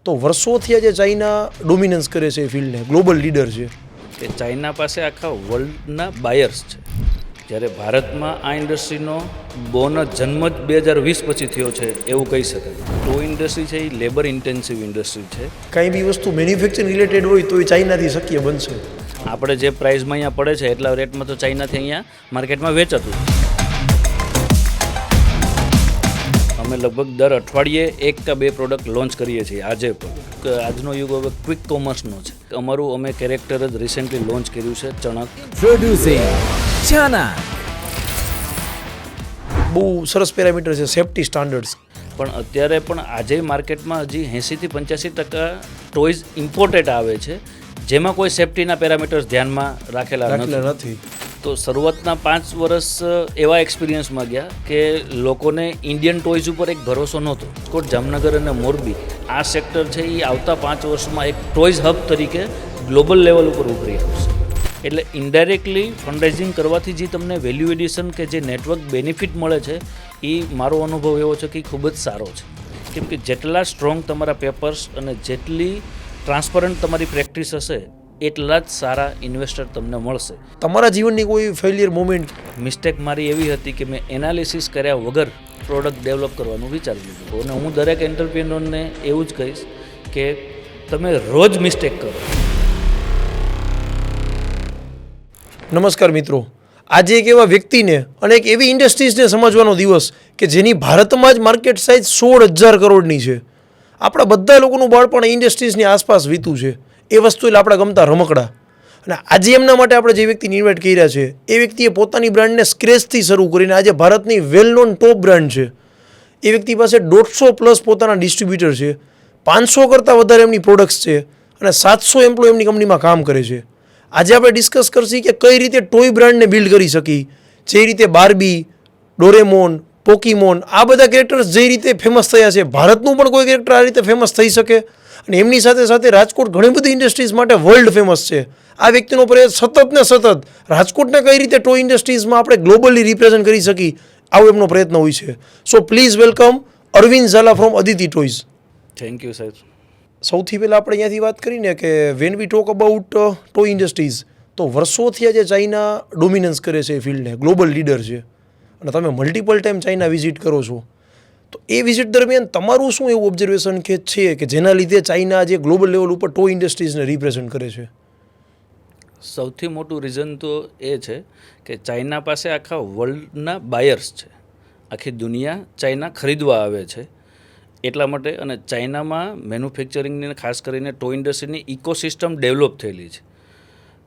તો વર્ષોથી આજે ચાઇના ડોમિનન્સ કરે છે એ ફિલ્ડને, ગ્લોબલ લીડર છે. કે ચાઇના પાસે આખા વર્લ્ડના બાયર્સ છે. જ્યારે ભારતમાં આ ઇન્ડસ્ટ્રીનો બોનો જન્મ જ 2020 પછી થયો છે એવું કહી શકાય. ટોય ઇન્ડસ્ટ્રી છે એ લેબર ઇન્ટેન્સિવ ઇન્ડસ્ટ્રી છે. કાંઈ બી વસ્તુ મેન્યુફેક્ચરિંગ રિલેટેડ હોય તો એ ચાઇનાથી શક્ય બનશે. આપણે જે પ્રાઇસમાં અહીંયા પડે છે એટલા રેટમાં તો ચાઇનાથી અહીંયા માર્કેટમાં વેચાતું. અમે લગભગ દર અઠવાડિયે 1 કે 2 પ્રોડક્ટ લોન્ચ કરીએ છીએ. આજે પણ આજનો યુગ હવે ક્વિક કોમર્સનો છે. અમારું અમે કેરેક્ટર જ રિસેન્ટલી લોન્ચ કર્યું છે, ચણક. પ્રોડ્યુસિંગ ચણક. બહુ સરસ પેરામીટર છે, સેફ્ટી સ્ટાન્ડર્ડ્સ. પણ અત્યારે પણ આજે માર્કેટમાં હજી 80% થી 85% ટોયઝ ઇમ્પોર્ટેડ આવે છે, જેમાં કોઈ સેફ્ટીના પેરામીટર્સ ધ્યાનમાં રાખેલા નથી. તો શરૂઆતના 5 વર્ષ એવા એક્સપિરિયન્સમાં ગયા કે લોકોને ઇન્ડિયન ટોયઝ ઉપર એક ભરોસો નહોતો. રાજકોટ, જામનગર અને મોરબી આ સેક્ટર છે એ આવતા 5 વર્ષમાં એક ટોયઝ હબ તરીકે ગ્લોબલ લેવલ ઉપર ઉભરી આવશે. એટલે ઇનડાયરેક્ટલી ફંડરાઇઝિંગ કરવાથી જે તમને વેલ્યુ એડિશન કે જે નેટવર્ક બેનિફિટ મળે છે એ મારો અનુભવ એવો છે કે ખૂબ જ સારો છે. કેમ કે જેટલા સ્ટ્રોંગ તમારા પેપર્સ અને જેટલી ટ્રાન્સપરન્ટ તમારી પ્રેક્ટિસ હશે એટલા જ સારા ઇન્વેસ્ટર તમને મળશે. તમારા જીવનની કોઈ ફેલિયર મોમેન્ટ? મિસ્ટેક મારી એવી હતી કે મેં એનાલિસિસ કર્યા વગર પ્રોડક્ટ ડેવલપ કરવાનું વિચારી લીધું. અને હું દરેક એન્ટરપ્રિન્યોરને એવું જ કહીશ કે તમે રોજ મિસ્ટેક કરો. નમસ્કાર મિત્રો, આજે એક એવા વ્યક્તિને અને એક એવી ઇન્ડસ્ટ્રીઝને સમજવાનો દિવસ કે જેની ભારતમાં જ માર્કેટ સાઇઝ 16,000 કરોડની છે. આપણા બધા લોકોનું બાળપણ ઇન્ડસ્ટ્રીઝની આસપાસ વીતું છે. એ વસ્તુ એટલે આપણા ગમતા રમકડા. અને આજે એમના માટે આપણે જે વ્યક્તિને ઇન્વાઇટ કર્યા છે એ વ્યક્તિએ પોતાની બ્રાન્ડને સ્ક્રેચથી શરૂ કરીને આજે ભારતની વેલ નોન ટોપ બ્રાન્ડ છે. એ વ્યક્તિ પાસે 150+ પોતાના ડિસ્ટ્રીબ્યુટર છે, 500 કરતાં વધારે એમની પ્રોડક્ટ્સ છે અને 700 એમ્પ્લોય એમની કંપનીમાં કામ કરે છે. આજે આપણે ડિસ્કસ કરશી કે કઈ રીતે ટોય બ્રાન્ડને બિલ્ડ કરી શકી. જે રીતે બાર્બી, ડોરેમોન, પોકીમોન આ બધા કેરેક્ટર્સ જે રીતે ફેમસ થયા છે, ભારતનું પણ કોઈ કેરેક્ટર આ રીતે ફેમસ થઈ શકે. અને એમની સાથે સાથે રાજકોટ ઘણી બધી ઇન્ડસ્ટ્રીઝ માટે વર્લ્ડ ફેમસ છે. આ વ્યક્તિનો પ્રયાસ સતત ને સતત રાજકોટને કઈ રીતે ટોય ઇન્ડસ્ટ્રીઝમાં આપણે ગ્લોબલી રિપ્રેઝન્ટ કરી શકી આવો એમનો પ્રયત્ન હોય છે. So please welcome Arvind Zala from Aditi Toys. Thank you સાહેબ. સૌથી પહેલાં આપણે અહીંયાથી વાત કરીને કે when we talk about toy industries તો વર્ષોથી આજે ચાઇના ડોમિનન્સ કરે છે એ ફિલ્ડને, ગ્લોબલ લીડર છે. અને તમે મલ્ટિપલ ટાઈમ ચાઇના વિઝિટ કરો છો. તો એ વિઝિટ દરમિયાન તમારું શું એવું ઓબ્ઝર્વેશન કે છે કે જેના લીધે ચાઇના આજે ગ્લોબલ લેવલ ઉપર ટોય ઇન્ડસ્ટ્રીઝને રિપ્રેઝન્ટ કરે છે? સૌથી મોટું રીઝન તો એ છે કે ચાઇના પાસે આખા વર્લ્ડના બાયર્સ છે. આખી દુનિયા ચાઇના ખરીદવા આવે છે એટલા માટે. અને ચાઇનામાં મેન્યુફેક્ચરિંગની ખાસ કરીને ટોય ઇન્ડસ્ટ્રીની ઇકોસિસ્ટમ ડેવલપ થયેલી છે.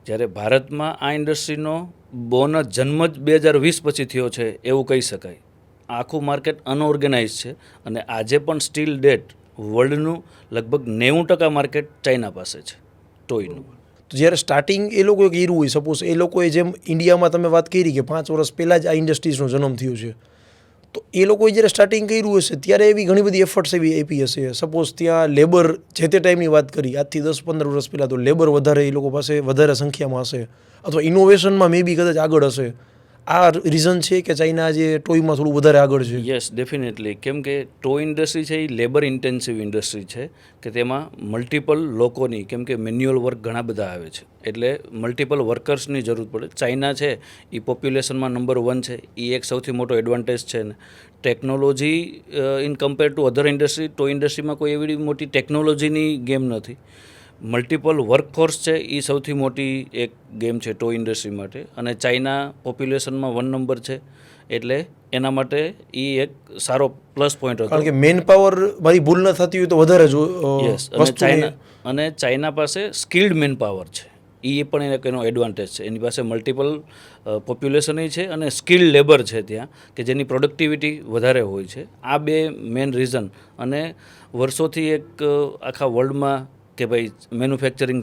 જ્યારે ભારતમાં આ ઇન્ડસ્ટ્રીનો બોનો જન્મ જ 2020 પછી થયો છે એવું કહી શકાય. આખું માર્કેટ અનઓર્ગેનાઇઝ છે અને આજે પણ સ્ટીલ ડેટ વર્લ્ડનું લગભગ 90% માર્કેટ ચાઇના પાસે છે ટોયનું. તો જ્યારે સ્ટાર્ટિંગ એ લોકોએ કર્યું હોય, સપોઝ એ લોકોએ જેમ ઇન્ડિયામાં તમે વાત કરી કે 5 વર્ષ પહેલાં જ આ ઇન્ડસ્ટ્રીઝનો જન્મ થયો છે, તો એ લોકોએ જ્યારે સ્ટાર્ટિંગ કર્યું હશે ત્યારે એવી ઘણી બધી એફર્ટ્સ એવી આપી હશે. સપોઝ ત્યાં લેબર જે તે ટાઈમની વાત કરી આજથી 10-15 વર્ષ પહેલાં, તો લેબર વધારે એ લોકો પાસે વધારે સંખ્યામાં હશે અથવા ઇનોવેશનમાં મે બી કદાચ આગળ હશે. આ રીઝન છે કે ચાઇના આજે ટોયમાં થોડું વધારે આગળ છે? Yes, definitely. કેમ કે ટોય ઇન્ડસ્ટ્રી છે એ લેબર ઇન્ટેન્સિવ ઇન્ડસ્ટ્રી છે કે તેમાં મલ્ટિપલ લોકોની, કેમ કે મેન્યુઅલ વર્ક ઘણા બધા આવે છે એટલે મલ્ટિપલ વર્કર્સની જરૂર પડે. ચાઇના છે એ પોપ્યુલેશનમાં નંબર 1 છે. એ એક સૌથી મોટો એડવાન્ટેજ છે. ને technology in compare to other industry, toy ઇન્ડસ્ટ્રીમાં કોઈ એવી મોટી ટેકનોલોજીની ગેમ નથી. મલ્ટિપલ વર્કફોર્સ છે એ સૌથી મોટી એક ગેમ છે ટોય ઇન્ડસ્ટ્રી માટે. અને ચાઇના પોપ્યુલેશનમાં 1 નંબર છે એટલે એના માટે એ એક સારો પ્લસ પોઈન્ટ હતો. કારણ કે મેન પાવર મારી ભૂલ ન થતી હોય તો વધારે યસ. અને ચાઇના પાસે સ્કિલ્ડ મેન પાવર છે. એ પણ એનો એડવાન્ટેજ છે. એની પાસે મલ્ટિપલ પોપ્યુલેશન છે અને સ્કિલ્ડ લેબર છે ત્યાં કે જેની પ્રોડક્ટિવિટી વધારે હોય છે. આ 2 મેન રીઝન. અને વર્ષોથી એક આખા વર્લ્ડમાં કે ભાઈ મેન્યુફેક્ચરિંગ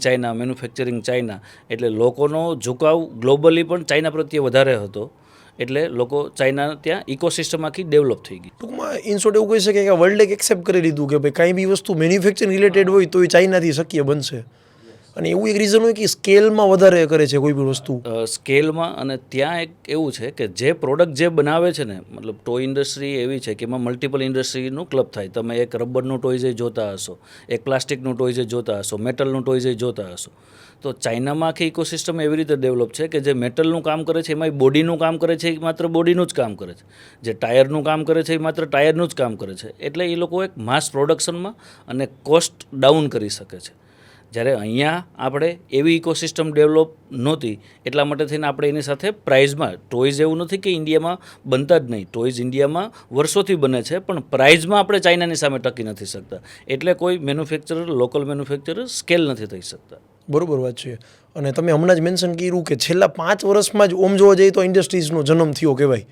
ચાઇના એટલે લોકોનો ઝુકાવ ગ્લોબલી પણ ચાઇના પ્રત્યે વધારે હતો. એટલે લોકો ચાઇના ત્યાં ઇકોસિસ્ટમ આખી ડેવલપ થઈ ગઈ. ટૂંકમાં ઇન શોર્ટ એવું કહી શકે કે વર્લ્ડે એક્સેપ્ટ કરી લીધું કે ભાઈ કાંઈ બી વસ્તુ મેન્યુફેક્ચરિંગ રિલેટેડ હોય તો એ ચાઇનાથી શક્ય બનશે. અને એવું એક રીઝન હોય કે સ્કેલમાં વધારે કરે છે કોઈ પણ વસ્તુ. સ્કેલમાં, અને ત્યાં એક એવું છે કે જે પ્રોડક્ટ જે બનાવે છે ને, મતલબ ટોય ઇન્ડસ્ટ્રી એવી છે કે એમાં મલ્ટિપલ ઇન્ડસ્ટ્રીનું ક્લબ થાય. તમે એક રબરનું ટોય જોતા હશો, એક પ્લાસ્ટિકનું ટોય જોતા હશો, મેટલનું ટોય જોતા હશો. તો ચાઇનામાં આખી ઇકોસિસ્ટમ એવી રીતે ડેવલપ છે કે જે મેટલનું કામ કરે છે એમાં બોડીનું કામ કરે છે, એ માત્ર બોડીનું જ કામ કરે છે. જે ટાયરનું કામ કરે છે એ માત્ર ટાયરનું જ કામ કરે છે. એટલે એ લોકો એક માસ પ્રોડક્શનમાં અને કોસ્ટ ડાઉન કરી શકે છે. જ્યારે અહીંયા આપણે એવી ઇકોસિસ્ટમ ડેવલપ નહોતી, એટલા માટે થઈને આપણે એની સાથે પ્રાઇઝમાં, ટોયઝ એવું નથી કે ઇન્ડિયામાં બનતા જ નહીં, ટોયઝ ઇન્ડિયામાં વર્ષોથી બને છે, પણ પ્રાઇઝમાં આપણે ચાઇનાની સામે ટકી નથી શકતા. એટલે કોઈ મેન્યુફેક્ચરર, લોકલ મેન્યુફેક્ચરર સ્કેલ નથી થઈ શકતા. બરોબર વાત છે. અને તમે હમણાં જ મેન્શન કર્યું કે છેલ્લા 5 વર્ષમાં જ ઓમ જોવા જઈએ તો ઇન્ડસ્ટ્રીઝનો જન્મ થયો કહેવાય,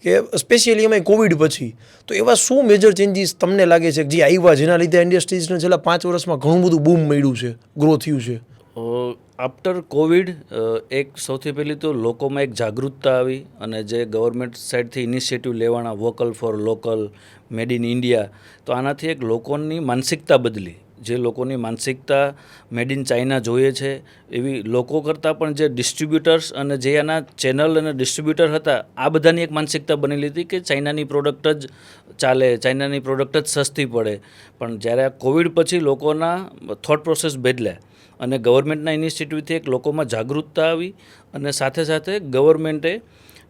કે સ્પેશિયલી એમાં કોવિડ પછી. તો એવા શું મેજર ચેન્જીસ તમને લાગે છે કે જે આવ્યા જેના લીધે ઇન્ડસ્ટ્રીઝને છેલ્લા 5 વર્ષમાં ઘણું બધું બૂમ મળ્યું છે, ગ્રો થયું છે? આફ્ટર કોવિડ એક સૌથી પહેલી તો લોકોમાં એક જાગૃતતા આવી, અને જે ગવર્મેન્ટ સાઈડથી ઇનિશિયેટિવ લેવાના, vocal for local, made in India, તો આનાથી એક લોકોની માનસિકતા બદલી. જે લોકોની માનસિકતા મેડ ઇન ચાઇના જોઈએ છે એવી લોકો કરતાં પણ જે ડિસ્ટ્રીબ્યુટર્સ અને જે આના ચેનલ અને ડિસ્ટ્રીબ્યુટર હતા, આ બધાની એક માનસિકતા બનેલી હતી કે ચાઇનાની પ્રોડક્ટ જ ચાલે, ચાઇનાની પ્રોડક્ટ જ સસ્તી પડે. પણ જ્યારે આ કોવિડ પછી લોકોના થોટ પ્રોસેસ બદલ્યા અને ગવર્મેન્ટના ઇનિશિયેટિવથી એક લોકોમાં જાગૃતતા આવી, અને સાથે સાથે ગવર્મેન્ટે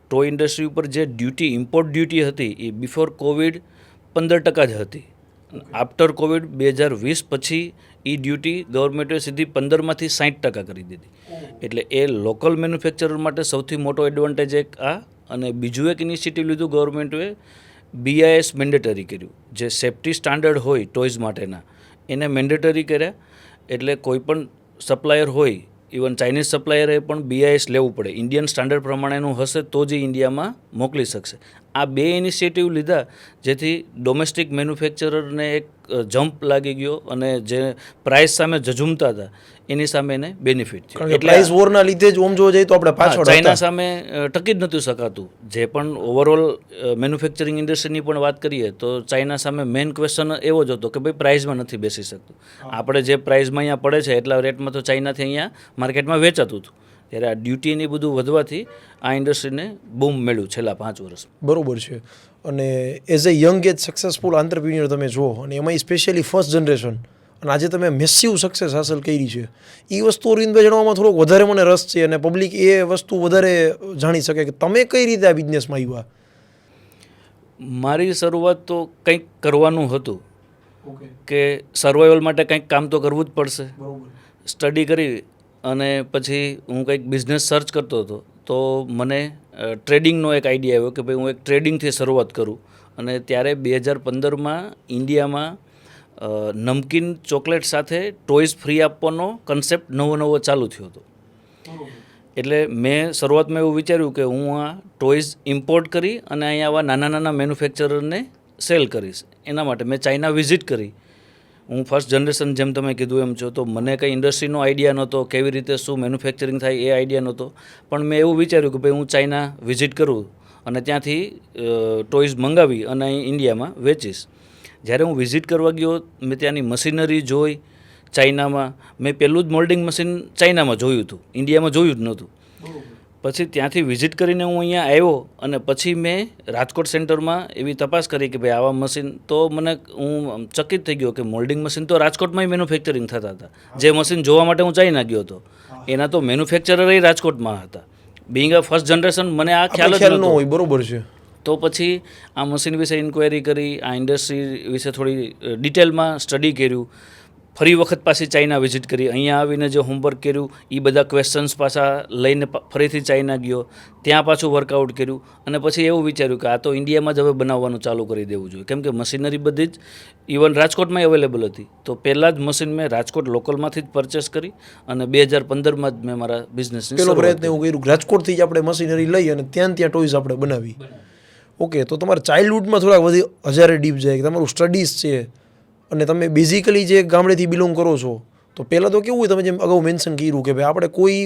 ટોય ઇન્ડસ્ટ્રી ઉપર જે ડ્યુટી, ઇમ્પોર્ટ ડ્યુટી હતી એ બિફોર કોવિડ 15% જ હતી. આફ્ટર કોવિડ 2020 પછી એ ડ્યુટી ગવર્મેન્ટે સીધી 15માંથી 60% કરી દીધી. એટલે એ લોકલ મેન્યુફેક્ચરર માટે સૌથી મોટો એડવાન્ટેજ એક આ. અને બીજું એક ઇનિશિયેટિવ લીધું ગવર્મેન્ટે, BIS મેન્ડેટરી કર્યું. જે સેફ્ટી સ્ટાન્ડર્ડ હોય ટોયઝ માટેના, એને મેન્ડેટરી કર્યા. એટલે કોઈ પણ સપ્લાયર હોય, ઇવન ચાઇનીઝ સપ્લાયરે પણ BIS લેવું પડે. ઇન્ડિયન સ્ટાન્ડર્ડ પ્રમાણેનું હશે તો જ ઇન્ડિયામાં મોકલી શકશે. આ 2 ઇનિશિયેટિવ લીધા જેથી ડોમેસ્ટિક મેન્યુફેક્ચરરને એક જમ્પ લાગી ગયો, અને જે પ્રાઇસ સામે ઝઝૂમતા હતા એની સામે એને બેનિફિટ થયો. એટલે પ્રાઇસ વોરના લીધે જ ઓમ જોવા જઈએ તો આપણે પાછળ ચાઇના સામે ટકી જ નહોતું શકાતું. જે પણ ઓવરઓલ મેન્યુફેક્ચરિંગ ઇન્ડસ્ટ્રીની પણ વાત કરીએ તો ચાઇના સામે મેઇન ક્વેશ્ચન એવો જ હતો કે ભાઈ પ્રાઇઝમાં નથી બેસી શકતું. આપણે જે પ્રાઇઝમાં અહીંયા પડે છે એટલા રેટમાં તો ચાઇનાથી અહીંયા માર્કેટમાં વેચાતું હતું. ત્યારે આ ડ્યુટીની બધું વધવાથી આ ઇન્ડસ્ટ્રીને બૂમ મળ્યું છેલ્લા 5 વર્ષ. બરોબર છે. અને as a young age successful entrepreneur તમે જુઓ, અને એમાં સ્પેશિયલી ફર્સ્ટ જનરેશન, અને આજે તમે મેસિવ સક્સેસ હાંસલ કરી છે, એ વસ્તુ અરવિંદભાઈ જણાવવામાં થોડોક વધારે મને રસ છે, અને પબ્લિક એ વસ્તુ વધારે જાણી શકે કે તમે કઈ રીતે આ બિઝનેસમાં આવ્યા. મારી શરૂઆત તો કંઈક કરવાનું હતું કે સર્વાઈવલ માટે કંઈક કામ તો કરવું જ પડશે. સ્ટડી કરી અને પછી હું કંઈક બિઝનેસ સર્ચ કરતો હતો, તો મને ટ્રેડિંગનો એક આઈડિયા આવ્યો કે ભાઈ હું એક ટ્રેડિંગથી શરૂઆત કરું. અને ત્યારે 2015માં ઇન્ડિયામાં નમકીન ચોકલેટ સાથે ટોયઝ ફ્રી આપવાનો કન્સેપ્ટ નવો ચાલુ થયો હતો. એટલે મેં શરૂઆતમાં એવું વિચાર્યું કે હું આ ટોયઝ ઇમ્પોર્ટ કરી અને અહીંયા આવા નાના મેન્યુફેક્ચરરને સેલ કરીશ. એના માટે મેં ચાઇના વિઝિટ કરી. હું ફર્સ્ટ જનરેશન, જેમ તમે કીધું એમ છો, તો મને કંઈ ઇન્ડસ્ટ્રીનો આઈડિયા નહોતો, કેવી રીતે શું મેન્યુફેક્ચરિંગ થાય એ આઈડિયા નહોતો. પણ મેં એવું વિચાર્યું કે ભાઈ હું ચાઇના વિઝિટ કરું અને ત્યાંથી ટોયઝ મંગાવી અને અહીં ઇન્ડિયામાં વેચીશ. જ્યારે હું વિઝિટ કરવા ગયો, મેં ત્યાંની મશીનરી જોઈ ચાઇનામાં. મેં પહેલું જ મોલ્ડિંગ મશીન ચાઇનામાં જોયું હતું, ઇન્ડિયામાં જોયું જ નહોતું. પછી ત્યાંથી વિઝિટ કરીને હું અહીંયા આવ્યો, અને પછી મેં રાજકોટ સેન્ટરમાં એવી તપાસ કરી કે ભાઈ આવા મશીન, તો હું ચકિત થઈ ગયો કે મોલ્ડિંગ મશીન તો રાજકોટમાં મેન્યુફેક્ચરિંગ થતા હતા. જે મશીન જોવા માટે હું ચાઇના ગયો હતો એના તો મેન્યુફેક્ચરર રાજકોટમાં હતા. બિંગ અ ફર્સ્ટ જનરેશન મને આ ખ્યાલ જ નહોતો. બરોબર છે. તો પછી આ મશીન વિશે ઇન્ક્વાયરી કરી, આ ઇન્ડસ્ટ્રી વિશે થોડી ડિટેલમાં સ્ટડી કર્યું. ફરી વખત પાછી ચાઇના વિઝિટ કરી. અહીંયા આવીને જે હોમવર્ક કર્યું એ બધા ક્વેશ્ચન્સ પાછા લઈને ફરીથી ચાઇના ગયો, ત્યાં પાછું વર્કઆઉટ કર્યું. અને પછી એવું વિચાર્યું કે આ તો ઇન્ડિયામાં જ હવે બનાવવાનું ચાલુ કરી દેવું જોઈએ, કેમ કે મશીનરી બધી જ ઇવન રાજકોટમાં અવેલેબલ હતી. તો પહેલાં જ મશીન મેં રાજકોટ લોકલમાંથી જ પરચેસ કરી, અને 2015માં જ મેં મારા બિઝનેસની પહેલો પ્રયત્ન એવું કર્યું રાજકોટથી જ આપણે મશીનરી લઈ અને ત્યાં ટોયઝ આપણે બનાવી. ઓકે, તો તમારા ચાઇલ્ડહુડમાં થોડા વધારે ડીપ જાય કે તમારું સ્ટડીઝ છે, અને તમે બેઝિકલી જે ગામડેથી બિલોંગ કરો છો, તો પહેલાં તો કેવું હોય, તમે જેમ અગાઉ મેન્શન કર્યું કે ભાઈ આપણે કોઈ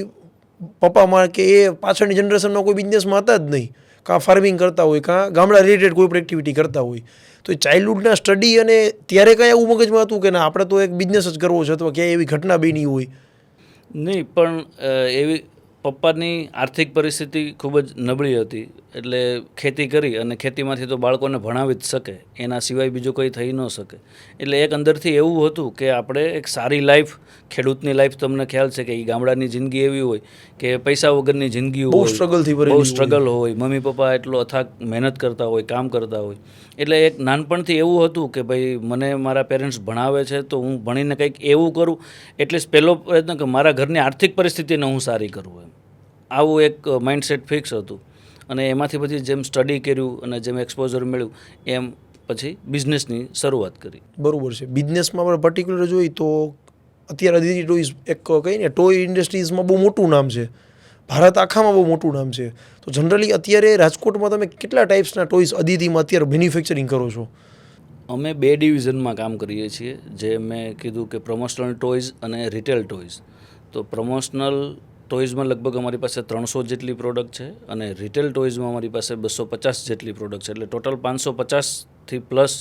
પપ્પામાં કે એ પાછળની જનરેશનમાં કોઈ બિઝનેસમાં હતા જ નહીં, કાં ફાર્મિંગ કરતા હોય, કાં ગામડા રિલેટેડ કોઈ પણ એક્ટિવિટી કરતા હોય. તો એ ચાઇલ્ડહુડના સ્ટડી અને ત્યારે કાંઈ એવું મગજમાં હતું કે ના આપણે તો એક બિઝનેસ જ કરવો છે, અથવા ક્યાંય એવી ઘટના બની હોય? નહીં, પણ એવી પપ્પાની આર્થિક પરિસ્થિતિ ખૂબ જ નબળી હતી, એટલે ખેતી કરી અને ખેતીમાંથી તો બાળકોને ભણાવી જ શકે, એના સિવાય બીજું કંઈ થઈ ન શકે. એટલે એક અંદરથી એવું હતું કે આપણે એક સારી લાઈફ, ખેડૂતની લાઈફ તમને ખ્યાલ છે કે એ ગામડાની જિંદગી એવી હોય કે પૈસા વગરની જિંદગી બહુ હોય, સ્ટ્રગલથી ભરેલી બહુ હોય. સ્ટ્રગલ હોય, મમ્મી પપ્પા એટલો અથાગ મહેનત કરતા હોય, કામ કરતા હોય. એટલે એક નાનપણથી એવું હતું કે ભાઈ મને મારા પેરેન્ટ્સ ભણાવે છે તો હું ભણીને કંઈક એવું કરું, એટલે પહેલો પ્રયત્ન કે મારા ઘરની આર્થિક પરિસ્થિતિને હું સારી કરું એમ. આવું એક માઇન્ડસેટ ફિક્સ હતું અને એમાંથી પછી જેમ સ્ટડી કર્યું અને જેમ એક્સપોઝર મળ્યું એમ પછી બિઝનેસની શરૂઆત કરી. બરોબર છે. બિઝનેસમાં આપણે પર્ટિક્યુલર જોઈએ તો અત્યારે અદિતિ ટોયઝ એક કહીને ટોય ઇન્ડસ્ટ્રીઝમાં બહુ મોટું નામ છે, ભારત આખામાં બહુ મોટું નામ છે. તો જનરલી અત્યારે રાજકોટમાં તમે કેટલા ટાઈપ્સના ટોયઝ અદિતિમાં અત્યારે મેન્યુફેક્ચરિંગ કરો છો? અમે 2 ડિવિઝનમાં કામ કરીએ છીએ, જે મેં કીધું કે પ્રમોશનલ ટોયઝ અને રિટેલ ટોયઝ. તો પ્રમોશનલ ટોયઝમાં લગભગ અમારી પાસે 300 જેટલી પ્રોડક્ટ છે અને રિટેલ ટોયઝમાં અમારી પાસે 250 જેટલી પ્રોડક્ટ છે. એટલે ટોટલ 550થી પ્લસ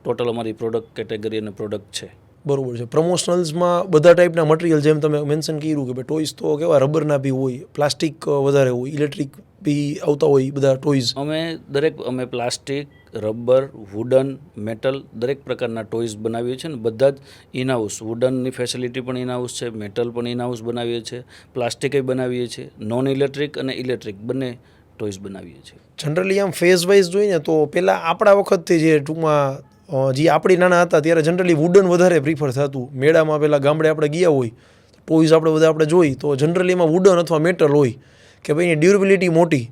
ટોટલ અમારી પ્રોડક્ટ કેટેગરી અને પ્રોડક્ટ છે. બરોબર છે. પ્રમોશનલ્સમાં બધા ટાઈપના મટીરિયલ, જેમ તમે મેન્શન કર્યું કે ભાઈ ટોયઝ તો કેવા રબરના બી હોય, પ્લાસ્ટિક વધારે હોય, ઇલેક્ટ્રિક બી આવતા હોય બધા ટોયઝ. અમે પ્લાસ્ટિક, રબર, વુડન, મેટલ દરેક પ્રકારના ટોયઝ બનાવીએ છીએ ને બધા જ ઇનહાઉસ. વુડનની ફેસિલિટી પણ ઇનહાઉસ છે, મેટલ પણ ઇનહાઉસ બનાવીએ છીએ, પ્લાસ્ટિકે બનાવીએ છીએ, નોન ઇલેક્ટ્રિક અને ઇલેક્ટ્રિક બંને ટોયઝ બનાવીએ છીએ. જનરલી આમ ફેઝ વાઇઝ જોઈએ ને તો પહેલાં આપણા વખતથી જે ટૂંકમાં જે આપણી નાના હતા ત્યારે જનરલી વુડન વધારે પ્રિફર થતું. મેળામાં પહેલાં ગામડે આપણે ગયા હોય, ટોયઝ આપણે જોઈ તો જનરલી એમાં વુડન અથવા મેટલ હોય કે ભાઈ એની ડ્યુરેબિલિટી મોટી.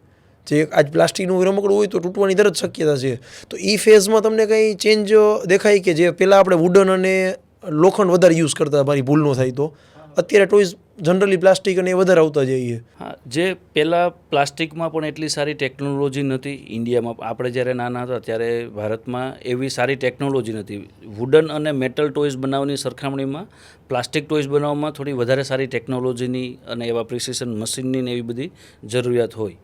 જે આજ પ્લાસ્ટિકનું રમકડું હોય તો તૂટવાની તરત શક્યતા છે. તો એ ફેઝમાં તમને કંઈ ચેન્જ દેખાય કે જે પહેલાં આપણે વુડન અને લોખંડ વધારે યુઝ કરતા, મારી ભૂલ ન થાય તો, અત્યારે ટોયઝ જનરલી પ્લાસ્ટિક અને એ વધારે આવતા જઈએ? હા, જે પહેલાં પ્લાસ્ટિકમાં પણ એટલી સારી ટેકનોલોજી નથી ઇન્ડિયામાં. આપણે જ્યારે નાના હતા ત્યારે ભારતમાં એવી સારી ટેકનોલોજી નથી. વુડન અને મેટલ ટોયઝ બનાવવાની સરખામણીમાં પ્લાસ્ટિક ટોયઝ બનાવવામાં થોડી વધારે સારી ટેકનોલોજીની અને એવા પ્રિસિશન મશીનની ને એવી બધી જરૂરિયાત હોય.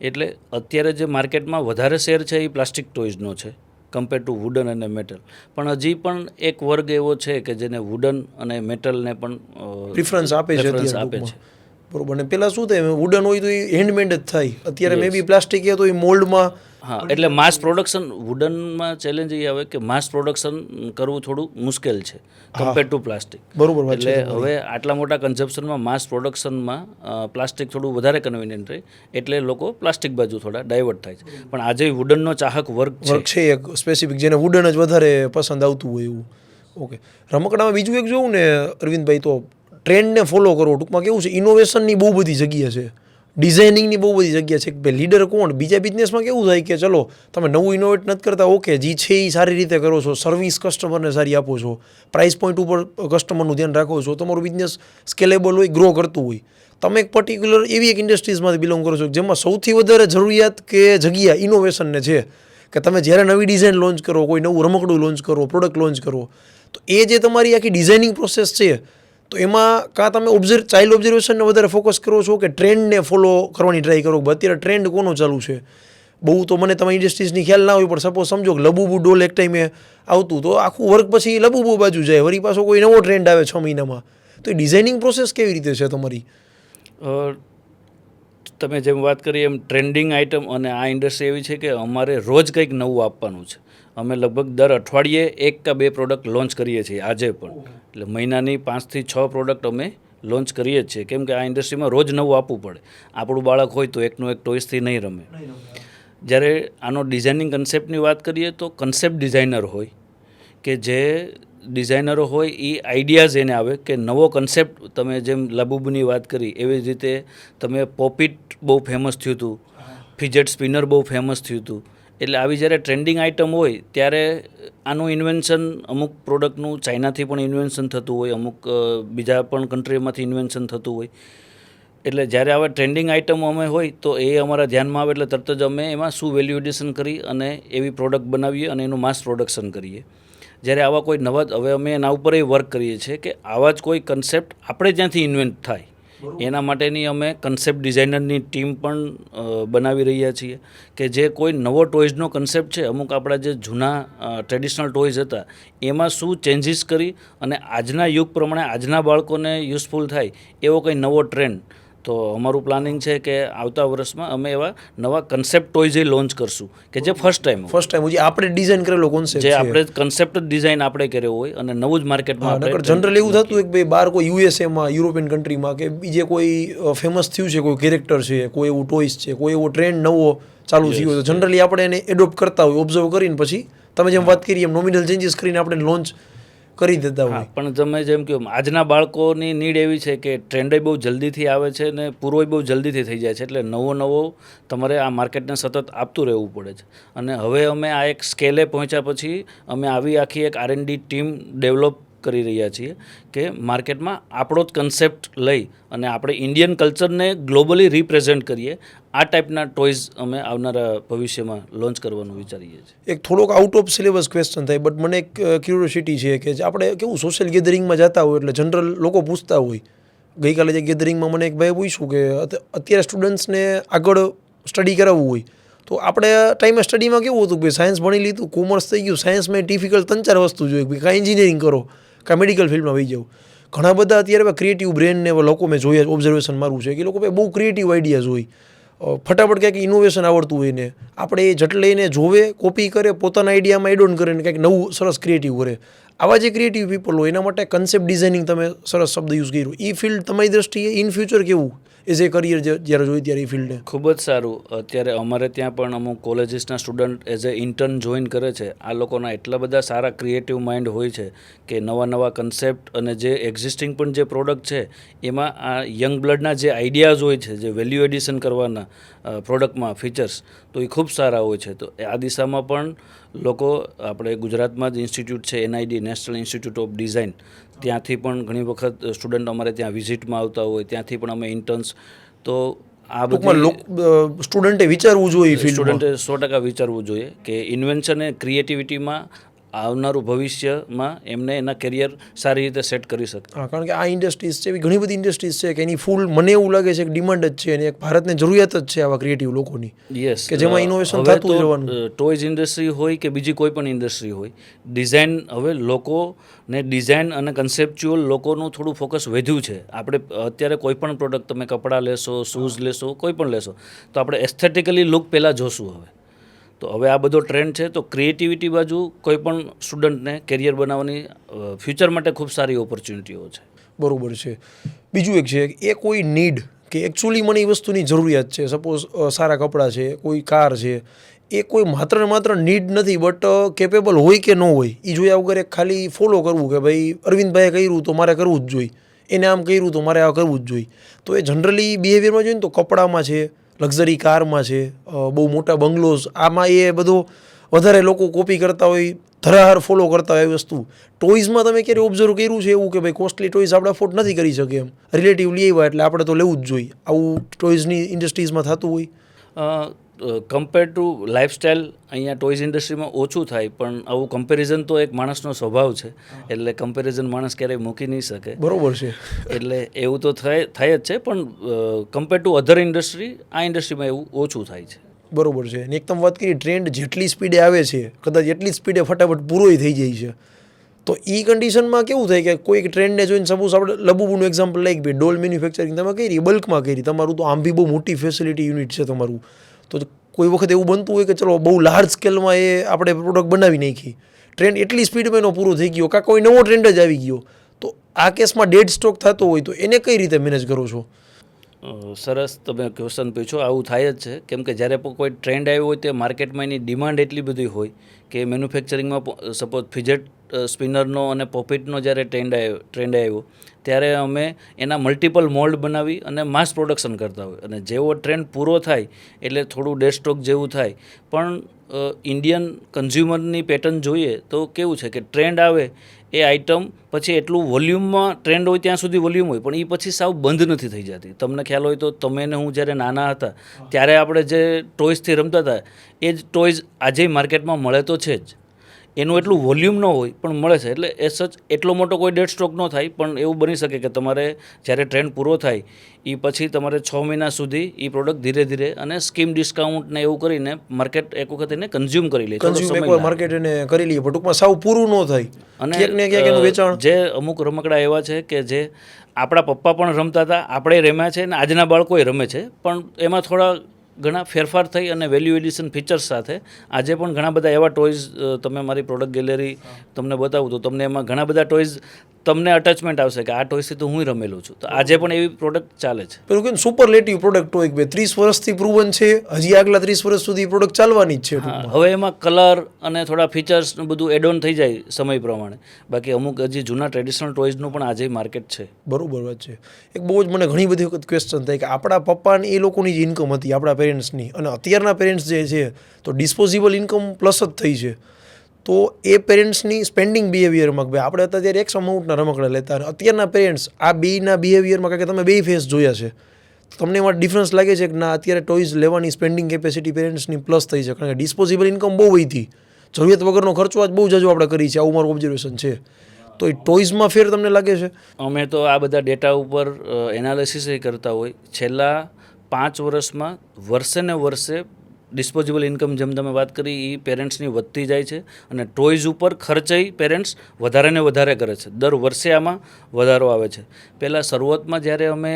એટલે અત્યારે જે માર્કેટમાં વધારે શેર છે એ પ્લાસ્ટિક ટોયઝનો છે કમ્પેર ટુ વુડન અને મેટલ. પણ હજી પણ એક વર્ગ એવો છે કે જેને વુડન અને મેટલને પણ પ્રિફરન્સ આપે છે આપે અત્યારે છે. બરોબર. ને પહેલાં શું થાય, વુડન હોય તો એ હેન્ડમેડ જ થાય. અત્યારે મે બી પ્લાસ્ટિક એ તો એ મોલ્ડમાં. હા, એટલે માસ પ્રોડક્શન વુડનમાં ચેલેન્જ એ આવે કે માસ પ્રોડક્શન કરવું થોડું મુશ્કેલ છે કમ્પેર ટુ પ્લાસ્ટિક. બરોબર વાત છે. એટલે હવે આટલા મોટા કન્ઝપ્શનમાં માસ પ્રોડક્શનમાં પ્લાસ્ટિક થોડું વધારે કન્વિનિયન્ટ રહે, એટલે લોકો પ્લાસ્ટિક બાજુ થોડા ડાયવર્ટ થાય છે. પણ આજે વુડનનો ચાહક વર્ગ છે એક સ્પેસિફિક, જેને વુડન જ વધારે પસંદ આવતું હોય એવું. ઓકે. રમકડામાં બીજું એક જોવું ને અરવિંદભાઈ, તો ટ્રેન્ડને ફોલો કરો. ટૂંકમાં કેવું છે, ઇનોવેશનની બહુ બધી જગ્યા છે, ડિઝાઇનિંગની બહુ બધી જગ્યા છે કે ભાઈ લીડર કોણ. બીજા બિઝનેસમાં કેવું થાય કે ચલો તમે નવું ઇનોવેટ નથી કરતા, ઓકે, જે છે એ સારી રીતે કરો છો, સર્વિસ કસ્ટમરને સારી આપો છો, પ્રાઇસ પોઈન્ટ ઉપર કસ્ટમરનું ધ્યાન રાખો છો, તમારું બિઝનેસ સ્કેલેબલ હોય, ગ્રો કરતું હોય. તમે એક પર્ટિક્યુલર એવી એક ઇન્ડસ્ટ્રીઝમાંથી બિલોંગ કરો છો જેમાં સૌથી વધારે જરૂરિયાત કે જગ્યા ઇનોવેશનને છે, કે તમે જ્યારે નવી ડિઝાઇન લોન્ચ કરો, કોઈ નવું રમકડું લોન્ચ કરો, પ્રોડક્ટ લોન્ચ કરો, તો એ જે તમારી આખી ડિઝાઇનિંગ પ્રોસેસ છે, તો એમાં કાં તમે ચાઇલ્ડ ઓબ્ઝર્વેશનને વધારે ફોકસ કરો છો કે ટ્રેન્ડને ફોલો કરવાની ટ્રાય કરો. અત્યારે ટ્રેન્ડ કોનો ચાલુ છે બહુ તો મને તમારી ઇન્ડસ્ટ્રીઝની ખ્યાલ ના હોય, પણ સપોઝ સમજો કે લબુબુ ડોલ એક ટાઈમે આવતું, તો આખું વર્ક પછી લબુબુ બાજુ જાય, વળી પાછો કોઈ નવો ટ્રેન્ડ આવે 6 મહિનામાં. તો એ ડિઝાઇનિંગ પ્રોસેસ કેવી રીતે છે તમારી? તમે જેમ વાત કરી એમ ટ્રેન્ડિંગ આઇટમ અને આ ઇન્ડસ્ટ્રી એવી છે કે અમારે રોજ કંઈક નવું આપવાનું છે. અમે લગભગ દર અઠવાડિયે 1 કે 2 પ્રોડક્ટ લોન્ચ કરીએ છીએ આજે પણ. એટલે મહિનાની 5 થી 6 પ્રોડક્ટ અમે લોન્ચ કરીએ જ છીએ, કેમ કે આ ઇન્ડસ્ટ્રીમાં રોજ નવું આપવું પડે. આપણું બાળક હોય તો એકનું એક ટોયસથી નહીં રમે. જ્યારે આનો ડિઝાઇનિંગ કન્સેપ્ટની વાત કરીએ તો કન્સેપ્ટ ડિઝાઇનર હોય કે જે ડિઝાઇનરો હોય એ આઈડિયાઝ એને આવે કે નવો કન્સેપ્ટ. તમે જેમ લબુબુની વાત કરી એવી જ રીતે તમે પોપિટ બહુ ફેમસ થયું હતું, ફિજેટ સ્પિનર બહુ ફેમસ થયું હતું. એટલે આવી જ્યારે ટ્રેન્ડિંગ આઇટમ હોય ત્યારે આનું ઇન્વેન્શન અમુક પ્રોડક્ટનું ચાઇનાથી પણ ઇન્વેન્શન થતું હોય, અમુક બીજા પણ કન્ટ્રીમાંથી ઇન્વેન્શન થતું હોય. એટલે જ્યારે આવા ટ્રેન્ડિંગ આઇટમો અમે હોય તો એ અમારા ધ્યાનમાં આવે એટલે તરત જ અમે એમાં શું વેલ્યુ એડિશન કરી અને એવી પ્રોડક્ટ બનાવીએ અને એનું માસ પ્રોડક્શન કરીએ. જ્યારે આવા કોઈ નવા, હવે અમે એના ઉપર વર્ક કરીએ છીએ કે આવા જ કોઈ કન્સેપ્ટ આપણે ત્યાંથી ઇન્વેન્ટ થાય, એના માટેની અમે કન્સેપ્ટ ડિઝાઇનરની ટીમ પણ બનાવી રહ્યા છીએ કે જે કોઈ નવો ટોયઝનો કન્સેપ્ટ છે, અમુક આપણા જે જૂના ટ્રેડિશનલ ટોયઝ હતા એમાં શું ચેન્જીસ કરી અને આજના યુગ પ્રમાણે આજના બાળકોને યુઝફુલ થાય એવો કંઈ નવો ટ્રેન્ડ. તો અમારું પ્લાનિંગ છે કે આવતા વર્ષમાં અમે એવા નવા કન્સેપ્ટ ટોયઝ લોન્ચ કરશું કે જે ફર્સ્ટ ટાઈમ આપણે ડિઝાઇન કરેલો કોન્સેપ્ટ જે આપણે કન્સેપ્ટ ડિઝાઇન આપણે કર્યો હોય અને નવું જ માર્કેટમાં આપણે જનરલી એવું થતું હોય કે ભાઈ બહાર કોઈ યુએસએમાં યુરોપિયન કન્ટ્રીમાં કે બીજે કોઈ ફેમસ થયું છે, કોઈ કેરેક્ટર છે, કોઈ એવું ટોયસ છે, કોઈ એવો ટ્રેન્ડ નવો ચાલુ થયો તો જનરલી આપણે એને એડોપ્ટ કરતા હોય, ઓબ્ઝર્વ કરીને પછી તમે જેમ વાત કરી એમ નોમિનલ ચેન્જીસ કરીને આપણે લોન્ચ કરી દેતા હોય. પણ તમે જેમ કહ્યું આજના બાળકોની નીડ એવી છે કે ટ્રેન્ડ બહુ જલ્દીથી આવે છે અને પૂરો બહુ જલ્દીથી થઈ જાય છે, એટલે નવો તમારે આ માર્કેટને સતત આપતું રહેવું પડે છે. અને હવે અમે આ એક સ્કેલે પહોંચ્યા પછી અમે આવી આખી એક R&D ટીમ ડેવલપ કરી રહ્યા છીએ કે માર્કેટમાં આપણો જ કન્સેપ્ટ લઈ અને આપણે ઇન્ડિયન કલ્ચરને ગ્લોબલી રિપ્રેઝેન્ટ કરીએ. આ ટાઈપના ટોયઝ અમે આવનારા ભવિષ્યમાં લોન્ચ કરવાનું વિચારીએ છીએ. એક થોડોક આઉટ ઓફ સિલેબસ ક્વેશ્ચન થાય, બટ મને એક ક્યુરિયોસિટી છે કે આપણે કેવું સોશિયલ ગેધરિંગમાં જતા હોય એટલે જનરલ લોકો પૂછતા હોય. ગઈકાલે જે ગેધરિંગમાં મને એક ભાઈ પૂછ્યું કે અત્યારે સ્ટુડન્ટ્સને આગળ સ્ટડી કરાવવું હોય તો આપણે ટાઈમે સ્ટડીમાં કેવું હતું કે સાયન્સ ભણી લીધું, કોમર્સ થઈ ગયું, સાયન્સમાં ડિફિકલ્ટ 3-4 વસ્તુ જોઈએ કે કાંઈ એન્જિનિયરિંગ કરો, કાં મેડિકલ ફિલ્ડમાં વહી જાવ. ઘણા બધા અત્યારે ક્રિએટિવ બ્રેનને લોકો મેં જોયા, ઓબ્ઝર્વેશન મારું છે કે લોકો બહુ ક્રિએટિવ આઈડિયાઝ હોય, ફટાફટ ક્યાંક ઇનોવેશન આવડતું હોય ને આપણે એ જટ લઈને જોવે, કોપી કરે, પોતાના આઈડિયામાં એડ ઓન કરે ને કંઈક નવું સરસ ક્રિએટિવ કરે. આવા જે ક્રિએટિવ પીપલ હોય એના માટે કન્સેપ્ટ ડિઝાઇનિંગ તમે સરસ શબ્દ યુઝ કર્યું. એ ફિલ્ડ તમારી દ્રષ્ટિએ ઇન ફ્યુચર કેવું એઝ એ કરિયર જ્યારે જોઈ ત્યારે એ ફિલ્ડને? ખૂબ જ સારું. અત્યારે અમારે ત્યાં પણ અમુક કોલેજીસના student as a intern join કરે છે. આ લોકોના એટલા બધા સારા ક્રિએટિવ માઇન્ડ હોય છે કે નવા કન્સેપ્ટ અને જે એક્ઝિસ્ટિંગ પણ જે પ્રોડક્ટ છે એમાં આ યંગ બ્લડના જે આઈડિયાઝ હોય છે, જે વેલ્યુ એડિશન કરવાના પ્રોડક્ટમાં ફીચર્સ, તો એ ખૂબ સારા હોય છે. તો આ દિશામાં પણ લોકો, આપણે ગુજરાતમાં જ ઇન્સ્ટિટ્યૂટ છે NID, national institute of design, ત્યાંથી પણ ઘણી વખત સ્ટુડન્ટ અમારે ત્યાં વિઝિટમાં આવતા હોય, ત્યાંથી પણ અમે ઇન્ટર્ન્સ. તો આ બધી સ્ટુડન્ટે વિચારવું જોઈએ, સ્ટુડન્ટે 100% વિચારવું જોઈએ કે ઇન્વેન્શન એ ક્રિએટિવિટીમાં આવનારું ભવિષ્યમાં એમને એના કેરિયર સારી રીતે સેટ કરી શકે. કારણ કે આ ઇન્ડસ્ટ્રીઝ છે, એવી ઘણી બધી ઇન્ડસ્ટ્રીઝ છે કે એની ફૂલ મને એવું લાગે છે કે ડિમાન્ડ જ છે અને એક ભારતને જરૂરિયાત જ છે આવા ક્રિએટિવ લોકોની. યસ, કે જેમાં ઇનોવેશન થતું રહેવાનું. ટોયઝ ઇન્ડસ્ટ્રી હોય કે બીજી કોઈ પણ ઇન્ડસ્ટ્રી હોય, ડિઝાઇન હવે લોકોને ડિઝાઇન અને કન્સેપ્ચ્યુઅલ લોકોનું થોડું ફોકસ વધ્યું છે. આપણે અત્યારે કોઈ પણ પ્રોડક્ટ, તમે કપડાં લેશો, શૂઝ લેશો, કોઈ પણ લેશો તો આપણે એસ્થેટિકલી લુક પહેલાં જોશું. હવે આ બધો ટ્રેન્ડ છે, તો ક્રિએટિવિટી બાજુ કોઈ પણ સ્ટુડન્ટને કેરિયર બનાવવાની ફ્યુચર માટે ખૂબ સારી ઓપોર્ચ્યુનિટીઓ છે. બરોબર છે. બીજું એક છે એ કોઈ નીડ કે એકચ્યુઅલી મને એ વસ્તુની જરૂરિયાત છે, સપોઝ સારા કપડાં છે, કોઈ કાર છે, એ કોઈ માત્ર ને માત્ર નીડ નથી, બટ કેપેબલ હોય કે ન હોય એ જોયા વગર ખાલી ફોલો કરવું કે ભાઈ અરવિંદભાઈએ કર્યું તો મારે કરવું જ જોઈએ, એને આમ કર્યું તો મારે આ કરવું જ જોઈએ. તો એ જનરલી બિહેવિયરમાં જોઈએ ને તો કપડામાં છે, લક્ઝરી કારમાં છે, બહુ મોટા બંગલોઝ, આમાં એ બધો વધારે લોકો કોપી કરતા હોય, ધરાહાર ફોલો કરતા હોય. એ વસ્તુ ટોયઝમાં તમે ક્યારે ઓબ્ઝર્વ કર્યું છે એવું કે ભાઈ કોસ્ટલી ટોયઝ આપણે અફોર્ડ નથી કરી શકે, એમ રિલેટિવલી એવા એટલે આપણે તો લેવું જ જોઈએ, આવું ટોયઝની ઇન્ડસ્ટ્રીઝમાં થતું હોય? કમ્પેર ટુ લાઇફસ્ટાઈલ અહીંયા ટોયઝ ઇન્ડસ્ટ્રીમાં ઓછું થાય, પણ આવું કમ્પેરિઝન તો એક માણસનો સ્વભાવ છે, એટલે કમ્પેરિઝન માણસ ક્યારેય મૂકી નહીં શકે. બરોબર છે. એટલે એવું તો થાય જ છે, પણ કમ્પેર ટુ અધર ઇન્ડસ્ટ્રી આ ઇન્ડસ્ટ્રીમાં એવું ઓછું થાય છે. બરોબર છે. અને એક તમે વાત કરી ટ્રેન્ડ જેટલી સ્પીડે આવે છે કદાચ એટલી સ્પીડે ફટાફટ પૂરોય થઈ જાય છે. તો એ કન્ડિશનમાં કેવું થાય કે કોઈ ટ્રેન્ડને જોઈને સપોઝ આપણે લબુબુનું એક્ઝામ્પલ લઈ ભાઈ ડોલ મેન્યુફેક્ચરિંગ તમે કરી, બલ્કમાં કરી, તમારું તો આમ બી બહુ મોટી ફેસિલિટી યુનિટ છે તમારું, તો કોઈ વખત એવું બનતું હોય કે ચલો બહુ લાર્જ સ્કેલમાં એ આપણે પ્રોડક્ટ બનાવી નાખી, ટ્રેન્ડ એટલી સ્પીડમાં એનો પૂરો થઈ ગયો, કાં કોઈ નવો ટ્રેન્ડ જ આવી ગયો, તો આ કેસમાં ડેડ સ્ટોક થતો હોય તો એને કઈ રીતે મેનેજ કરો છો? સરસ તમે ક્વેશ્ચન પૂછો. આવું થાય જ છે, કેમ કે જ્યારે કોઈ ટ્રેન્ડ આવ્યો હોય તે માર્કેટમાં એની ડિમાન્ડ એટલી બધી હોય કે મેન્યુફેક્ચરિંગમાં સપોઝ ફિજેટ સ્પિનરનો અને પોપિટનો જ્યારે ટ્રેન્ડ આવ્યો ત્યારે અમે એના મલ્ટિપલ મોલ્ડ બનાવી અને માસ પ્રોડક્શન કરતા હોય, અને જેવો ટ્રેન્ડ પૂરો થાય એટલે થોડું ડેડ સ્ટોક જેવું થાય. પણ ઇન્ડિયન કન્ઝ્યુમરની પેટર્ન જોઈએ તો કેવું છે કે ટ્રેન્ડ આવે એ આઇટમ પછી એટલું વોલ્યુમમાં ટ્રેન્ડ હોય ત્યાં સુધી વોલ્યુમ હોય, પણ એ પછી સાવ બંધ નથી થઈ જતી. તમને ખ્યાલ હોય તો તમે ને હું જ્યારે નાના હતા ત્યારે આપણે જે ટોયઝથી રમતા હતા એ જ ટોયઝ આજે માર્કેટમાં મળે તો છે જ. એનું એટલું વોલ્યુમ ન હોય પણ મળે છે. એટલે એ સચ એટલો મોટો કોઈ ડેડ સ્ટોક ન થાય, પણ એવું બની શકે કે તમારે જ્યારે ટ્રેન્ડ પૂરો થાય એ પછી તમારે 6 મહિના સુધી એ પ્રોડક્ટ ધીરે ધીરે અને સ્કીમ ડિસ્કાઉન્ટ ને એવું કરીને માર્કેટ એક વખત એને કન્ઝ્યુમ કરી લે. કન્ઝ્યુમ એકવાર માર્કેટ એને કરી લઈએ, પણ ટૂંકમાં સાવ પૂરું ન થાય અને ક્યાંક ને ક્યાંક એનું વેચાણ. જે અમુક રમકડા એવા છે કે જે આપણા પપ્પા પણ રમતા હતા, આપણે રમ્યા છે અને આજના બાળકોએ રમે છે, પણ એમાં થોડા ઘણા ફેરફાર થઈ અને વેલ્યુ એડિશન ફીચર્સ સાથે આજે પણ ઘણા બધા એવા ટોયઝ તમે મારી પ્રોડક્ટ ગેલેરી તમને બતાવું તો તમને એમાં ઘણા બધા ટોયઝ તમને અટેચમેન્ટ આવશે કે આ ટોયથી તો હું રમેલું છું. તો આજે પણ એવી પ્રોડક્ટ ચાલે છે. પેલું કે સુપરલેટિવ પ્રોડક્ટ હોય કે 30 વર્ષથી પ્રૂવન છે, હજી આગલા 30 વર્ષ સુધી પ્રોડક્ટ ચાલવાની જ છે હા, ટૂંકમાં. હવે એમાં કલર અને થોડા ફીચર્સ બધું એડ ઓન થઈ જાય સમય પ્રમાણે. બાકી અમુક હજી જૂના ટ્રેડિશનલ ટોયઝનું પણ આજે માર્કેટ છે. બરોબર વાત છે. એક બહુ જ મને ઘણી બધી વખત ક્વેશ્ચન થાય કે આપણા પપ્પાને એ લોકોની જ ઇન્કમ હતી, આપણા પેરેન્ટ્સની, અને અત્યારના પેરેન્ટ્સ જે છે તો ડિસ્પોઝેબલ ઇન્કમ પ્લસ જ થઈ છે. તો એ પેરેન્ટ્સની સ્પેન્ડિંગ બિહેવિયરમાં કે ભાઈ આપણે અત્યારે એક્સ અમાઉન્ટના રમકડા લેતા, અને અત્યારના પેરેન્ટ્સ આ બેના બિહેવિયરમાં, કારણ કે તમે બે ફેસ જોયા છે, તમને એમાં ડિફરન્સ લાગે છે કે ના અત્યારે ટોયઝ લેવાની સ્પેન્ડિંગ કેપેસિટી પેરેન્ટ્સની પ્લસ થઈ છે, કારણ કે ડિસ્પોઝેબલ ઇન્કમ બહુ વધી, જરૂરિયાત વગરનો ખર્ચો આજ બહુ જાજો આપણે કરી છે, આવું મારું ઓબ્ઝર્વેશન છે. તો એ ટોયઝમાં ફેર તમને લાગે છે? અમે તો આ બધા ડેટા ઉપર એનાલિસિસ કરતા હોય. છેલ્લા 5 વર્ષમાં વર્ષે ને વર્ષે ડિસ્પોઝેબલ ઇન્કમ જેમ તમે વાત કરી એ પેરેન્ટ્સની વધતી જાય છે, અને ટોયઝ ઉપર ખર્ચય પેરેન્ટ્સ વધારે ને વધારે કરે છે. દર વર્ષે આમાં વધારો આવે છે. પહેલાં શરૂઆતમાં જ્યારે અમે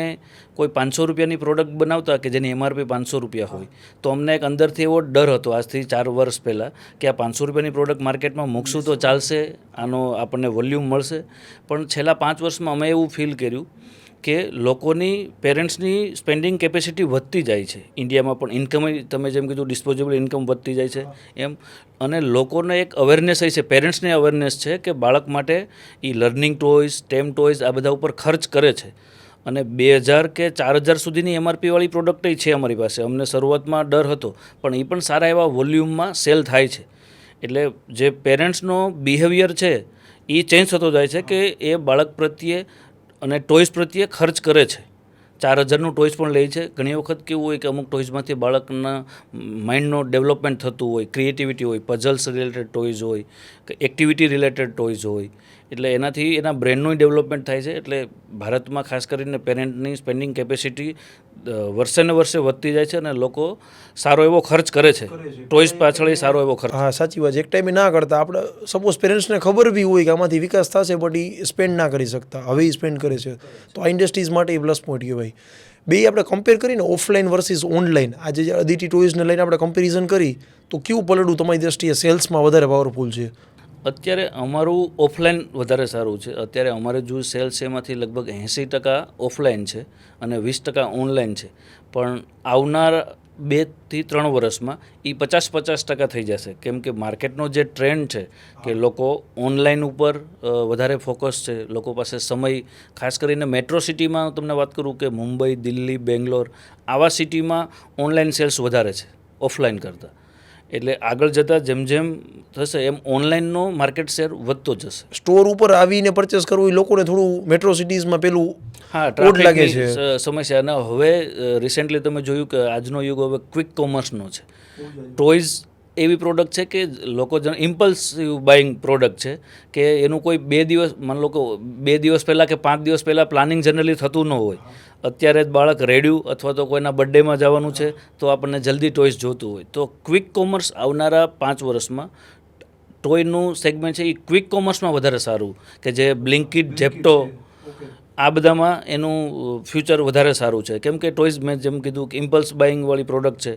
કોઈ 500 રૂપિયાની પ્રોડક્ટ બનાવતા કે જેની MRP 500 રૂપિયા હોય, તો અમને એક અંદરથી એવો ડર હતો આજથી 4 વર્ષ પહેલાં કે આ 500 રૂપિયાની પ્રોડક્ટ માર્કેટમાં મૂકશું તો ચાલશે, આનો આપણને વોલ્યુમ મળશે. પણ છેલ્લા 5 વર્ષમાં અમે એવું ફીલ કર્યું કે લોકોની પેરેન્ટ્સની સ્પેન્ડિંગ કેપેસિટી વધતી જાય છે. ઇન્ડિયામાં પણ ઇન્કમ, તમે જેમ કીધું ડિસ્પોઝેબલ ઇન્કમ વધતી જાય છે એમ, અને લોકોને એક અવેરનેસ છે, પેરેન્ટ્સને અવેરનેસ છે કે બાળક માટે એ લર્નિંગ ટોયઝ, ટેમ ટોયઝ આ બધા ઉપર ખર્ચ કરે છે. અને 2000 કે 4000 સુધીની MRP વાળી પ્રોડક્ટ છે અમારી પાસે. અમને શરૂઆતમાં ડર હતો, પણ એ પણ સારા એવા વોલ્યુમમાં સેલ થાય છે. એટલે જે પેરેન્ટ્સનો બિહેવિયર છે એ ચેન્જ થતો જાય છે કે એ બાળક પ્રત્યે અને ટોયઝ પ્રત્યે ખર્ચ કરે છે. 4000નું ટોયઝ પણ લે છે. ઘણી વખત કેવું હોય કે અમુક ટોયઝમાંથી બાળકના માઇન્ડનો ડેવલપમેન્ટ થતું હોય, ક્રિએટિવિટી હોય, પઝલ્સ રિલેટેડ ટોયઝ હોય કે એક્ટિવિટી રિલેટેડ ટોયઝ હોય, એટલે એનાથી એના બ્રેનનું ડેવલપમેન્ટ થાય છે. એટલે ભારતમાં ખાસ કરીને પેરેન્ટની સ્પેન્ડિંગ કેપેસિટી વર્ષે ને વર્ષે વધતી જાય છે, અને લોકો સારો એવો ખર્ચ કરે છે ટોયઝ પાછળ, સારો એવો ખર્ચ. હા, સાચી વાત છે. એક ટાઈમે ના કરતા, આપણે સપોઝ પેરેન્ટ્સને ખબર બી હોય કે આમાંથી વિકાસ થશે, બટ એ સ્પેન્ડ ના કરી શકતા, હવે એ સ્પેન્ડ કરે છે. તો આ ઇન્ડસ્ટ્રીઝ માટે એ પ્લસ પોઈન્ટ કહેવાય. બે આપણે કમ્પેર કરીને ઓફલાઈન વર્સિસ ઓનલાઈન, આજે જે અદિતિ ટોયઝને લઈને આપણે કમ્પેરિઝન કરી, તો કેવું પલડું તમારી દ્રષ્ટિએ સેલ્સમાં વધારે પાવરફુલ છે? અત્યારે અમારું ઓફલાઈન વધારે સારું છે. અત્યારે અમારે જો સેલ્સ એમાંથી લગભગ 80% ઓફલાઈન છે અને 20% ઓનલાઈન છે. પણ આવનાર 2 થી 3 વર્ષમાં એ 50-50% થઈ જશે, કેમ કે માર્કેટનો જે ટ્રેન્ડ છે કે લોકો ઓનલાઈન ઉપર વધારે ફોકસ છે. લોકો પાસે સમય, ખાસ કરીને મેટ્રો સિટીમાં તમને વાત કરું કે મુંબઈ, દિલ્હી, બેંગ્લોર આવા સિટીમાં ઓનલાઈન સેલ્સ વધારે છે ઓફલાઈન કરતાં. એટલે આગળ જતાં જેમ જેમ થશે એમ ઓનલાઈનનો માર્કેટ શેર વધતો જશે. સ્ટોર ઉપર આવીને પરચેસ કરવું એ લોકોને થોડું મેટ્રો સિટીઝમાં પેલું હા, ઓડ લાગે છે. સમસ્યા. અને હવે રિસેન્ટલી તમે જોયું કે આજનો યુગ હવે ક્વિક કોમર્સનો છે. ટોયઝ એવી પ્રોડક્ટ છે કે લોકો ઇમ્પલ્સિવ બાઇંગ પ્રોડક્ટ છે કે એનું કોઈ 2 દિવસ, માન લો કે 2 દિવસ પહેલાં કે 5 દિવસ પહેલાં પ્લાનિંગ જનરલી થતું ન હોય. અત્યારે જ બાળક રેડ્યું અથવા તો કોઈના બર્થડેમાં જવાનું છે તો આપણને જલ્દી ટોયઝ જોતું હોય. તો ક્વિક કોમર્સ આવનારા 5 વર્ષમાં ટોયનું સેગમેન્ટ છે એ ક્વિક કોમર્સમાં વધારે સારું, કે જે બ્લિંકિટ, જેપ્ટો આ બધામાં એનું ફ્યુચર વધારે સારું છે. કેમ કે ટોયઝ મેં જેમ કીધું કે ઇમ્પલ્સ બાઇંગવાળી પ્રોડક્ટ છે.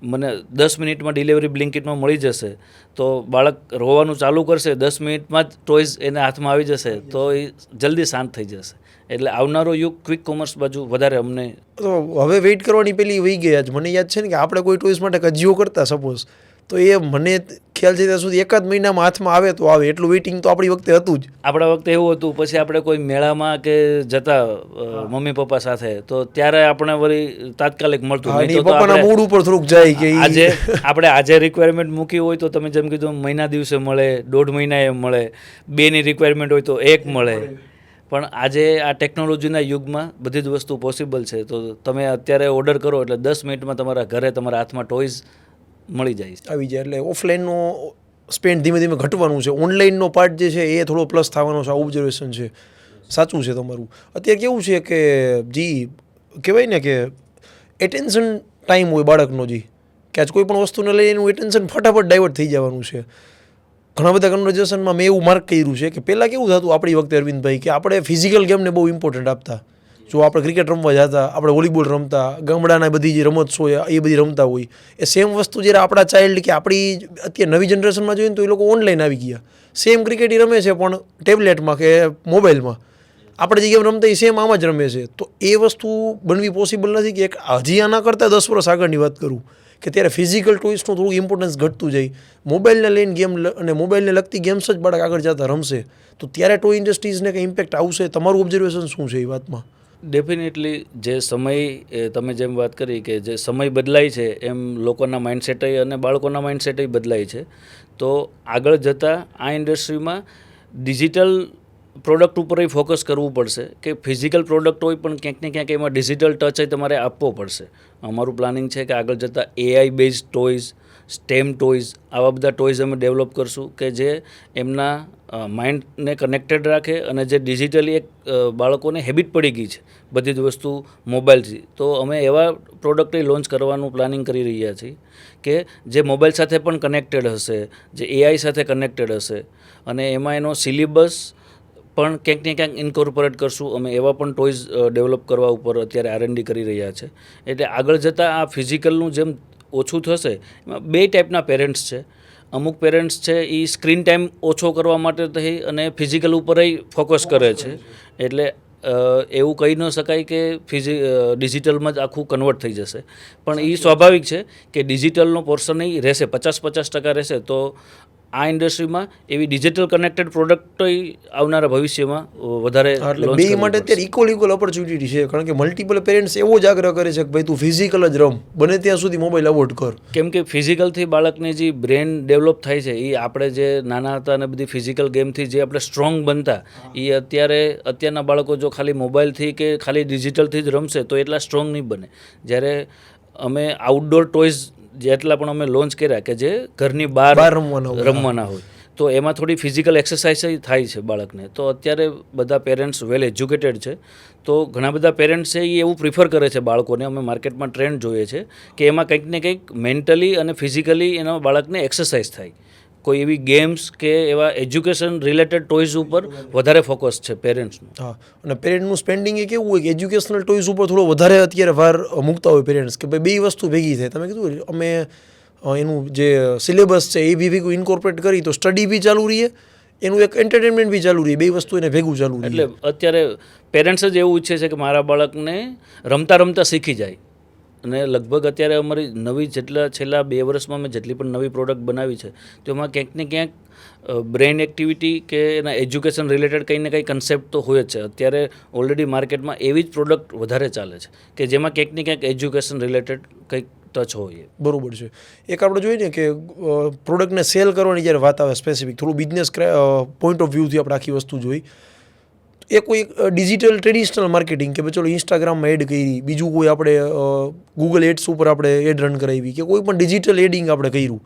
મને 10 મિનિટમાં ડિલિવરી બ્લિંકિટમાં મળી જશે, તો બાળક રોવાનું ચાલુ કરશે, 10 મિનિટમાં જ ટોયઝ એના હાથમાં આવી જશે, તો એ જલ્દી શાંત થઈ જશે. એટલે આવનારો યુગ ક્વિક કોમર્સ બાજુ વધારે અમને. તો હવે વેઇટ કરવાની પેલી વહી ગયા જ. મને યાદ છે ને કે આપણે કોઈ ટોયઝ માટે કજિયો કરતા સપોઝ, તો એ મને ખ્યાલ છે ત્યાં સુધી 1 મહિનામાં હાથમાં આવે તો આવે, એટલું વેઇટિંગ તો આપણી વખતે હતું જ. આપણા વખતે એવું હતું. પછી આપણે કોઈ મેળામાં કે જતા મમ્મી પપ્પા સાથે, તો ત્યારે આપણે વળી તાત્કાલિક મળતું. પપ્પાના મૂડ ઉપર થોડુંક જાય કે આજે રિક્વાયરમેન્ટ મૂકી હોય તો તમે જેમ કીધું મહિના દિવસે મળે, 1.5 મહિનાએ મળે, 2ની રિક્વાયરમેન્ટ હોય તો 1 મળે. પણ આજે આ ટેકનોલોજીના યુગમાં બધી જ વસ્તુ પોસિબલ છે. તો તમે અત્યારે ઓર્ડર કરો એટલે 10 મિનિટમાં તમારા ઘરે તમારા હાથમાં ટોયઝ મળી જાય, આવી જાય. એટલે ઓફલાઈનનો સ્પેન્ડ ધીમે ધીમે ઘટવાનું છે. ઓનલાઈનનો પાર્ટ જે છે એ થોડો પ્લસ થવાનો છે. આ ઓબ્ઝર્વેશન છે, સાચું છે તમારું. અત્યારે કેવું છે કે જી કહેવાય ને કે એટેન્શન ટાઈમ હોય બાળકનો, કે આજ કોઈ પણ વસ્તુને લઈને એનું એટેન્શન ફટાફટ ડાયવર્ટ થઈ જવાનું છે. ઘણા બધા કન્વર્ઝેશનમાં મેં એવું માર્ક કર્યું છે કે પહેલાં કેવું થતું આપણી વખતે અરવિંદભાઈ, કે આપણે ફિઝિકલ ગેમને બહુ ઇમ્પોર્ટન્ટ આપતા. જો આપણે ક્રિકેટ રમવા જતા, આપણે વોલીબોલ રમતા, ગામડાના બધી જે રમત હોય એ બધી રમતા હોય, એ સેમ વસ્તુ જ્યારે આપણા ચાઇલ્ડ કે આપણી અત્યારે નવી જનરેશનમાં જોઈએ ને તો એ લોકો ઓનલાઈન આવી ગયા. સેમ ક્રિકેટ રમે છે પણ ટેબ્લેટમાં કે મોબાઈલમાં. આપણે જે ગેમ રમતા એ સેમ આમાં જ રમે છે. તો એ વસ્તુ બનવી પોસિબલ નથી. કે એક હજી આના કરતાં 10 વર્ષ આગળની વાત કરું કે ત્યારે ફિઝિકલ ટોયસનું થોડું ઇમ્પોર્ટન્સ ઘટતું જાય. મોબાઈલને લઈને ગેમ અને મોબાઈલને લગતી ગેમ્સ જ બાળક આગળ જતા રમશે તો ત્યારે ટોય ઇન્ડસ્ટ્રીઝને કંઈ ઇમ્પેક્ટ આવશે. તમારું ઓબ્ઝર્વેશન શું છે એ વાતમાં? ડેફિનેટલી જે સમય તમે જેમ વાત કરી કે જે સમય બદલાય છે એમ લોકોના માઇન્ડસેટ અને બાળકોના માઇન્ડસેટ બદલાય છે. તો આગળ જતાં આ ઇન્ડસ્ટ્રીમાં ડિજિટલ પ્રોડક્ટ ઉપર ફોકસ કરવું પડશે. કે ફિઝિકલ પ્રોડક્ટ હોય પણ ક્યાંક ને ક્યાંક એમાં ડિજિટલ ટચ તમારે આપવો પડશે. અમારું પ્લાનિંગ છે કે આગળ જતાં AI based toys, stem toys, આવા બધા ટોયઝ અમે ડેવલપ કરશું કે જે એમના માઇન્ડને કનેક્ટેડ રાખે અને જે ડિજિટલી એક બાળકોને હેબિટ પડી ગઈ છે બધી જ વસ્તુ મોબાઈલથી. તો અમે એવા પ્રોડક્ટ લોન્ચ કરવાનું પ્લાનિંગ કરી રહ્યા છીએ કે જે મોબાઈલ સાથે પણ કનેક્ટેડ હશે, જે AI સાથે કનેક્ટેડ હશે અને એમાં એનો સિલેબસ પણ ક્યાંક ને ક્યાંક ઇન્કોર્પોરેટ કરશું. અમે એવા પણ ટોયઝ ડેવલપ કરવા ઉપર અત્યારે R&D કરી રહ્યા છે. એટલે આગળ જતાં આ ફિઝિકલનું જેમ ઓછું થશે એમાં બે ટાઈપના પેરેન્ટ્સ છે. અમુક પેરેન્ટ્સ છે એ સ્ક્રીન ટાઈમ ઓછો કરવા માટે થઈ અને ફિઝિકલ ઉપર ફોકસ કરે છે. એટલે એવું કહી ન શકાય કે ડિજિટલમાં જ આખું કન્વર્ટ થઈ જશે. પણ એ સ્વાભાવિક છે કે ડિજિટલનો પોર્શન રહેશે, 50% રહેશે. તો આ ઇન્ડસ્ટ્રીમાં એવી ડિજિટલ કનેક્ટેડ પ્રોડક્ટ આવનારા ભવિષ્યમાં વધારે બે માટે અત્યારે ઇક્વલ ઓપોર્ચ્યુનિટી છે. કારણ કે મલ્ટિપલ પેરેન્ટ્સ એવો જ આગ્રહ કરે છે કે ભાઈ તું ફિઝિકલ જ રમ, બને ત્યાં સુધી મોબાઈલ અવોઇડ કર. કેમ કે ફિઝિકલથી બાળકની જે બ્રેન ડેવલપ થાય છે એ આપણે જે નાના હતા અને બધી ફિઝિકલ ગેમથી જે આપણે સ્ટ્રોંગ બનતા એ અત્યારના બાળકો જો ખાલી મોબાઈલથી કે ખાલી ડિજિટલથી જ રમશે તો એટલા સ્ટ્રોંગ નહીં બને. જ્યારે અમે આઉટડોર ટોયઝ જેટલા પણ અમે લોન્ચ કર્યા કે જે ઘરની બહાર રમવાના હોય તો એમાં થોડી ફિઝિકલ એક્સરસાઇઝ થાય છે બાળકને. તો અત્યારે બધા પેરેન્ટ્સ વેલ એજ્યુકેટેડ છે. તો ઘણા બધા પેરેન્ટ્સ છે એ એવું પ્રિફર કરે છે બાળકોને. અમે માર્કેટમાં ટ્રેન્ડ જોઈએ છે કે એમાં કંઈક ને કંઈક મેન્ટલી અને ફિઝિકલી એના બાળકને એક્સરસાઇઝ થાય. કોઈ એવી ગેમ્સ કે એવા એજ્યુકેશન રિલેટેડ ટોયઝ ઉપર વધારે ફોકસ છે પેરેન્ટ્સનું. હા, અને પેરેન્ટનું સ્પેન્ડિંગ એ કેવું હોય કે એજ્યુકેશનલ ટોયઝ ઉપર થોડો વધારે અત્યારે વાર મૂકતા હોય પેરેન્ટ્સ કે ભાઈ બે વસ્તુ ભેગી થાય. તમે કીધું અમે એનું જે સિલેબસ છે એ બી ભેગું ઇન્કોર્પોરેટ કરી તો સ્ટડી બી ચાલુ રહીએ, એનું એક એન્ટરટેનમેન્ટ બી ચાલુ રહે. બે વસ્તુ એને ભેગું ચાલુ રહે. એટલે અત્યારે પેરેન્ટ્સ જ એવું ઈચ્છે છે કે મારા બાળકને રમતા રમતા શીખી જાય. અને લગભગ અત્યારે અમારી નવી છેલ્લા 2 વર્ષમાં મેં જેટલી પણ નવી પ્રોડક્ટ બનાવી છે તો એમાં ક્યાંક ને ક્યાંક બ્રેઇન એક્ટિવિટી કે એના એજ્યુકેશન રિલેટેડ કંઈ ને કંઈ કન્સેપ્ટ તો હોય જ છે. અત્યારે ઓલરેડી માર્કેટમાં એવી જ પ્રોડક્ટ વધારે ચાલે છે કે જેમાં ક્યાંક ને ક્યાંક એજ્યુકેશન રિલેટેડ કંઈક ટચ હોય. બરાબર છે. એક આપણે જોઈએ ને કે પ્રોડક્ટને સેલ કરવાની જ્યારે વાત આવે સ્પેસિફિક થોડું બિઝનેસ પોઈન્ટ ઓફ વ્યૂથી આપણે આખી વસ્તુ જોઈ. એ કોઈ ડિજિટલ ટ્રેડિશનલ માર્કેટિંગ કે ચલો ઇન્સ્ટાગ્રામમાં એડ કરી, બીજું કોઈ આપણે ગૂગલ એડ્સ ઉપર આપણે એડ રન કરાવી કે કોઈ પણ ડિજિટલ એડિંગ આપણે કર્યું,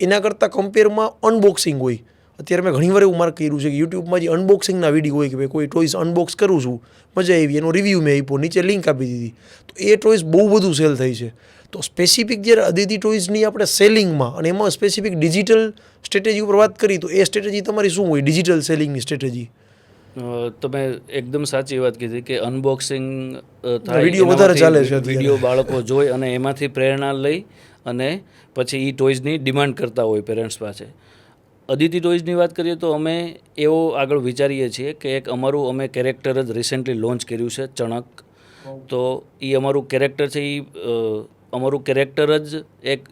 એના કરતાં કમ્પેરમાં અનબોક્સિંગ હોય. અત્યારે મેં ઘણીવાર એવું માર્ક કર્યું છે કે યુટ્યુબમાં જે અનબોક્સિંગના વિડીયો હોય કે ભાઈ કોઈ ટોયસ અનબોક્સ કરું છું, મજા આવી, એનો રિવ્યૂ મેં આપ્યો, નીચે લિંક આપી દીધી, તો એ ટોયસ બહુ બધું સેલ થઈ છે. તો સ્પેસિફિક જ્યારે અદિતિ ટોયસની આપણે સેલિંગમાં અને એમાં સ્પેસિફિક ડિજિટલ સ્ટ્રેટેજી ઉપર વાત કરી તો એ સ્ટ્રેટેજી તમારી શું હોય, ડિજિટલ સેલિંગની સ્ટ્રેટેજી? તમે એકદમ સાચી વાત કીધી કે અનબોક્સિંગ વિડીયો વધારે ચાલે છે. વિડીયો બાળકો જોઈ અને એમાંથી પ્રેરણા લઈ અને પછી એ ટોયઝની ડિમાન્ડ કરતા હોય પેરેન્ટ્સ પાસે. અદિતિ ટોયઝની વાત કરીએ તો અમે એવો આગળ વિચારીએ છીએ કે એક અમે કેરેક્ટર જ રિસેન્ટલી લોન્ચ કર્યું છે, ચણક. તો એ અમારું કેરેક્ટર છે અમારું કેરેક્ટર જ એક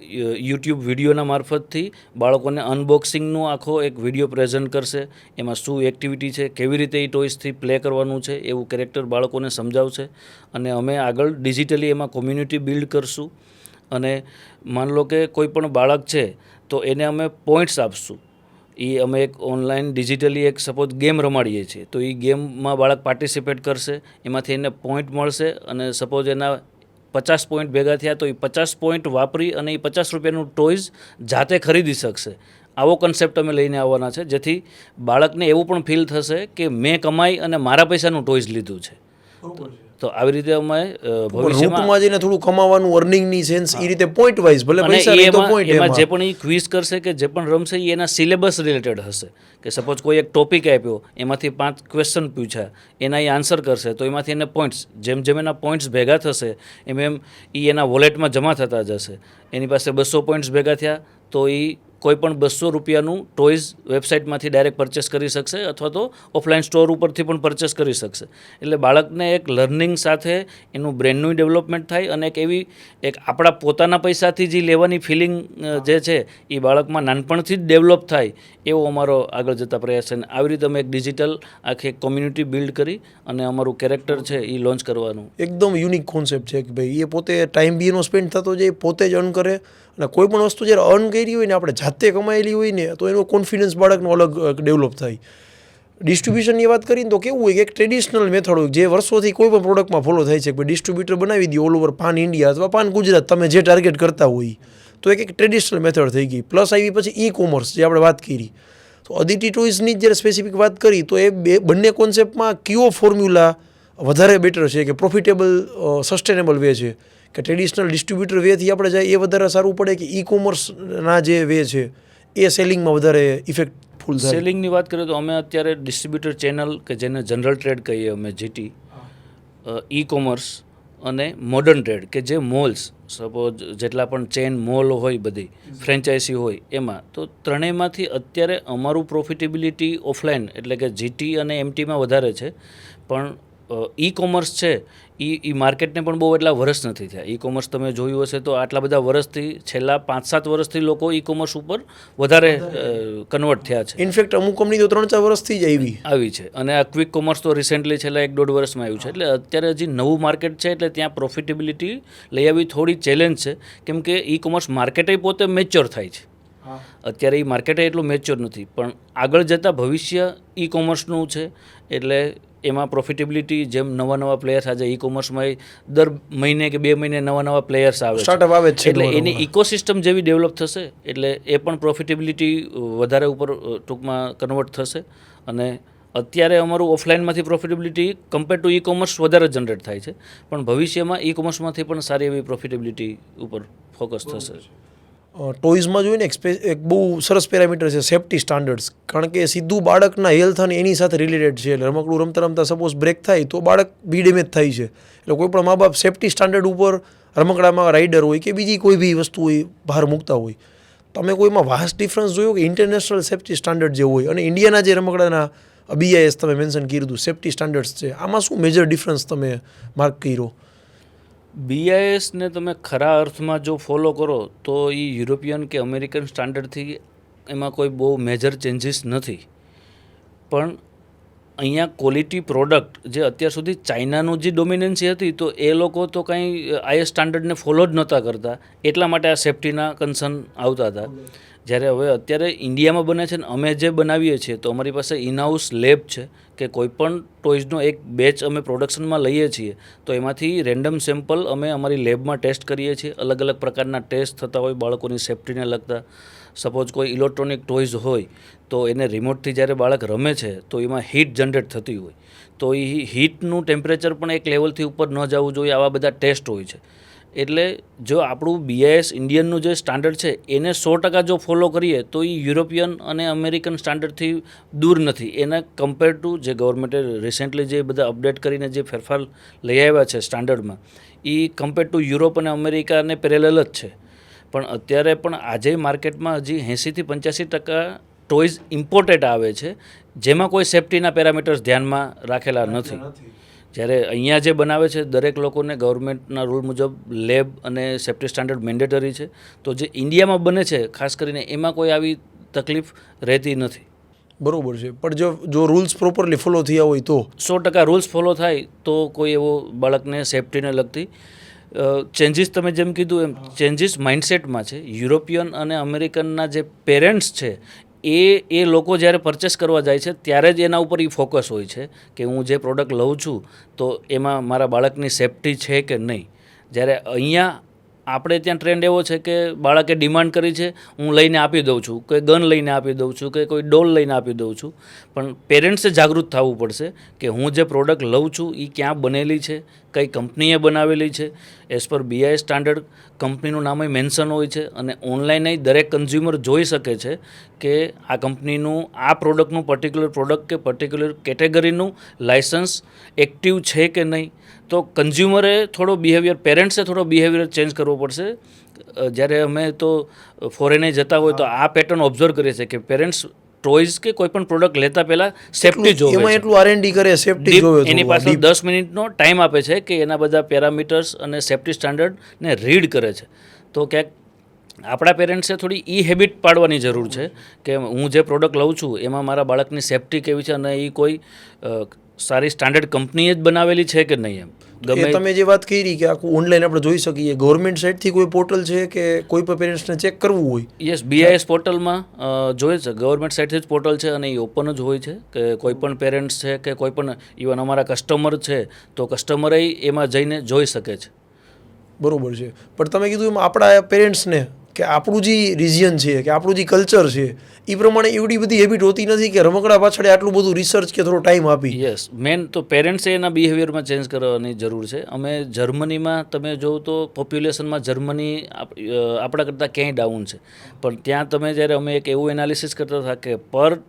યુટ્યુબ વિડીયોના મારફતથી બાળકોને અનબોક્સિંગનું આખો એક વિડીયો પ્રેઝન્ટ કરશે. એમાં શું એક્ટિવિટી છે, કેવી રીતે એ ટોયસથી પ્લે કરવાનું છે એવું કેરેક્ટર બાળકોને સમજાવશે. અને અમે આગળ ડિજિટલી એમાં કોમ્યુનિટી બિલ્ડ કરશું. અને માન લો કે કોઈ પણ બાળક છે તો એને અમે પોઈન્ટ્સ આપશું. એ અમે એક ઓનલાઈન ડિજિટલી એક સપોઝ ગેમ રમાડીએ છીએ તો એ ગેમમાં બાળક પાર્ટિસિપેટ કરશે, એમાંથી એને પોઈન્ટ મળશે અને સપોઝ એના 50 પોઈન્ટ ભેગા થયા તો એ 50 પોઈન્ટ વાપરી અને એ 50 રૂપિયાનું ટોયઝ જાતે ખરીદી શકશે. આવો કન્સેપ્ટ અમે લઈને આવવાના છે, જેથી બાળકને એવું પણ ફીલ થશે કે મેં કમાઈ અને મારા પૈસાનું ટોયઝ લીધું છે. તો આવી રીતે અમે ભવિષ્યમાં રૂપમાં જઈને થોડું કમાવાનું અર્નિંગની સેન્સ એ રીતે પોઈન્ટ વાઇઝ ભલે અને પૈસા નહીં તો પોઈન્ટ એમાં જે પણ એ ક્વિઝ કરશે કે જે પણ રમશે એ એના સિલેબસ રિલેટેડ હશે. કે સપોઝ કોઈ એક ટોપિક આપ્યો, એમાંથી 5 ક્વેશ્ચન પૂછ્યા, એના એ આન્સર કરશે તો એમાંથી એને પોઈન્ટ્સ, જેમ જેમ એના પોઈન્ટ્સ ભેગા થશે એમ એમ એ એના વોલેટમાં જમા થતા જશે. એની પાસે 200 પોઈન્ટ્સ ભેગા થયા તો એ કોઈ પણ 200 રૂપિયાનું ટોયઝ વેબસાઇટમાંથી ડાયરેક્ટ પરચેસ કરી શકશે અથવા તો ઓફલાઈન સ્ટોર ઉપરથી પણ પરચેસ કરી શકશે. એટલે બાળકને એક લર્નિંગ સાથે એનું બ્રેનનું ડેવલપમેન્ટ થાય અને એક એવી એક આપણા પોતાના પૈસાથી જે લેવાની ફિલિંગ જે છે એ બાળકમાં નાનપણથી જ ડેવલપ થાય એવો અમારો આગળ જતા પ્રયાસ છે. આવી રીતે અમે એક ડિજિટલ આખી એક કોમ્યુનિટી બિલ્ડ કરી અને અમારું કેરેક્ટર છે એ લોન્ચ કરવાનું. એકદમ યુનિક કોન્સેપ્ટ છે કે ભાઈ એ પોતે ટાઈમ બી એનો સ્પેન્ડ થતો જાય, પોતે જ અર્ન કરે, અને કોઈ પણ વસ્તુ જ્યારે અર્ન કરી હોય ને આપણે જાતે કમાયેલી હોય ને તો એનો કોન્ફિડન્સ બાળકનો અલગ ડેવલપ થાય. ડિસ્ટ્રીબ્યુશનની વાત કરીએ તો કેવું હોય કે એક ટ્રેડિશનલ મેથડ હોય જે વર્ષોથી કોઈ પણ પ્રોડક્ટમાં ફોલો થાય છે કે ભાઈ ડિસ્ટ્રીબ્યુટર બનાવી દે ઓલ ઓવર પાન ઇન્ડિયા અથવા પાન ગુજરાત, તમે જે ટાર્ગેટ કરતા હોય. તો એક ટ્રેડિશનલ મેથડ થઈ ગઈ. પ્લસ આવી પછી ઈ કોમર્સ જે આપણે વાત કરી, તો અદિતિ ટોયઝની જ્યારે સ્પેસિફિક વાત કરી તો એ બંને કોન્સેપ્ટમાં કયો ફોર્મ્યુલા વધારે બેટર છે કે પ્રોફિટેબલ સસ્ટેનેબલ વે છે, કે ટ્રેડિશનલ ડિસ્ટ્રીબ્યુટર વેથી આપણે જાય એ વધારે સારું પડે કે ઈ કોમર્સના જે વે છે એ સેલિંગમાં વધારે ઇફેક્ટફુલ થાય? સેલિંગની વાત કરીએ તો અમે અત્યારે ડિસ્ટ્રીબ્યુટર ચેનલ કે જેને જનરલ ટ્રેડ કહીએ અમે જીટી, ઈ કોમર્સ અને મોડર્ન ટ્રેડ કે જે મોલ્સ, સપોઝ જેટલા પણ ચેન મોલ હોય, બધી ફ્રેન્ચાઇઝી હોય, એમાં તો ત્રણેયમાંથી અત્યારે અમારું પ્રોફિટેબિલિટી ઓફલાઈન એટલે કે જીટી અને એમટીમાં વધારે છે. પણ ઈ કોમર્સ છે એ માર્કેટને પણ બહુ એટલા વર્ષ નથી થયા. ઈ કોમર્સ તમે જોયું હશે તો આટલા બધા વર્ષથી, છેલ્લા 5-7 વર્ષથી લોકો ઈ કોમર્સ ઉપર વધારે કન્વર્ટ થયા છે. ઇનફેક્ટ અમુક કંપની તો 3-4 વર્ષથી જ આવી છે. અને આ ક્વિક કોમર્સ તો રિસેન્ટલી છેલ્લા 1-1.5 વર્ષમાં આવ્યું છે. એટલે અત્યારે હજી નવું માર્કેટ છે, એટલે ત્યાં પ્રોફિટેબિલિટી લઈ આવી થોડી ચેલેન્જ છે, કેમ કે ઈ કોમર્સ માર્કેટે પોતે મેચ્યોર થાય છે. અત્યારે એ માર્કેટે એટલું મેચ્યોર નથી, પણ આગળ જતાં ભવિષ્ય ઈ કોમર્સનું છે. એટલે એમાં પ્રોફિટેબિલિટી જેમ નવા પ્લેયર્સ આજે ઈ કોમર્સમાં દર મહિને કે 2 મહિને નવા પ્લેયર્સ આવે સ્ટાર્ટઅપ આવે છે, એટલે એની ઇકોસિસ્ટમ જેવી ડેવલપ થશે એટલે એ પણ પ્રોફિટેબિલિટી વધારે ઉપર ટૂંકમાં કન્વર્ટ થશે. અને અત્યારે અમારું ઓફલાઈનમાંથી profitability compare to e commerce વધારે જનરેટ થાય છે, પણ ભવિષ્યમાં ઈ કોમર્સમાંથી પણ સારી એવી પ્રોફિટેબિલિટી ઉપર ફોકસ થશે. ટોયઝમાં જોઈને એક બહુ સરસ પેરામીટર છે સેફ્ટી સ્ટાન્ડર્ડ્સ, કારણ કે સીધું બાળકના હેલ્થ અને એની સાથે રિલેટેડ છે. એટલે રમકડું રમતા સપોઝ બ્રેક થાય તો બાળક બી ડેમેજ થાય છે. એટલે કોઈ પણ મા બાપ સેફ્ટી સ્ટાન્ડર્ડ ઉપર રમકડામાં રાઇડર હોય કે બીજી કોઈ બી વસ્તુ હોય બહાર મૂકતા હોય, તમે કોઈમાં વાસ્ટ ડિફરન્સ જોયો કે ઇન્ટરનેશનલ સેફ્ટી સ્ટાન્ડર્ડ જે હોય અને ઇન્ડિયાના જે રમકડાના BIS તમે મેન્શન કર્યું સેફ્ટી સ્ટાન્ડર્ડ્સ છે, આમાં શું મેજર ડિફરન્સ તમે માર્ક કર્યો? BISને તમે ખરા અર્થમાં જો ફોલો કરો તો એ યુરોપિયન કે અમેરિકન સ્ટાન્ડર્ડથી એમાં કોઈ બહુ મેજર ચેન્જીસ નથી. પણ અહીંયા ક્વોલિટી પ્રોડક્ટ જે અત્યાર સુધી ચાઇનાનું જે ડોમિનન્સી હતી તો એ લોકો તો કાંઈ IS સ્ટાન્ડર્ડને ફોલો જ નહોતા કરતા, એટલા માટે આ સેફ્ટીના કન્સર્ન આવતા હતા. જ્યારે હવે અત્યારે ઇન્ડિયામાં બને છે ને અમે જે બનાવીએ છીએ તો અમારી પાસે ઇનહાઉસ લેબ છે કે કોઈ પણ ટોયઝનો એક બેચ અમે પ્રોડક્શનમાં લઈએ છીએ તો એમાંથી રેન્ડમ સેમ્પલ અમે અમારી લેબમાં ટેસ્ટ કરીએ છીએ. અલગ અલગ પ્રકારના ટેસ્ટ થતા હોય બાળકોની સેફ્ટીને લગતા. સપોઝ કોઈ ઇલેક્ટ્રોનિક ટોયઝ હોય તો એને રિમોટથી જ્યારે બાળક રમે છે તો એમાં હીટ જનરેટ થતી હોય તો એ હીટનું ટેમ્પરેચર પણ એક લેવલથી ઉપર ન જવું જોઈએ, આવા બધા ટેસ્ટ હોય છે. એટલે જો આપણું BIS ઇન્ડિયનનું જે સ્ટાન્ડર્ડ છે એને 100% જો ફોલો કરીએ તો એ યુરોપિયન અને અમેરિકન સ્ટાન્ડર્ડથી દૂર નથી. એના કમ્પેર ટુ જે ગવર્મેન્ટે રિસેન્ટલી જે બધા અપડેટ કરીને જે ફેરફાર લઈ આવ્યા છે સ્ટાન્ડર્ડમાં, એ કમ્પેર ટુ યુરોપ અને અમેરિકાને પેરેલલ જ છે. પણ અત્યારે પણ આજે માર્કેટમાં હજી 80-85% ટોયઝ ઇમ્પોર્ટેડ આવે છે, જેમાં કોઈ સેફ્ટીના પેરામીટર્સ ધ્યાનમાં રાખેલા નથી. જ્યારે અહીંયા જે બનાવે છે દરેક લોકોને ગવર્મેન્ટના રૂલ મુજબ લેબ અને સેફ્ટી સ્ટાન્ડર્ડ મેન્ડેટરી છે. તો જે ઇન્ડિયામાં બને છે ખાસ કરીને એમાં કોઈ આવી તકલીફ રહેતી નથી. બરોબર છે, પણ જો રૂલ્સ પ્રોપરલી ફોલો થયા હોય તો 100% રૂલ્સ ફોલો થાય તો કોઈ એવો બાળકને સેફ્ટીને લગતી ચેન્જીસ તમે જેમ કીધું એમ ચેન્જીસ માઇન્ડસેટમાં છે. યુરોપિયન અને અમેરિકનના જે પેરેન્ટ્સ છે એ લોકો જ્યારે પરચેસ કરવા જાય છે ત્યારે જ એના ઉપર એ ફોકસ હોય છે કે હું જે પ્રોડક્ટ લઉં છું તો એમાં મારા બાળકની સેફ્ટી છે કે નહીં. જ્યારે અહીંયા આપણે ત્યાં ટ્રેન્ડ એવો છે કે બાળકે ડિમાન્ડ કરી છે, હું લઈને આપી દઉં છું, કે ગન લઈને આપી દઉં છું, કે કોઈ ડોલ લઈને આપી દઉં છું. પણ પેરેન્ટ્સે જાગૃત થવું પડશે કે હું જે પ્રોડક્ટ લઉં છું એ ક્યાં બનેલી છે, કઈ કંપનીએ બનાવેલી છે, એઝ પર BIS સ્ટાન્ડર્ડ કંપનીનું નામ મેન્શન હોય છે, અને ઓનલાઈન દરેક કન્ઝ્યુમર જોઈ શકે છે કે આ કંપનીનું આ પ્રોડક્ટનું પર્ટિક્યુલર પ્રોડક્ટ કે પર્ટિક્યુલર કેટેગરીનું લાઇસન્સ એક્ટિવ છે કે નહીં. તો કન્ઝ્યુમરે થોડો બિહેવિયર, પેરેન્ટ્સે થોડો બિહેવિયર ચેન્જ કરવો પડશે. જ્યારે અમે તો ફોરેને જતા હોય તો આ પેટર્ન ઓબ્ઝર્વ કરીએ છીએ કે પેરેન્ટ્સ ટોયઝ કે કોઈ પણ પ્રોડક્ટ લેતા પહેલા સેફ્ટી જોવે એમાં છે. એટલું R&D કરે, સેફ્ટી જોવે, એની પાછળ 10 મિનિટનો ટાઈમ આપે છે કે એના બધા પેરામીટર્સ અને સેફ્ટી સ્ટાન્ડર્ડને રીડ કરે છે. તો ક્યાંક આપણા પેરેન્ટ્સે થોડી હેબિટ પાડવાની જરૂર છે કે હું જે પ્રોડક્ટ લઉં છું એમાં મારા બાળકની સેફ્ટી કેવી છે અને એ કોઈ સારી સ્ટાન્ડર્ડ કંપનીએ જ બનાવેલી છે કે નહીં. એમ એ તમે જે વાત કરી કે આખું ઓનલાઈન આપણે જોઈ શકીએ, ગવર્મેન્ટ સાઇડથી કોઈ પોર્ટલ છે કે કોઈ પણ પેરેન્ટ્સને ચેક કરવું હોય? યસ, BIS પોર્ટલમાં જોઈએ છે, ગવર્મેન્ટ સાઇડથી જ પોર્ટલ છે અને એ ઓપન જ હોય છે કે કોઈ પણ પેરેન્ટ્સ છે કે કોઈ પણ ઇવન અમારા કસ્ટમર છે તો કસ્ટમરે એમાં જઈને જોઈ શકે છે. બરોબર છે. પણ તમે કીધું એમાં આપણા પેરેન્ટ્સને કે આપણું જે રિજિયન છે કે આપણું જે કલ્ચર છે એ પ્રમાણે એવડી બધી હેબિટ હોતી નથી કે રમકડા પાછળ આટલું બધું રિસર્ચ કે થોડો ટાઈમ આપી. યસ, મેન તો પેરેન્ટ્સે એના બિહેવિયરમાં ચેન્જ કરવાની જરૂર છે. અમે જર્મનીમાં તમે જોવો તો પોપ્યુલેશનમાં જર્મની આપણા કરતાં ક્યાંય ડાઉન છે, પણ ત્યાં તમે જ્યારે અમે એક એવું એનાલિસિસ કરતા હતા કે પર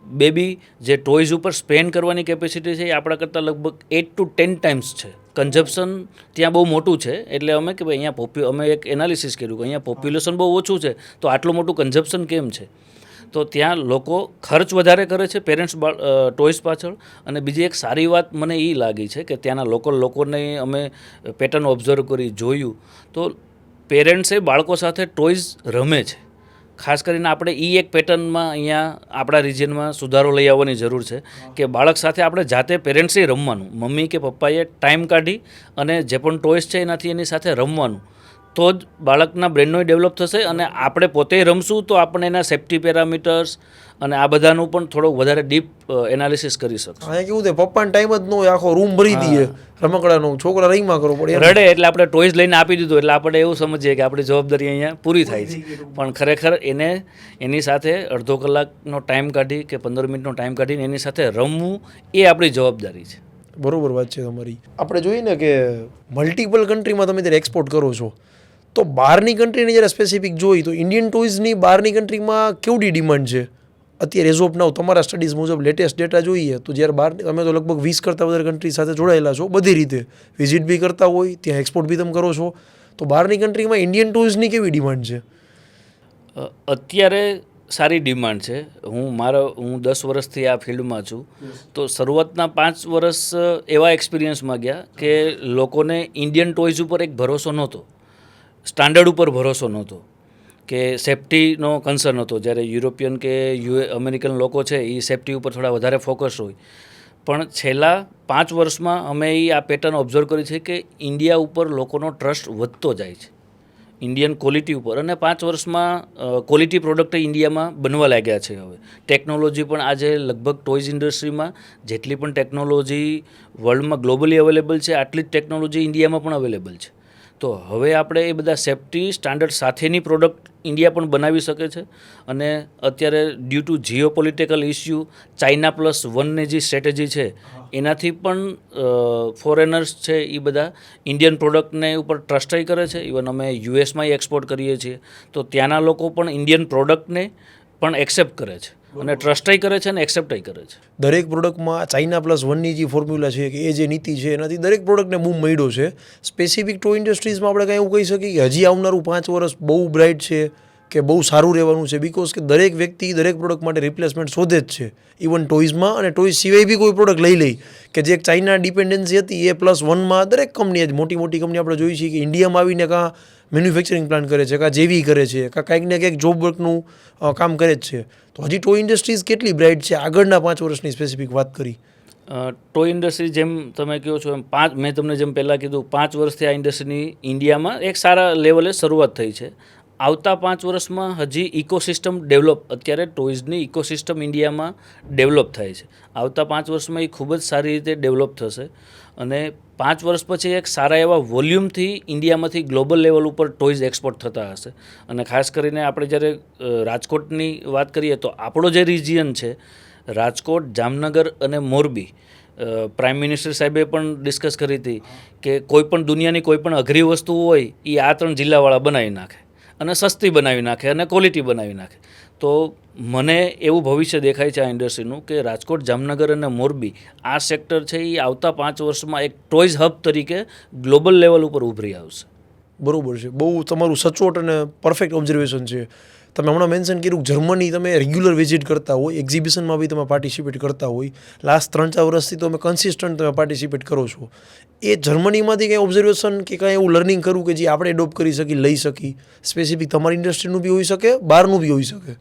બેબી જે ટોયઝ ઉપર સ્પેન્ડ કરવાની કેપેસિટી છે એ આપણા કરતાં લગભગ 8 to 10 ટાઈમ્સ છે. કન્ઝપ્શન ત્યાં બહુ મોટું છે. એટલે અમે કે ભાઈ અહીંયા અમે એક એનાલિસિસ કર્યું કે અહીંયા પોપ્યુલેશન બહુ ઓછું છે તો આટલું મોટું કન્ઝપ્શન કેમ છે. તો ત્યાં લોકો ખર્ચ વધારે કરે છે પેરેન્ટ્સ ટોયસ પાછળ. અને બીજી એક સારી વાત મને એ લાગી છે કે ત્યાંના લોકોને અમે પેટર્ન ઓબ્ઝર્વ કરી જોયું તો પેરેન્ટ્સે બાળકો સાથે ટોયઝ રમે છે. ખાસ કરીને આપણે એક પેટર્નમાં અહીંયા આપણા રિજિયનમાં સુધારો લઈ આવવાની જરૂર છે કે બાળક સાથે આપણે જાતે પેરેન્ટ્સે રમવાનું, મમ્મી કે પપ્પાએ ટાઈમ કાઢી અને જે પણ ટોયસ છે એનાથી એની સાથે રમવાનું, તો જ બાળકના બ્રેનનો ડેવલપ થશે. અને આપણે પોતે રમશું તો આપણે એના સેફ્ટી પેરામીટર્સ અને આ બધાનું પણ થોડો વધારે ડીપ એનાલિસિસ કરી શકશું. અહીંયા કેવું થાય, પપ્પાને ટાઈમ જ ન હોય, આખો રૂમ ભરી દઈએ રમકડાનો, છોકરા રહીમાં કરવો પડે. રડે એટલે આપણે ટોયસ લઈને આપી દીધું એટલે આપણે એવું સમજીએ કે આપણી જવાબદારી અહીંયા પૂરી થાય છે. પણ ખરેખર એની સાથે અડધો કલાકનો ટાઈમ કાઢી કે 15 મિનિટનો ટાઈમ કાઢીને એની સાથે રમવું એ આપણી જવાબદારી છે. બરોબર વાત છે તમારી. આપણે જોઈએ ને કે મલ્ટિપલ કન્ટ્રીમાં તમે જ્યારે એક્સપોર્ટ કરો છો તો બહારની કન્ટ્રીને જ્યારે સ્પેસિફિક જોઈ તો ઇન્ડિયન ટોયઝની બહારની કન્ટ્રીમાં કેવડી ડિમાન્ડ છે અત્યારે એઝ ઓફ નાઉ? તમારા સ્ટડીઝ મુજબ લેટેસ્ટ ડેટા જોઈએ તો જ્યારે બહાર તમે તો લગભગ 20 કરતાં વધારે કન્ટ્રી સાથે જોડાયેલા છો, બધી રીતે વિઝિટ બી કરતા હોય, ત્યાં એક્સપોર્ટ બી તમે કરો છો, તો બહારની કન્ટ્રીમાં ઇન્ડિયન ટોયઝની કેવી ડિમાન્ડ છે? અત્યારે સારી ડિમાન્ડ છે. હું 10 વર્ષથી આ ફિલ્ડમાં છું તો શરૂઆતના 5 વર્ષ એવા એક્સપિરિયન્સમાં ગયા કે લોકોને ઇન્ડિયન ટોયઝ ઉપર એક ભરોસો નહોતો, સ્ટાન્ડર્ડ ઉપર ભરોસો નહોતો, કે સેફ્ટીનો કન્સર્ન હતો. જ્યારે યુરોપિયન કે અમેરિકન લોકો છે એ સેફ્ટી ઉપર થોડા વધારે ફોકસ હોય. પણ છેલ્લા 5 વર્ષમાં અમે આ પેટર્ન ઓબ્ઝર્વ કરી છે કે ઇન્ડિયા ઉપર લોકોનો ટ્રસ્ટ વધતો જાય છે, ઇન્ડિયન ક્વોલિટી ઉપર. અને 5 વર્ષમાં ક્વોલિટી પ્રોડક્ટ ઇન્ડિયામાં બનવા લાગ્યા છે. હવે ટેકનોલોજી પણ આજે લગભગ ટોયઝ ઇન્ડસ્ટ્રીમાં જેટલી પણ ટેકનોલોજી વર્લ્ડમાં ગ્લોબલી અવેલેબલ છે આટલી જ ટેકનોલોજી ઇન્ડિયામાં પણ અવેલેબલ છે. તો હવે આપણે એ બધા સેફ્ટી સ્ટાન્ડર્ડ સાથેની પ્રોડક્ટ ઇન્ડિયા પણ બનાવી શકે છે. અને અત્યારે due to geopolitical issue China+1ની જે સ્ટ્રેટેજી છે એનાથી પણ ફોરેનર્સ છે એ બધા ઇન્ડિયન પ્રોડક્ટને ઉપર ટ્રસ્ટ કરે છે. ઇવન અમે યુએસમાં એક્સપોર્ટ કરીએ છીએ તો ત્યાંના લોકો પણ ઇન્ડિયન પ્રોડક્ટને પણ એક્સેપ્ટ કરે છે અને ટ્રસ્ટય કરે છે અને એક્સેપ્ટય કરે છે. દરેક પ્રોડક્ટમાં China+1ની જે ફોર્મ્યુલા છે કે એ જે નીતિ છે એનાથી દરેક પ્રોડક્ટને બૂમ મળ્યો છે. સ્પેસિફિક ટોય ઇન્ડસ્ટ્રીઝમાં આપણે કંઈ એવું કહી શકીએ કે હજી આવનારું 5 વર્ષ બહુ બ્રાઇટ છે કે બહુ સારું રહેવાનું છે? બિકોઝ કે દરેક વ્યક્તિ દરેક પ્રોડક્ટ માટે રિપ્લેસમેન્ટ શોધે જ છે, ઇવન ટોયઝમાં. અને ટોયઝ સિવાય બી કોઈ પ્રોડક્ટ લઈ કે જે એક ચાઇના ડિપેન્ડન્સી હતી એ +1માં દરેક કંપની, મોટી મોટી કંપની આપણે જોઈ છીએ કે ઇન્ડિયામાં આવીને કાં મેન્યુફેક્ચરિંગ પ્લાન્ટ કરે છે, કાં જેવી કરે છે, કાં કંઈક ને કંઈક જોબ વર્કનું કામ કરે જ છે. તો હજી ટોય ઇન્ડસ્ટ્રીઝ કેટલી બ્રાઇટ છે આગળના 5 વર્ષની સ્પેસિફિક વાત કરી? ટોય ઇન્ડસ્ટ્રી જેમ તમે કહો છો એમ મેં તમને જેમ પહેલાં કીધું 5 વર્ષથી આ ઇન્ડસ્ટ્રીની ઇન્ડિયામાં એક સારા લેવલે શરૂઆત થઈ છે. આવતા 5 વર્ષમાં હજી ઇકોસિસ્ટમ ડેવલપ, અત્યારે ટોયઝની ઇકોસિસ્ટમ ઇન્ડિયામાં ડેવલપ થાય છે. આવતા 5 વર્ષમાં એ ખૂબ જ સારી રીતે ડેવલપ થશે અને 5 વર્ષ પછી એક સારા એવા વોલ્યુમથી ઇન્ડિયામાંથી ગ્લોબલ લેવલ ઉપર ટોયઝ એક્સપોર્ટ થતા હશે. અને ખાસ કરીને આપણે જ્યારે રાજકોટની વાત કરીએ તો આપણો જે રિજિયન છે રાજકોટ, જામનગર અને મોરબી, પ્રાઇમ મિનિસ્ટર સાહેબે પણ ડિસ્કસ કરી હતી કે કોઈ પણ દુનિયાની કોઈ પણ અઘરી વસ્તુ હોય એ આ 3 જિલ્લાવાળા બનાવી નાખે અને સસ્તી બનાવી નાખે અને ક્વોલિટી બનાવી નાખે. તો મને એવું ભવિષ્ય દેખાય છે આ ઇન્ડસ્ટ્રીનું કે રાજકોટ, જામનગર અને મોરબી આ સેક્ટર છે એ આવતા 5 વર્ષમાં એક ટોયઝ હબ તરીકે ગ્લોબલ લેવલ ઉપર ઉભરી આવશે. બરોબર છે, બહુ તમારું સચોટ અને પરફેક્ટ ઓબ્ઝર્વેશન છે. તમે હમણાં મેન્શન કર્યું જર્મની તમે રેગ્યુલર વિઝિટ કરતા હોય, એક્ઝિબિશનમાં બી તમે પાર્ટિસિપેટ કરતા હોય, લાસ્ટ 3-4 વર્ષથી તમે કન્સિસ્ટન્ટ તમે પાર્ટિસિપેટ કરો છો. એ જર્મનીમાંથી કંઈ ઓબ્ઝર્વેશન કે કાંઈ એવું લર્નિંગ કરવું કે જે આપણે એડોપ્ટ કરી શકીએ, લઈ શકીએ, સ્પેસિફિક તમારી ઇન્ડસ્ટ્રીનું બી હોઈ શકે, બહારનું બી હોઈ શકે?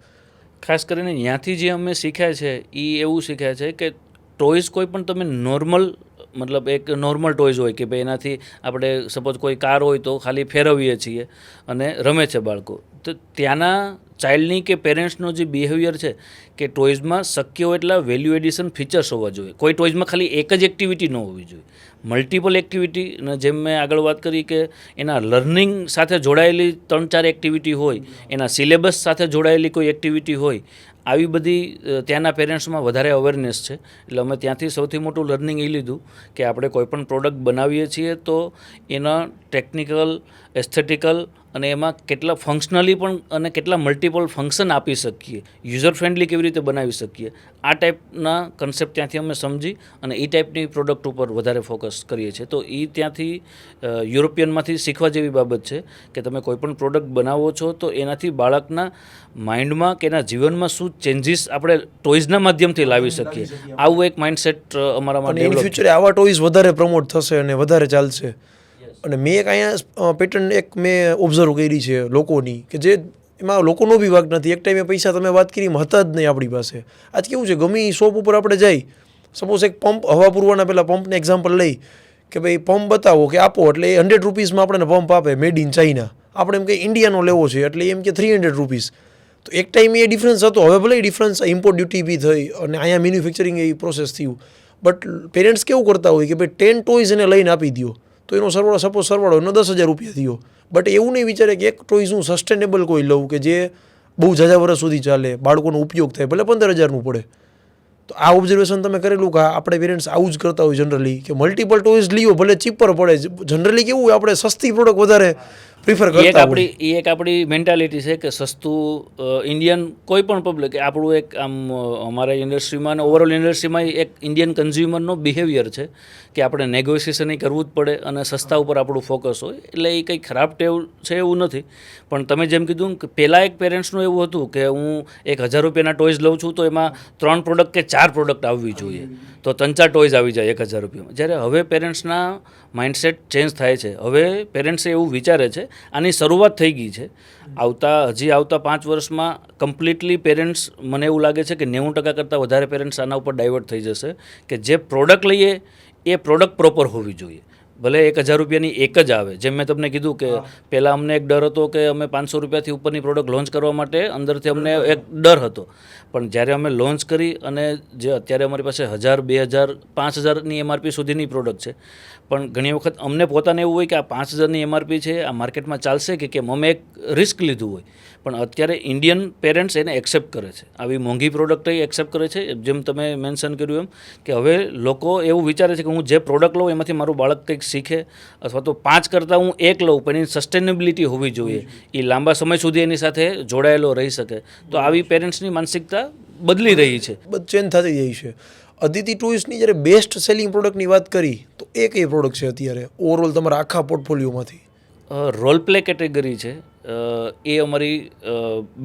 ખાસ કરીને ત્યાંથી જે અમે શીખ્યા છે એ એવું શીખ્યા છે કે ટોયઝ કોઈ પણ તમે નોર્મલ, મતલબ એક નોર્મલ ટોયઝ હોય કે ભાઈ એનાથી આપણે સપોઝ કોઈ કાર હોય તો ખાલી ફેરવીએ છીએ અને રમે છે બાળકો, તો ત્યાંના ચાઇલ્ડની કે પેરેન્ટ્સનો જે બિહેવિયર છે કે ટોયઝમાં શક્ય હોય એટલા વેલ્યુ એડિશન ફીચર્સ હોવા જોઈએ. કોઈ ટોયઝમાં ખાલી એક જ એક્ટિવિટી ન હોવી જોઈએ, મલ્ટિપલ એક્ટિવિટી. અને જેમ મેં આગળ વાત કરી કે એના લર્નિંગ સાથે જોડાયેલી 3-4 એક્ટિવિટી હોય, એના સિલેબસ સાથે જોડાયેલી કોઈ એક્ટિવિટી હોય, આવી બધી ત્યાંના પેરેન્ટ્સમાં વધારે અવેરનેસ છે. એટલે અમે ત્યાંથી સૌથી મોટું લર્નિંગ એ લીધું કે આપણે કોઈ પણ પ્રોડક્ટ બનાવીએ છીએ તો એના ટેકનિકલ, એસ્થેટિકલ અને એમાં કેટલા ફંક્શનલી પણ અને કેટલા મલ્ટિપલ ફંક્શન આપી શકીએ, યુઝર ફ્રેન્ડલી કેવી રીતે બનાવી શકીએ, આ ટાઈપના કન્સેપ્ટ ત્યાંથી અમે સમજી અને એ ટાઈપની પ્રોડક્ટ ઉપર વધારે ફોકસ કરીએ છીએ. તો એ ત્યાંથી યુરોપિયનમાંથી શીખવા જેવી બાબત છે કે તમે કોઈ પણ પ્રોડક્ટ બનાવો છો તો એનાથી બાળકના માઇન્ડમાં કે એના જીવનમાં શું ચેન્જીસ આપણે ટોયઝના માધ્યમથી લાવી શકીએ, આવું એક માઇન્ડસેટ અમારામાં અને ઇન ડેવલપ. ફ્યુચરે આવા ટોયઝ વધારે પ્રમોટ થશે અને વધારે ચાલશે. અને મેં એક અહીંયા પેટર્ન એક મેં ઓબ્ઝર્વ કરી છે લોકોની, કે જે એમાં લોકોનો બી વાક નથી. એક ટાઈમે પૈસા તમે વાત કરી હતા જ નહીં આપણી પાસે. આજ કેવું છે, ગમે શોપ ઉપર આપણે જઈ, સપોઝ એક પંપ હવા પૂરવાના પહેલાં પંપને એક્ઝામ્પલ લઈ કે ભાઈ પંપ બતાવો કે આપો, એટલે એ 100 રૂપીસમાં આપણને પંપ આપે, મેડ ઇન ચાઇના. આપણે એમ કે ઇન્ડિયાનો લેવો છે એટલે એમ કે 300 રૂપીસ. તો એક ટાઈમે એ ડિફરન્સ હતો, હવે ભલે એ ડિફરન્સ ઇમ્પોર્ટ ડ્યુટી બી થઈ અને અહીંયા મેન્યુફેક્ચરિંગ એ પ્રોસેસ થયું, બટ પેરેન્ટ્સ કેવું કરતા હોય કે ભાઈ 10 ટોયઝ એને લઈને આપી દો તો એનો સરવાળો, સપોઝ સરવાળો એનો 10,000 રૂપિયા થયો. બટ એવું નહીં વિચારે કે એક ટોયઝ હું સસ્ટેનેબલ કોઈ લઉં કે જે બહુ ઝાઝા વર્ષ સુધી ચાલે, બાળકોનો ઉપયોગ થાય, ભલે 15,000નું પડે. તો આ ઓબ્ઝર્વેશન તમે કરેલું કે આપણે પેરેન્ટ્સ આવું જ કરતા હોય જનરલી, કે મલ્ટિપલ ટોયઝ લ્યો ભલે ચીપર પડે. જનરલી કેવું હોય, આપણે સસ્તી પ્રોડક્ટ વધારે પ્રિફર કરતા હોય. એ એક આપણી મેન્ટાલિટી છે કે સસ્તું ઇન્ડિયન કોઈ પણ પબ્લિક, આપણું એક આમ અમારા ઇન્ડસ્ટ્રીમાં અને ઓવરઓલ ઇન્ડસ્ટ્રીમાં એક ઇન્ડિયન કન્ઝ્યુમરનો બિહેવિયર છે કે આપણે નેગોશિએશન કરવું જ પડે અને સસ્તા ઉપર આપણું ફોકસ હોય. એટલે એ કંઈ ખરાબ ટેવ છે એવું નથી. પણ તમે જેમ કીધું કે પહેલાં એક પેરેન્ટ્સનું એવું હતું કે હું 1,000 રૂપિયાના ટોયઝ લઉં છું તો એમાં 3 પ્રોડક્ટ કે 4 પ્રોડક્ટ આવવી જોઈએ, તો 3-4 ટોયઝ આવી જાય 1,000 રૂપિયામાં. જ્યારે હવે પેરેન્ટ્સના માઇન્ડસેટ ચેન્જ થાય છે. હવે પેરેન્ટ્સે એવું વિચારે છે, આની શરૂઆત થઈ ગઈ છે. હજી આવતા 5 વર્ષમાં કમ્પ્લીટલી પેરેન્ટ્સ, મને એવું લાગે છે કે 90% કરતાં વધારે પેરેન્ટ્સ આના ઉપર ડાયવર્ટ થઈ જશે કે જે પ્રોડક્ટ લઈએ એ પ્રોડક્ટ પ્રોપર હોવી જોઈએ. ભલે 1,000 રૂપિયાની એક જ આવે. જેમ મેં તમને કીધું કે પહેલાં અમને એક ડર હતો કે અમે 500 રૂપિયાથી ઉપરની પ્રોડક્ટ લોન્ચ કરવા માટે અંદરથી અમને એક ડર હતો. પણ જ્યારે અમે લોન્ચ કરી અને જે અત્યારે અમારી પાસે 1,000, 2,000, 5,000ની એમઆરપી સુધીની પ્રોડક્ટ છે, પણ ઘણી વખત અમને પોતાને એવું હોય કે આ 5,000ની એમઆરપી છે, આ માર્કેટમાં ચાલશે કે કેમ, અમે એક રિસ્ક લીધું હોય. પણ અત્યારે ઇન્ડિયન પેરેન્ટ્સ એને એક્સેપ્ટ કરે છે, આવી મોંઘી પ્રોડક્ટ એક્સેપ્ટ કરે છે. જેમ તમે મેન્શન કર્યું એમ કે હવે લોકો એવું વિચારે છે કે હું જે પ્રોડક્ટ લઉં એમાંથી મારું બાળક કંઈક શીખે, અથવા તો 5 કરતાં હું 1 લઉં પણ એની સસ્ટેનેબિલિટી હોવી જોઈએ, એ લાંબા સમય સુધી એની સાથે જોડાયેલો રહી શકે. તો આવી પેરેન્ટ્સની માનસિકતા બદલી રહી છે, ચેન્જ થતી જાય છે. અદિતિ ટોયઝની જ્યારે બેસ્ટ સેલિંગ પ્રોડક્ટની વાત કરી તો એ કઈ પ્રોડક્ટ છે અત્યારે ઓવરઓલ તમારા આખા પોર્ટફોલિયોમાંથી? રોલ પ્લે કેટેગરી છે, એ અમારી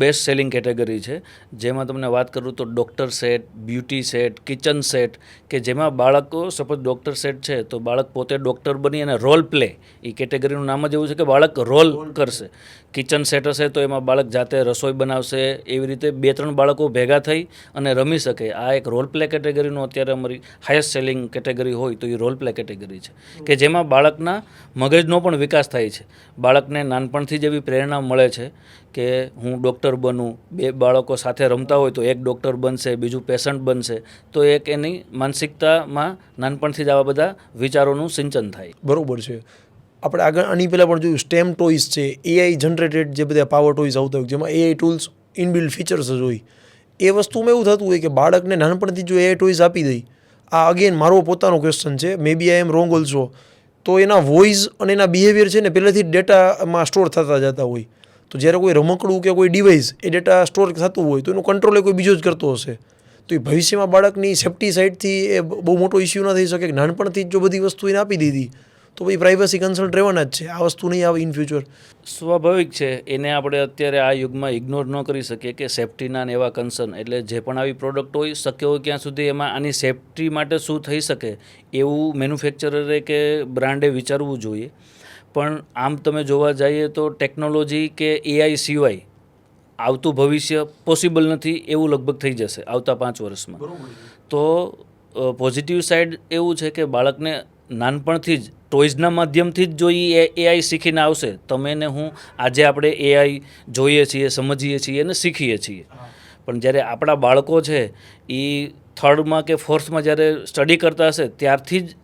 બેસ્ટ સેલિંગ કેટેગરી છે. જેમાં તમને વાત કરું તો doctor set, beauty set, kitchen set, કે જેમાં બાળકો, સપોઝ ડૉક્ટર સેટ છે તો બાળક પોતે ડૉક્ટર બની અને રોલ પ્લે, એ કેટેગરીનું નામ જ એવું છે કે બાળક રોલ કરશે. કિચન સેટ હશે તો એમાં બાળક જાતે રસોઈ બનાવશે, એવી રીતે 2-3 બાળકો ભેગા થઈ અને રમી શકે. આ એક રોલ પ્લે કેટેગરીનું અત્યારે અમારી હાઈએસ્ટ સેલિંગ કેટેગરી હોય તો એ રોલ પ્લે કેટેગરી છે, કે જેમાં બાળકના મગજનો પણ વિકાસ થાય છે. બાળકને નાનપણથી જ એવી પ્રેરણા પ્રેરણા મળે છે કે હું ડૉક્ટર બનું, 2 બાળકો સાથે રમતા હોય તો એક ડૉક્ટર બનશે, બીજું પેશન્ટ બનશે, તો એક એની માનસિકતામાં નાનપણથી જ આવા બધા વિચારોનું સિંચન થાય. બરોબર છે. આપણે આગળ આની પહેલાં પણ જોયું સ્ટેમ ટોયઝ છે, એઆઈ જનરેટેડ જે બધા પાવર ટોયઝ આવતા હોય જેમાં એઆઈ ટૂલ્સ ઇનબિલ્ડ ફીચર્સ જ હોય. એ વસ્તુમાં એવું થતું હોય કે બાળકને નાનપણથી જો એઆઈ ટોયઝ આપી દઈ, આ અગેન મારો પોતાનો ક્વેશ્ચન છે, મે બી આઈ એમ રોંગ ઓલ્સો, તો એના વોઇસ અને એના બિહેવિયર છે ને પહેલેથી જ ડેટામાં સ્ટોર થતા જતા હોય. તો જ્યારે કોઈ રમકડું કે કોઈ ડિવાઇસ એ ડેટા સ્ટોર થતું હોય તો એનું કંટ્રોલ એ કોઈ બીજો જ કરતો હશે. તો એ ભવિષ્યમાં બાળકની સેફ્ટી સાઇડથી એ બહુ મોટો ઇસ્યુ ન થઈ શકે કે નાનપણથી જ જો બધી વસ્તુ એને આપી દીધી તો ભાઈ પ્રાઇવસી કન્સર્ન રહેવાના જ છે. આ વસ્તુ નહીં આવે ઇન ફ્યુચર. સ્વાભાવિક છે, એને આપણે અત્યારે આ યુગમાં ઇગ્નોર ન કરી શકીએ કે સેફ્ટીના ને એવા કન્સર્ન, એટલે જે પણ આવી પ્રોડક્ટ હોય શક્ય હોય ક્યાં સુધી એમાં આની સેફ્ટી માટે શું થઈ શકે એવું મેન્યુફેક્ચરરે કે બ્રાન્ડે વિચારવું જોઈએ. પણ આમ તમે જોવા જઈએ તો ટેકનોલોજી કે એઆઈ સિવાય આવતું ભવિષ્ય પોસિબલ નથી એવું લગભગ થઈ જશે આવતા 5 વર્ષમાં. તો પોઝિટિવ સાઈડ એવું છે કે બાળકને નાનપણથી જ ટોયઝના માધ્યમથી જ જો એ એઆઈ શીખીને આવશે, તમે ને હું આજે આપણે એઆઈ જોઈએ છીએ, સમજીએ છીએ અને શીખીએ છીએ, પણ જ્યારે આપણા બાળકો છે એ 3rd કે 4th જ્યારે સ્ટડી કરતા હશે ત્યારથી જ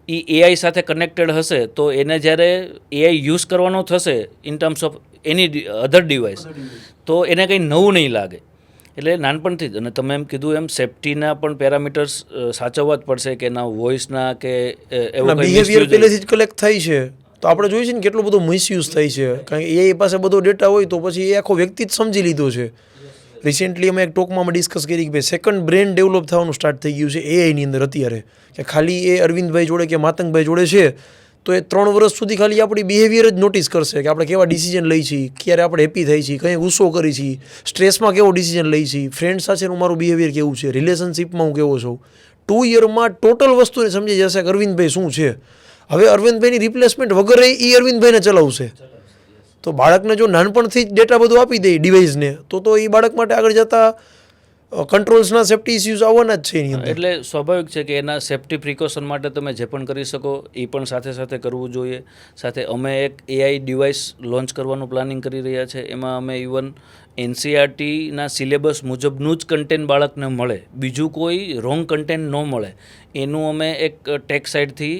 એ એઆઈ સાથે કનેક્ટેડ હશે, તો એને જ્યારે એઆઈ યુઝ કરવાનો થશે in terms of any other device, તો એને કંઈ નવું નહીં લાગે. એટલે નાનપણથી જ, અને તમે એમ કીધું એમ સેફ્ટીના પણ પેરામીટર્સ સાચવવા જ પડશે કે એના વોઇસના કે એવું બિહેવિયર પહેલેથી જ કલેક્ટ થાય છે તો આપણે જોઈએ છીએ ને કેટલો બધો મિસયુઝ થાય છે, કારણ કે એ પાસે બધો ડેટા હોય તો પછી એ આખો વ્યક્તિ જ સમજી લીધો છે. રિસેન્ટલી અમે એક ટોકમાં અમે ડિસ્કસ કરી કે ભાઈ સેકન્ડ બ્રેન ડેવલપ થવાનું સ્ટાર્ટ થઈ ગયું છે એઆઈની અંદર અત્યારે, કે ખાલી એ અરવિંદભાઈ જોડે કે માતંગભાઈ જોડે છે તો એ 3 વર્ષ સુધી ખાલી આપણી બિહેવિયર જ નોટિસ કરશે કે આપણે કેવા ડિસિઝન લઈ છીએ, ક્યારે આપણે હેપી થઈ છીએ, કંઈ ગુસ્સો કરી છીએ, સ્ટ્રેસમાં કેવો ડિસિઝન લઈ છીએ, ફ્રેન્ડ સાથેનું મારું બિહેવિયર કેવું છે, રિલેશનશિપમાં હું કેવો છું. 2 યરમાં ટોટલ વસ્તુને સમજી જશે કે અરવિંદભાઈ શું છે. હવે અરવિંદભાઈની રિપ્લેસમેન્ટ વગર એ અરવિંદભાઈને ચલાવશે. તો બાળકને જો નાનપણથી જ ડેટા બધું આપી દે ડિવાઇસને તો એ બાળક માટે આગળ જતાં કંટ્રોલ્સના સેફ્ટી ઇસ્યુઝ આવવાના જ છે એની અંદર. એટલે સ્વાભાવિક છે કે એના સેફ્ટી પ્રિકોશન માટે તમે જે પણ કરી શકો એ પણ સાથે સાથે કરવું જોઈએ. સાથે અમે એક એઆઈ ડિવાઇસ લોન્ચ કરવાનું પ્લાનિંગ કરી રહ્યા છે. એમાં અમે ઇવન એનસીઆરટીના સિલેબસ મુજબનું જ કન્ટેન્ટ બાળકને મળે, બીજું કોઈ રોંગ કન્ટેન્ટ ન મળે, એનું અમે એક ટેક સાઇડથી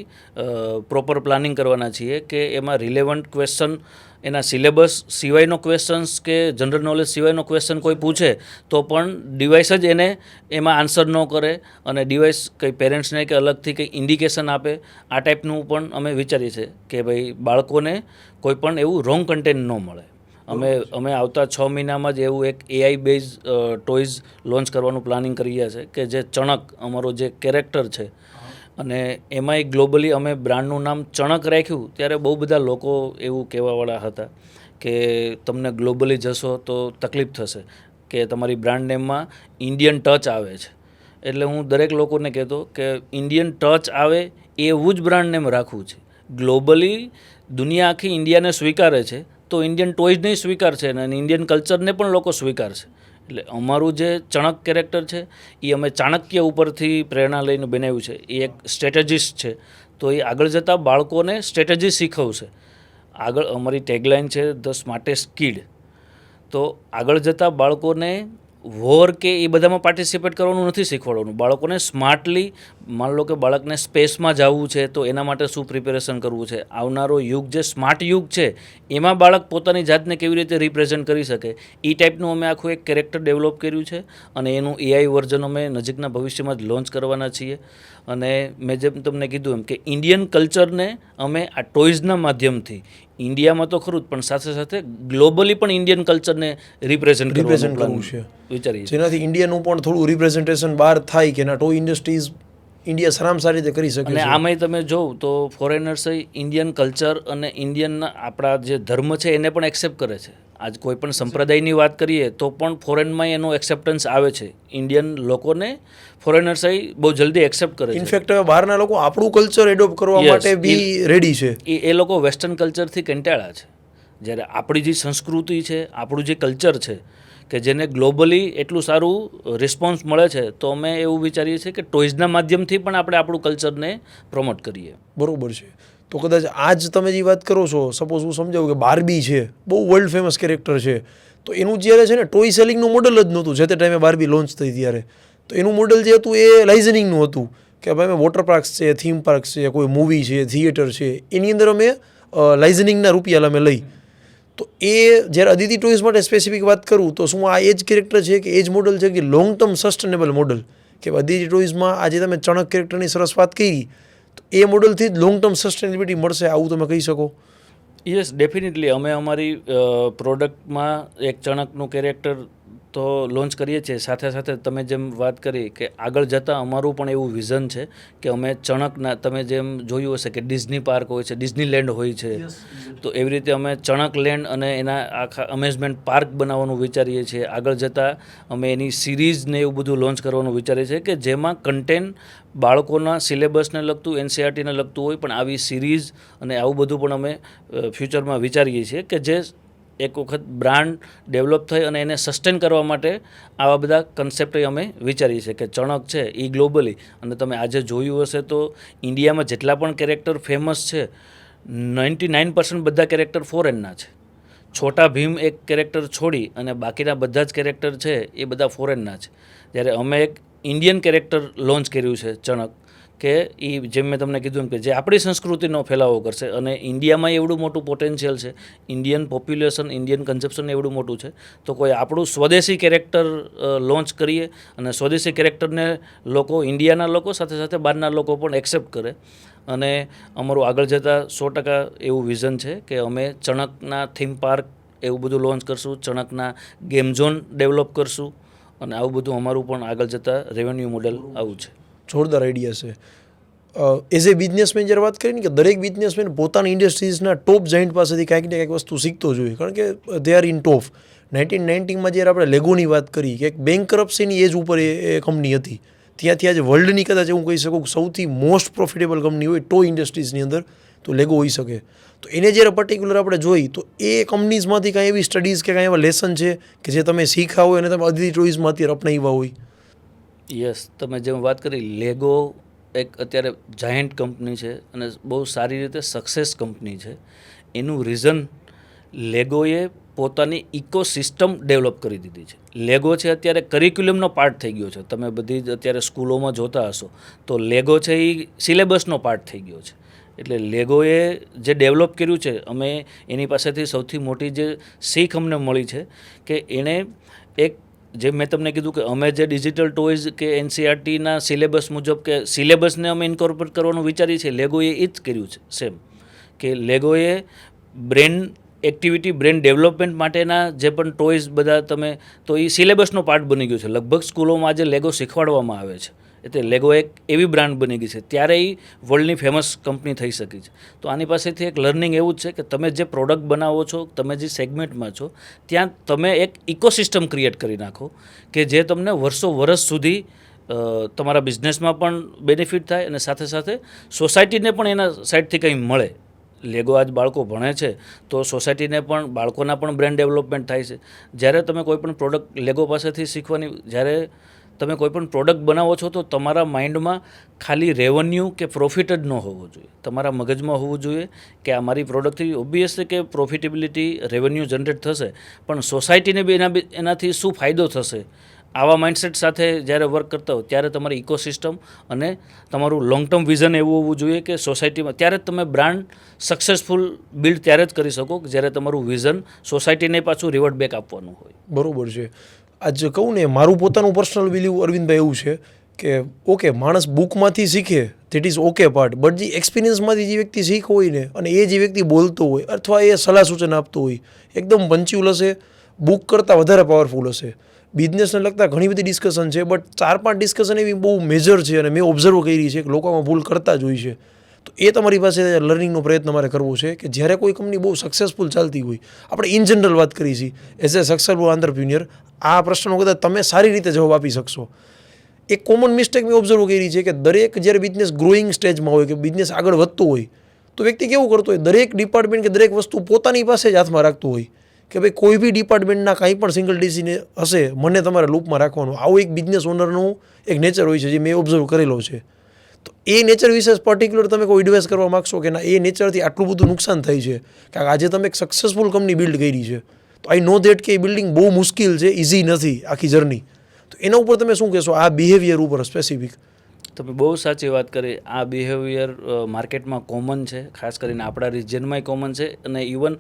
પ્રોપર પ્લાનિંગ કરવાના છીએ કે એમાં રિલેવન્ટ ક્વેશ્ચન, એના સિલેબસ સિવાયનો ક્વેશ્ચન્સ કે જનરલ નોલેજ સિવાયનો ક્વેશ્ચન કોઈ પૂછે તો પણ ડિવાઇસ જ એને એમાં આન્સર ન કરે અને ડિવાઇસ કંઈ પેરેન્ટ્સને કે અલગથી કંઈ ઇન્ડિકેશન આપે, આ ટાઈપનું પણ અમે વિચારીએ છીએ કે ભાઈ બાળકોને કોઈ પણ એવું રોંગ કન્ટેન્ટ ન મળે. અમે આવતા 6 મહિનામાં જ એવું એક એઆઈ બેઝ ટોયઝ લોન્ચ કરવાનું પ્લાનિંગ કરી રહ્યા છે કે જે ચણક અમારો જે કેરેક્ટર છે, અને એમાંય ગ્લોબલી અમે બ્રાન્ડનું નામ ચણક રાખ્યું ત્યારે બહુ બધા લોકો એવું કહેવાવાળા હતા કે તમને ગ્લોબલી જશો તો તકલીફ થશે કે તમારી બ્રાન્ડ નેમમાં ઇન્ડિયન ટચ આવે છે. એટલે હું દરેક લોકોને કહેતો કે ઇન્ડિયન ટચ આવે એવું જ બ્રાન્ડ નેમ રાખવું છે. ગ્લોબલી દુનિયા આખી ઇન્ડિયાને સ્વીકારે છે તો ઇન્ડિયન ટોયઝ નહીં સ્વીકારશે અને ઇન્ડિયન કલ્ચરને પણ લોકો સ્વીકારશે. એટલે અમારું જે ચણક કેરેક્ટર છે એ અમે ચાણક્ય ઉપરથી પ્રેરણા લઈને બનાવ્યું છે. એ એક સ્ટ્રેટેજિસ્ટ છે, તો એ આગળ જતાં બાળકોને સ્ટ્રેટેજી શીખવશે. આગળ અમારી ટેગલાઇન છે ધ સ્માર્ટેસ્ટ કિડ. તો આગળ જતાં બાળકોને વોર કે એ બધામાં પાર્ટિસિપેટ કરવાનું નથી શીખવાડવાનું. બાળકોને સ્માર્ટલી, માન લો કે બાળકને સ્પેસમાં જવું છે તો એના માટે શું પ્રિપેરેશન કરવું છે, આવનારો યુગ જે સ્માર્ટ યુગ છે એમાં બાળક પોતાની જાતને કેવી રીતે રિપ્રેઝેન્ટ કરી શકે, એ ટાઈપનું અમે આખું એક કેરેક્ટર ડેવલપ કર્યું છે અને એનું એઆઈ વર્ઝન અમે નજીકના ભવિષ્યમાં જ લોન્ચ કરવાના છીએ. અને મેં જેમ તમને કીધું એમ કે ઇન્ડિયન કલ્ચરને અમે આ ટોયઝના માધ્યમથી ઇન્ડિયામાં તો ખરું જ પણ સાથે સાથે ગ્લોબલી પણ ઇન્ડિયન કલ્ચરને રિપ્રેઝેન્ટ કરવું છે વિચારીએ, જેનાથી ઇન્ડિયાનું પણ થોડું રિપ્રેઝન્ટેશન બહાર થાય કે ના ટોય ઇન્ડસ્ટ્રીઝ ઇન્ડિયા સારામાં સારી રીતે કરી શકે. અને આમાંય તમે જોવ તો ફોરેનર્સ ઇન્ડિયન કલ્ચર અને ઇન્ડિયનના આપણા જે ધર્મ છે એને પણ એક્સેપ્ટ કરે છે. આજ કોઈ પણ સંપ્રદાયની વાત કરીએ તો પણ ફોરેનમાં એનો એક્સેપ્ટન્સ આવે છે. ઇન્ડિયન લોકોને ફોરેનર્સ બહુ જલ્દી એક્સેપ્ટ કરે છે. ઇનફેક્ટ હવે બહારના લોકો આપણું કલ્ચર એડોપ્ટ કરવા માટે બી રેડી છે. એ લોકો વેસ્ટર્ન કલ્ચરથી કંટાળ્યા છે, જ્યારે આપણી જે સંસ્કૃતિ છે, આપણું જે કલ્ચર છે કે જેને ગ્લોબલી એટલું સારું રિસ્પોન્સ મળે છે, તો અમે એવું વિચારીએ છીએ કે ટોયઝના માધ્યમથી પણ આપણે આપણું કલ્ચરને પ્રમોટ કરીએ. બરોબર છે. તો કદાચ આજ તમે જે વાત કરો છો, સપોઝ હું સમજાવું કે બાર્બી છે, બહુ વર્લ્ડ ફેમસ કેરેક્ટર છે, તો એનું જ્યારે છે ને ટોય સેલિંગનું મોડલ જ નહોતું જે તે ટાઈમે બાર્બી લોન્ચ થઈ ત્યારે. તો એનું મોડલ જે હતું એ લાઇઝનિંગનું હતું કે ભાઈ અમે વોટર પાર્ક્સ છે, થીમ પાર્ક્સ છે, કોઈ મૂવી છે, થિયેટર છે, એની અંદર અમે લાઇઝનિંગના રૂપિયા અમે લઈ. તો એ જ્યારે અદિતિ ટોયઝ માટે સ્પેસિફિક વાત કરું તો શું આ એ જ કેરેક્ટર છે કે એ જ મોડલ છે કે લોંગ ટર્મ સસ્ટેનેબલ મોડલ, કે અદિતિ ટોયઝમાં આજે તમે ચણક કેરેક્ટરની સરસ વાત કરી, તો એ મોડલથી જ લોંગ ટર્મ સસ્ટેનેબિલિટી મળશે, આવું તમે કહી શકો? Yes, definitely. અમે અમારી પ્રોડક્ટમાં એક ચણકનું કેરેક્ટર તો લોન્ચ કરીએ છીએ. સાથે સાથે તમે જેમ વાત કરી કે આગળ જતાં અમારું પણ એવું વિઝન છે કે અમે ચણકના, તમે જેમ જોયું હશે કે ડિઝની પાર્ક હોય છે, ડિઝનીલેન્ડ હોય છે, તો એવી રીતે અમે ચણક લેન્ડ અને એના આખા અમેઝમેન્ટ પાર્ક બનાવવાનું વિચારીએ છીએ. આગળ જતાં અમે એની સિરીઝ ને એવું બધું લોન્ચ કરવાનું વિચારીએ છીએ કે જેમાં કન્ટેન્ટ બાળકોના સિલેબસને લગતું, એનસીઆરટીને લગતું હોય, પણ આવી સિરીઝ અને આવું બધું પણ અમે ફ્યુચરમાં વિચારીએ છીએ કે જે એક વખત બ્રાન્ડ ડેવલપ થઈ અને એને સસ્ટેન કરવા માટે આવા બધા કન્સેપ્ટ અમે વિચારીએ છીએ કે ચણક છે એ ગ્લોબલી, અને તમે આજે જોયું હશે તો ઇન્ડિયામાં જેટલા પણ કેરેક્ટર ફેમસ છે 99% બધા કેરેક્ટર ફોરેનના છે. છોટા ભીમ એક કેરેક્ટર છોડી અને બાકીના બધા જ કેરેક્ટર છે એ બધા ફોરેનના છે. જ્યારે અમે એક ઇન્ડિયન કેરેક્ટર લોન્ચ કર્યું છે ચણક, કે એ જેમ મેં તમને કીધું કે જે આપણી સંસ્કૃતિનો ફેલાવો કરશે, અને ઇન્ડિયામાં એવડું મોટું પોટેન્શિયલ છે, ઇન્ડિયન પોપ્યુલેશન, ઇન્ડિયન કન્ઝપ્શન એવડું મોટું છે, તો કોઈ આપણું સ્વદેશી કેરેક્ટર લોન્ચ કરીએ અને સ્વદેશી કેરેક્ટરને લોકો, ઇન્ડિયાના લોકો સાથે સાથે બહારના લોકો પણ એક્સેપ્ટ કરે. અને અમારું આગળ જતાં 100% એવું વિઝન છે કે અમે ચણકના થીમ પાર્ક એવું બધું લોન્ચ કરશું, ચણકના ગેમ ઝોન ડેવલપ કરશું, અને આવું બધું અમારું પણ આગળ જતાં રેવન્યુ મોડેલ આવું છે. જોરદાર આઈડિયા છે. એઝ એ બિઝનેસમેન જ્યારે વાત કરીએ ને કે દરેક બિઝનેસમેન પોતાની ઇન્ડસ્ટ્રીઝના ટોપ જાયન્ટ પાસેથી કાંઈક ને કાંઈક વસ્તુ શીખતો જોઈએ, કારણ કે દે આર ઇન ટોપ. 1990માં જ્યારે આપણે લેગોની વાત કરી કે એક બેન્કરપ્સીની એજ ઉપર એ કંપની હતી, ત્યાંથી આજે વર્લ્ડની કદાચ એવું કહી શકું કે સૌથી મોસ્ટ પ્રોફિટેબલ કંપની હોય ટોય ઇન્ડસ્ટ્રીઝની અંદર તો લેગો હોઈ શકે. તો એને જ્યારે પર્ટિક્યુલર આપણે જોઈ તો એ કંપનીઝમાંથી કાંઈ એવી સ્ટડીઝ કે કાંઈ એવા લેસન છે કે જે તમે શીખ્યા હોય અને તમે અદિતિ ટોયઝમાં અત્યારે અપનાવ્યા હોય? યસ, તમે જેમ વાત કરી, લેગો એક અત્યારે જાયન્ટ કંપની છે અને બહુ સારી રીતે સક્સેસ કંપની છે. એનું રીઝન લેગોએ પોતાની ઇકોસિસ્ટમ ડેવલપ કરી દીધી છે. લેગો છે અત્યારે કરિક્યુલમનો પાર્ટ થઈ ગયો છે. તમે બધી જ અત્યારે સ્કૂલોમાં જોતા હશો તો લેગો છે એ સિલેબસનો પાર્ટ થઈ ગયો છે. એટલે લેગોએ જે ડેવલપ કર્યું છે, અમે એની પાસેથી સૌથી મોટી જે શીખ અમને મળી છે કે એણે એક, જે મેં તમને કીધું કે અમે જે ડિજિટલ ટોયઝ કે એનસીઆરટીના સિલેબસ મુજબ કે સિલેબસને અમે ઇન્કોર્પોરેટ કરવાનું વિચારીએ છીએ, લેગોએ એ જ કર્યું છે સેમ. કે લેગોએ બ્રેન એક્ટિવિટી, બ્રેન ડેવલપમેન્ટ માટેના જે પણ ટોયઝ બધા તમે, તો એ સિલેબસનો પાર્ટ બની ગયો છે. લગભગ સ્કૂલોમાં આજે લેગો શીખવાડવામાં આવે છે. એટલે લેગો એક એવી બ્રાન્ડ બની ગઈ છે, ત્યારે એ વર્લ્ડની ફેમસ કંપની થઈ શકી છે. તો આની પાસેથી એક લર્નિંગ એવું જ છે કે તમે જે પ્રોડક્ટ બનાવો છો, તમે જે સેગમેન્ટમાં છો, ત્યાં તમે એક ઇકોસિસ્ટમ ક્રિએટ કરી નાખો કે જે તમને વર્ષ સુધી તમારા બિઝનેસમાં પણ બેનિફિટ થાય અને સાથે સાથે સોસાયટીને પણ એના સાઈડથી કંઈ મળે. લેગો આજ બાળકો ભણે છે તો સોસાયટીને પણ, બાળકોના પણ બ્રેન ડેવલપમેન્ટ થાય છે. જ્યારે તમે કોઈ પણ પ્રોડક્ટ લેગો પાસેથી શીખવાની, જ્યારે તમે કોઈ પણ પ્રોડક્ટ બનાવો છો તો તમારા માઇન્ડમાં ખાલી રેવન્યુ કે પ્રોફિટ જ ન હોવો જોઈએ. તમારા મગજમાં હોવું જોઈએ કે આ મારી પ્રોડક્ટથી ઓબ્વિયસલી કે પ્રોફિટેબિલિટી, રેવન્યુ જનરેટ થશે, પણ સોસાયટીને બી એનાથી શું ફાયદો થશે, આવા માઇન્ડસેટ સાથે જ્યારે વર્ક કરતા હો ત્યારે તમારી ઇકોસિસ્ટમ અને તમારું લોંગ ટર્મ વિઝન એવું હોવું જોઈએ કે સોસાયટીમાં, ત્યારે જ તમે બ્રાન્ડ સક્સેસફુલ બિલ્ડ ત્યારે જ કરી શકો જ્યારે તમારું વિઝન સોસાયટીને પાછું રિવર્ટ બેક આપવાનું હોય. બરોબર છે. આજ કહું ને, મારું પોતાનું પર્સનલ બિલીવ અરવિંદભાઈ એવું છે કે ઓકે, માણસ બુકમાંથી શીખે, that is okay part, but જે એક્સપિરિયન્સમાંથી જે વ્યક્તિ શીખો હોય ને, અને એ જે વ્યક્તિ બોલતો હોય અથવા એ સલાહ સૂચન આપતો હોય, એકદમ પંચ્યુઅલ હશે, બુક કરતાં વધારે પાવરફુલ હશે. બિઝનેસને લગતા ઘણી બધી ડિસ્કશન છે, બટ 4-5 ડિસ્કશન એવી બહુ મેજર છે અને મેં ઓબ્ઝર્વ કરી છે કે લોકોમાં ભૂલ કરતા જ હોય છે. તો એ તમારી પાસે લર્નિંગનો પ્રયત્ન મારે કરવો છે કે જ્યારે કોઈ કંપની બહુ સક્સેસફુલ ચાલતી હોય, આપણે ઇન જનરલ વાત કરી છીએ એઝ એ સક્સેસફુલ આંતરપ્રિન્યોર, આ પ્રશ્નનો કદાચ તમે સારી રીતે જવાબ આપી શકશો. એક કોમન મિસ્ટેક મેં ઓબ્ઝર્વ કરી છે કે દરેક જ્યારે બિઝનેસ ગ્રોઈંગ સ્ટેજમાં હોય, કે બિઝનેસ આગળ વધતો હોય, તો વ્યક્તિ કેવું કરતો હોય, દરેક ડિપાર્ટમેન્ટ કે દરેક વસ્તુ પોતાની પાસે જ હાથમાં રાખતું હોય કે ભાઈ કોઈ બી ડિપાર્ટમેન્ટના કાંઈ પણ સિંગલ ડિસિઝન હશે, મને તમારે લૂપમાં રાખવાનું. આવું એક બિઝનેસ ઓનરનું એક નેચર હોય છે જે મેં ઓબ્ઝર્વ કરેલો છે. તો એ નેચર વિશે પર્ટિક્યુલર તમે કોઈ એડવાઇસ કરવા માગશો કે ના એ નેચરથી આટલું બધું નુકસાન થાય છે કે આજે તમે એક સક્સેસફુલ કંપની બિલ્ડ કરી છે, તો આઈ નો ધેટ કે એ બિલ્ડિંગ બહુ મુશ્કેલ છે, ઇઝી નથી આખી જર્ની, તો એના ઉપર તમે શું કહેશો આ બિહેવિયર ઉપર સ્પેસિફિક? તમે બહુ સાચી વાત કરી. આ બિહેવિયર માર્કેટમાં કોમન છે, ખાસ કરીને આપણા રિજિયનમાંય કોમન છે, અને ઇવન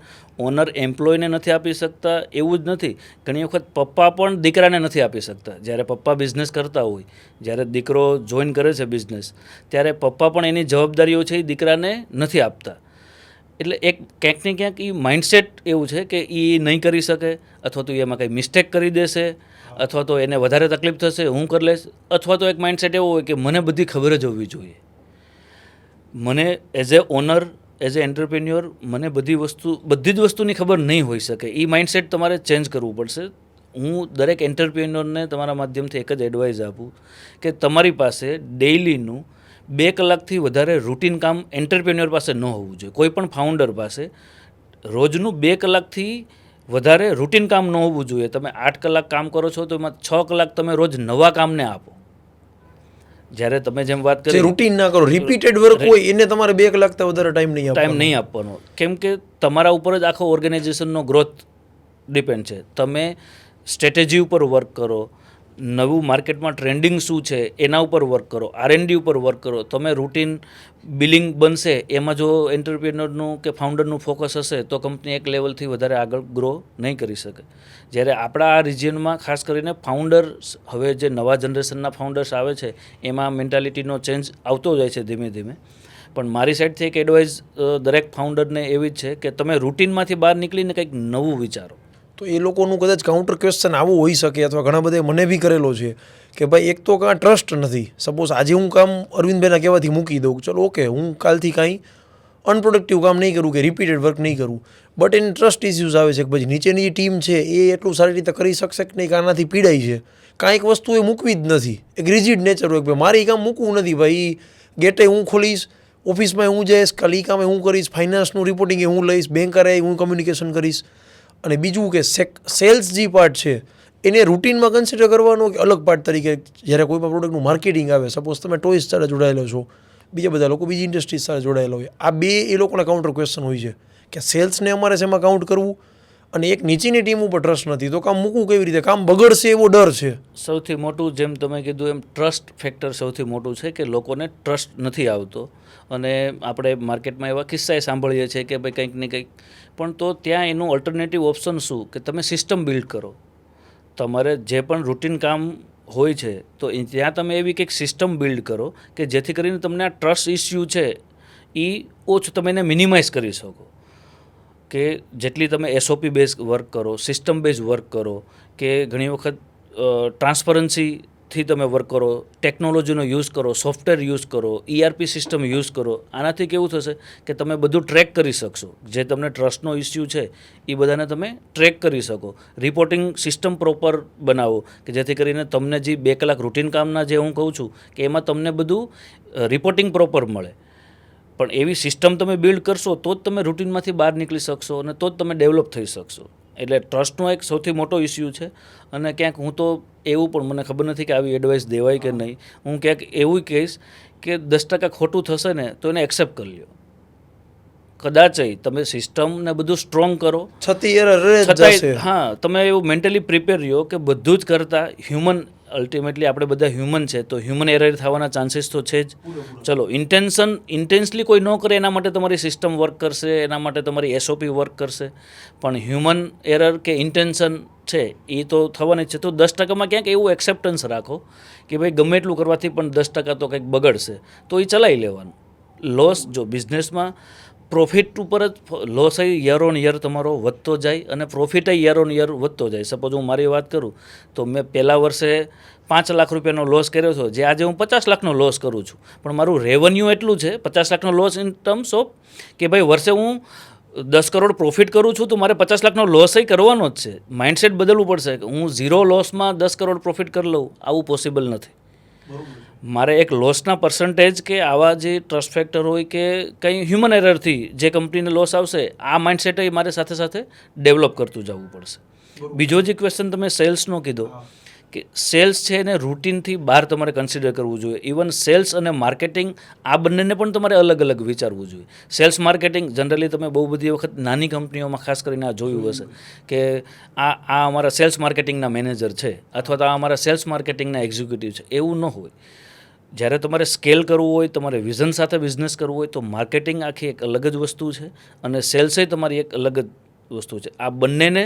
ઓનર એમ્પ્લોયને નથી આપી શકતા એવું જ નથી, ઘણી વખત પપ્પા પણ દીકરાને નથી આપી શકતા. જ્યારે પપ્પા બિઝનેસ કરતા હોય, જ્યારે દીકરો જોઈન કરે છે બિઝનેસ, ત્યારે પપ્પા પણ એની જવાબદારીઓ છે એ દીકરાને નથી આપતા. એટલે એક ક્યાંક ને ક્યાંક એ માઇન્ડસેટ એવું છે કે એ નહીં કરી શકે, અથવા તો એમાં કંઈ મિસ્ટેક કરી દેશે, અથવા તો એને વધારે તકલીફ થશે, હું કરી લઈશ, અથવા તો એક માઇન્ડસેટ એવો હોય કે મને બધી ખબર જ હોવી જોઈએ, મને as a owner, as a entrepreneur મને બધી જ વસ્તુની ખબર નહીં હોઈ શકે. એ માઇન્ડસેટ તમારે ચેન્જ કરવું પડશે. હું દરેક એન્ટરપ્રેન્યોરને તમારા માધ્યમથી એક જ એડવાઇસ આપું કે તમારી પાસે ડેઇલીનું 2 કલાકથી વધારે રૂટીન કામ એન્ટરપ્રેન્યોર પાસે ન હોવું જોઈએ. કોઈ પણ ફાઉન્ડર પાસે રોજનું 2 કલાકથી વધારે રૂટીન કામ ન હોવું જોઈએ. તમે 8 કલાક કામ કરો છો તો એમાં 6 કલાક તમે રોજ નવા કામને આપો. જ્યારે તમે જેમ વાત કરી રૂટીન ના કરો, રિપીટેડ વર્ક હોય એને તમારે 2 કલાકથી વધારે ટાઈમ નહીં આપવાનો, કેમ કે તમારા ઉપર જ આખો ઓર્ગેનાઇઝેશનનો ગ્રોથ ડિપેન્ડ છે. તમે સ્ટ્રેટેજી ઉપર વર્ક કરો, નવું માર્કેટમાં ટ્રેન્ડિંગ શું છે એના ઉપર વર્ક કરો, R&D ઉપર વર્ક કરો. તમે રૂટીન બિલિંગ બનશે એમાં જો એન્ટરપ્રિન્યોરનું કે ફાઉન્ડરનું ફોકસ હશે તો કંપની એક લેવલથી વધારે આગળ ગ્રો નહીં કરી શકે. જ્યારે આપણા આ રિજિયનમાં ખાસ કરીને ફાઉન્ડર્સ, હવે જે નવા જનરેશનના ફાઉન્ડર્સ આવે છે એમાં મેન્ટાલિટીનો ચેન્જ આવતો જાય છે ધીમે ધીમે. પણ મારી સાઈડથી એક એડવાઇસ દરેક ફાઉન્ડરને એવી જ છે કે તમે રૂટીનમાંથી બહાર નીકળીને કંઈક નવું વિચારો. તો એ લોકોનું કદાચ કાઉન્ટર ક્વેશ્ચન આવું હોઈ શકે, અથવા ઘણા બધા મને બી કરેલો છે કે ભાઈ એક તો કાં ટ્રસ્ટ નથી. સપોઝ આજે હું કામ અરવિંદભાઈના કહેવાથી મૂકી દઉં, ચલો ઓકે હું કાલથી કાંઈ અનપ્રોડક્ટિવ કામ નહીં કરું કે રિપીટેડ વર્ક નહીં કરું, બટ એની ટ્રસ્ટ ઇસ્યુઝ આવે છે કે પછી નીચેની જે ટીમ છે એ એટલું સારી રીતે કરી શકશે કે નહીં, કે આનાથી પીડાય છે, કાંઈક વસ્તુ એ મૂકવી જ નથી, એક રિજિડ નેચર હોય કે મારે એ કામ મૂકવું નથી, ભાઈ ગેટે હું ખોલીશ, ઓફિસમાં હું જઈશ, કાલે એ કામે હું કરીશ, ફાઇનાન્સનું રિપોર્ટિંગ એ હું લઈશ, બેંક આરે હું કમ્યુનિકેશન કરીશ. અને બીજું કે સેલ્સ જે પાર્ટ છે એને રૂટીનમાં કન્સિડર કરવાનો કે અલગ પાર્ટ તરીકે જ્યારે કોઈ પણ પ્રોડક્ટનું માર્કેટિંગ આવે, સપોઝ તમે ટોયસ સાથે જોડાયેલો છો, બીજા બધા લોકો બીજી ઇન્ડસ્ટ્રીઝ સાથે જોડાયેલા હોય, આ બે એ લોકોના કાઉન્ટર ક્વેશ્ચન હોય છે કે સેલ્સને અમારે શેમાં કાઉન્ટ કરવું, અને એક નીચેની ટીમ ઉપર ટ્રસ્ટ નથી તો કામ મૂકવું કેવી રીતે, કામ બગડશે એવો ડર છે. સૌથી મોટું, જેમ તમે કીધું એમ, ટ્રસ્ટ ફેક્ટર સૌથી મોટું છે કે લોકોને ટ્રસ્ટ નથી આવતો. અને આપણે માર્કેટમાં એવા કિસ્સાએ સાંભળીએ છીએ કે ભાઈ કંઈક ને કંઈક, પણ તો ત્યાં એનું ઓલ્ટરનેટિવ ઓપ્શન શું કે તમે સિસ્ટમ બિલ્ડ કરો. તમારે જે પણ રૂટીન કામ હોય છે તો ત્યાં તમે એવી કંઈક સિસ્ટમ બિલ્ડ કરો કે જેથી કરીને તમને આ ટ્રસ્ટ ઇસ્યુ છે એ ઓછું તમે એને મિનિમાઇઝ કરી શકો. કે જેટલી તમે SOP બેઝ વર્ક કરો, સિસ્ટમ બેઝ વર્ક કરો, કે ઘણી વખત ટ્રાન્સપરન્સીથી તમે વર્ક કરો, ટેકનોલોજીનો યુઝ કરો, સોફ્ટવેર યુઝ કરો, ERP સિસ્ટમ યુઝ કરો. આનાથી કેવું થશે કે તમે બધું ટ્રેક કરી શકશો. જે તમને ટ્રસ્ટનો ઇસ્યુ છે એ બધાને તમે ટ્રેક કરી શકો. રિપોર્ટિંગ સિસ્ટમ પ્રોપર બનાવો કે જેથી કરીને તમને જે 2 કલાક રૂટીન કામના જે હું કહું છું કે એમાં તમને બધું રિપોર્ટિંગ પ્રોપર મળે. પણ એવી સિસ્ટમ તમે બિલ્ડ કરશો તો જ તમે રૂટીનમાંથી બહાર નીકળી શકશો અને તો જ તમે ડેવલપ થઈ શકશો. એટલે ટ્રસ્ટનો એક સૌથી મોટો ઇસ્યુ છે. અને ક્યાંક હું તો એવું પણ, મને ખબર નથી કે આવી એડવાઇસ દેવાય કે નહીં, હું ક્યાંક એવું કહીશ કે 10% ખોટું થશે ને તો એને એક્સેપ્ટ કરી લો. કદાચ તમે સિસ્ટમને બધું સ્ટ્રોંગ કરો છતાંય, હા, તમે એવું મેન્ટલી પ્રિપેર રહ્યો કે બધું જ કરતાં હ્યુમન, અલ્ટિમેટલી આપણે બધા હ્યુમન છે તો હ્યુમન એરર થવાના ચાન્સીસ તો છે જ. ચલો ઇન્ટેન્સલી કોઈ ન કરે એના માટે તમારી સિસ્ટમ વર્ક કરશે, એના માટે તમારી SOP વર્ક કરશે, પણ હ્યુમન એરર કે ઇન્ટેન્શન છે એ તો થવાની જ છે. તો 10%માં ક્યાંક એવું એક્સેપ્ટન્સ રાખો કે ભાઈ ગમે એટલું કરવાથી પણ 10% તો કંઈક બગડશે તો એ ચલાવી લેવાનું. લોસ, જો બિઝનેસમાં પ્રોફિટ ઉપર જ લોસ યર ઓન યર તમારો વધતો જાય અને પ્રોફિટ યર ઓન યર વધતો જાય. સપોઝ હું મારી વાત કરું તો મેં પહેલા વર્ષે 5 લાખ રૂપિયાનો લોસ કર્યો હતો, જે આજે હું 50 લાખનો લોસ કરું છું, પણ મારું રેવન્યુ એટલું છે 50 લાખનો લોસ ઇન ટર્મ્સ ઓફ કે ભાઈ વર્ષે હું 10 કરોડ પ્રોફિટ કરું છું તો મારે 50 લાખનો લોસ કરવાનો જ છે. માઇન્ડસેટ બદલવું પડશે કે હું 0 લોસમાં 10 કરોડ પ્રોફિટ કરી લઉં, આવું પોસિબલ નથી. મારે એક લોસના પર્સન્ટેજ કે આવા જે ટ્રસ્ટ ફેક્ટર હોય કે કંઈ હ્યુમન એરરથી જે કંપનીને લોસ આવશે, આ માઇન્ડસેટ મારે સાથે સાથે ડેવલપ કરતું જવું પડશે. બીજો જે ક્વેશ્ચન તમે સેલ્સનો કીધો કે સેલ્સ છે એને રૂટીનથી બહાર તમારે કન્સિડર કરવું જોઈએ. ઇવન સેલ્સ અને માર્કેટિંગ આ બંનેને પણ તમારે અલગ અલગ વિચારવું જોઈએ. સેલ્સ માર્કેટિંગ જનરલી તમે બહુ બધી વખત નાની કંપનીઓમાં ખાસ કરીને આ જોયું હશે કે આ અમારા સેલ્સ માર્કેટિંગના મેનેજર છે અથવા તો આ અમારા સેલ્સ માર્કેટિંગના એક્ઝિક્યુટિવ છે, એવું ન હોય. જ્યારે તમારે સ્કેલ કરવું હોય, તમારે વિઝન સાથે બિઝનેસ કરવું હોય તો માર્કેટિંગ આખી એક અલગ જ વસ્તુ છે અને સેલ્સે તમારી એક અલગ જ વસ્તુ છે. આ બંનેને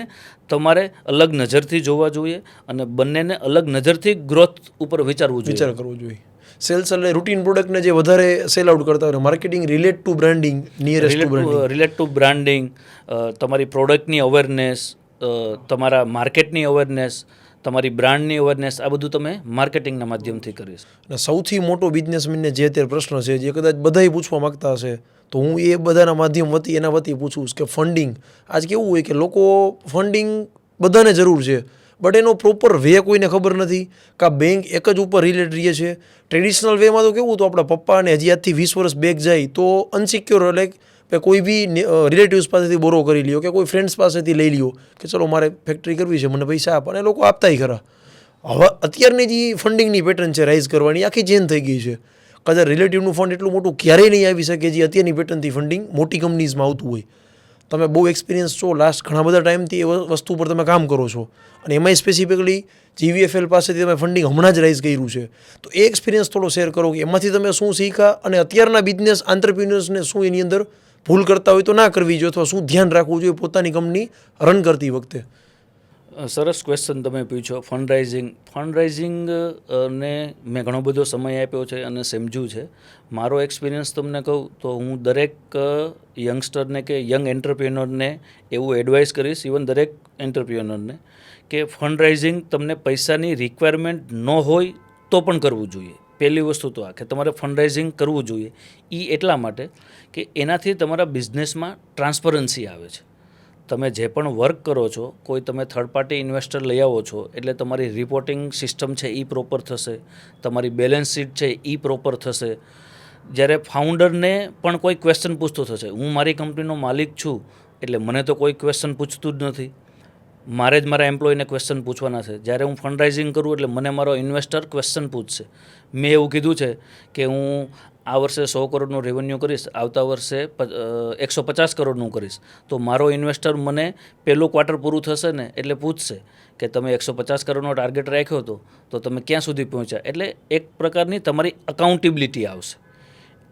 તમારે અલગ નજરથી જોવા જોઈએ અને બંનેને અલગ નજરથી ગ્રોથ ઉપર વિચારવું જોઈએ. વિચાર કરવો જોઈએ. સેલ્સ એટલે રૂટીન પ્રોડક્ટને જે વધારે સેલ આઉટ કરતા હોય, marketing relate to branding, nearest to branding, relate to branding, તમારી પ્રોડક્ટની અવેરનેસ, તમારા માર્કેટની અવેરનેસ, તમારી બ્રાન્ડની અવેરનેસ, આ બધું તમે માર્કેટિંગના માધ્યમથી કરીશ. અને સૌથી મોટો બિઝનેસમેનને જે અત્યારે પ્રશ્ન છે, જે કદાચ બધાય પૂછવા માગતા હશે, તો હું એ બધાના માધ્યમ વતી એના વતી પૂછું કે ફંડિંગ. આજ કેવું હોય કે લોકો ફંડિંગ બધાને જરૂર છે, બટ એનો પ્રોપર વે કોઈને ખબર નથી. કાં બેંક એક જ ઉપર રિલેટ રહીએ છે. ટ્રેડિશનલ વેમાં તો કેવું, તો આપણા પપ્પાને હજી આજથી 20 વર્ષ બેક જાય તો અનસિક્યોર, એટલે કોઈ બી રિલેટિવ્સ પાસેથી બોરો કરી લ્યો કે કોઈ ફ્રેન્ડ્સ પાસેથી લઈ લ્યો કે ચલો મારે ફેક્ટરી કરવી છે, મને પૈસા આપ, અને લોકો આપતાય ખરા. હવે અત્યારની જે ફંડિંગની પેટર્ન છે રાઇઝ કરવાની, આખી ચેન્જ થઈ ગઈ છે. કદાચ રિલેટિવનું ફંડ એટલું મોટું ક્યારેય નહીં આવી શકે જે અત્યારની પેટર્નથી ફંડિંગ મોટી કંપનીઝમાં આવતું હોય. તમે બહુ એક્સપિરિયન્સ છો, લાસ્ટ ઘણા બધા ટાઈમથી એ વસ્તુ પર તમે કામ કરો છો, અને એમાંય સ્પેસિફિકલી GVFL પાસેથી તમે ફંડિંગ હમણાં જ રાઇઝ કર્યું છે, તો એ એક્સપિરિયન્સ થોડો શેર કરો કે એમાંથી તમે શું શીખ્યા અને અત્યારના બિઝનેસ આંત્રપ્રિન્યોર્સને શું એની અંદર ભૂલ કરતા હોય તો ના કરવી જોઈએ, અથવા શું ધ્યાન રાખવું જોઈએ પોતાની કંપની રન કરતી વખતે. સરસ ક્વેશ્ચન તમે પૂછ્યો. ફંડરાઇઝિંગ ને મેં ઘણો બધો સમય આપ્યો છે અને સમજ્યું છે. મારો એક્સપિરિયન્સ તમને કહું તો હું દરેક યંગસ્ટરને કે યંગ એન્ટરપ્રિન્યોરને એવું એડવાઇસ કરીશ, ઇવન દરેક એન્ટરપ્રિન્યોરને, કે ફંડરાઇઝિંગ તમને પૈસાની રિક્વાયરમેન્ટ ન હોય તો પણ કરવું જોઈએ. પહેલી વસ્તુ તો આ કે તમારે ફંડરાઇઝિંગ કરવું જોઈએ. એ એટલા માટે કે એનાથી તમારા બિઝનેસમાં ટ્રાન્સપરન્સી આવે છે. તમે જે પણ વર્ક કરો છો, કોઈ તમે થર્ડ પાર્ટી ઇન્વેસ્ટર લઈ આવો છો એટલે તમારી રિપોર્ટિંગ સિસ્ટમ છે એ પ્રોપર થશે, તમારી બેલેન્સ શીટ છે એ પ્રોપર થશે. જ્યારે ફાઉન્ડરને પણ કોઈ ક્વેશ્ચન પૂછતો થશે, હું મારી કંપનીનો માલિક છું એટલે મને તો કોઈ ક્વેશ્ચન પૂછતું જ નથી, મારે જ મારા એમ્પ્લોયને ક્વેશ્ચન પૂછવાના છે. જ્યારે હું ફંડરાઇઝિંગ કરું એટલે મને મારો ઇન્વેસ્ટર ક્વેશ્ચન પૂછશે. મેં એવું કીધું છે કે હું આ વર્ષે 100 કરોડનું રેવન્યુ કરીશ, આવતા વર્ષે 150 કરોડનું કરીશ, તો મારો ઇન્વેસ્ટર મને પહેલું ક્વાર્ટર પૂરું થશે ને એટલે પૂછશે કે તમે 150 કરોડનો ટાર્ગેટ રાખ્યો હતો તો તમે ક્યાં સુધી પહોંચ્યા. એટલે એક પ્રકારની તમારી અકાઉન્ટેબિલિટી આવશે.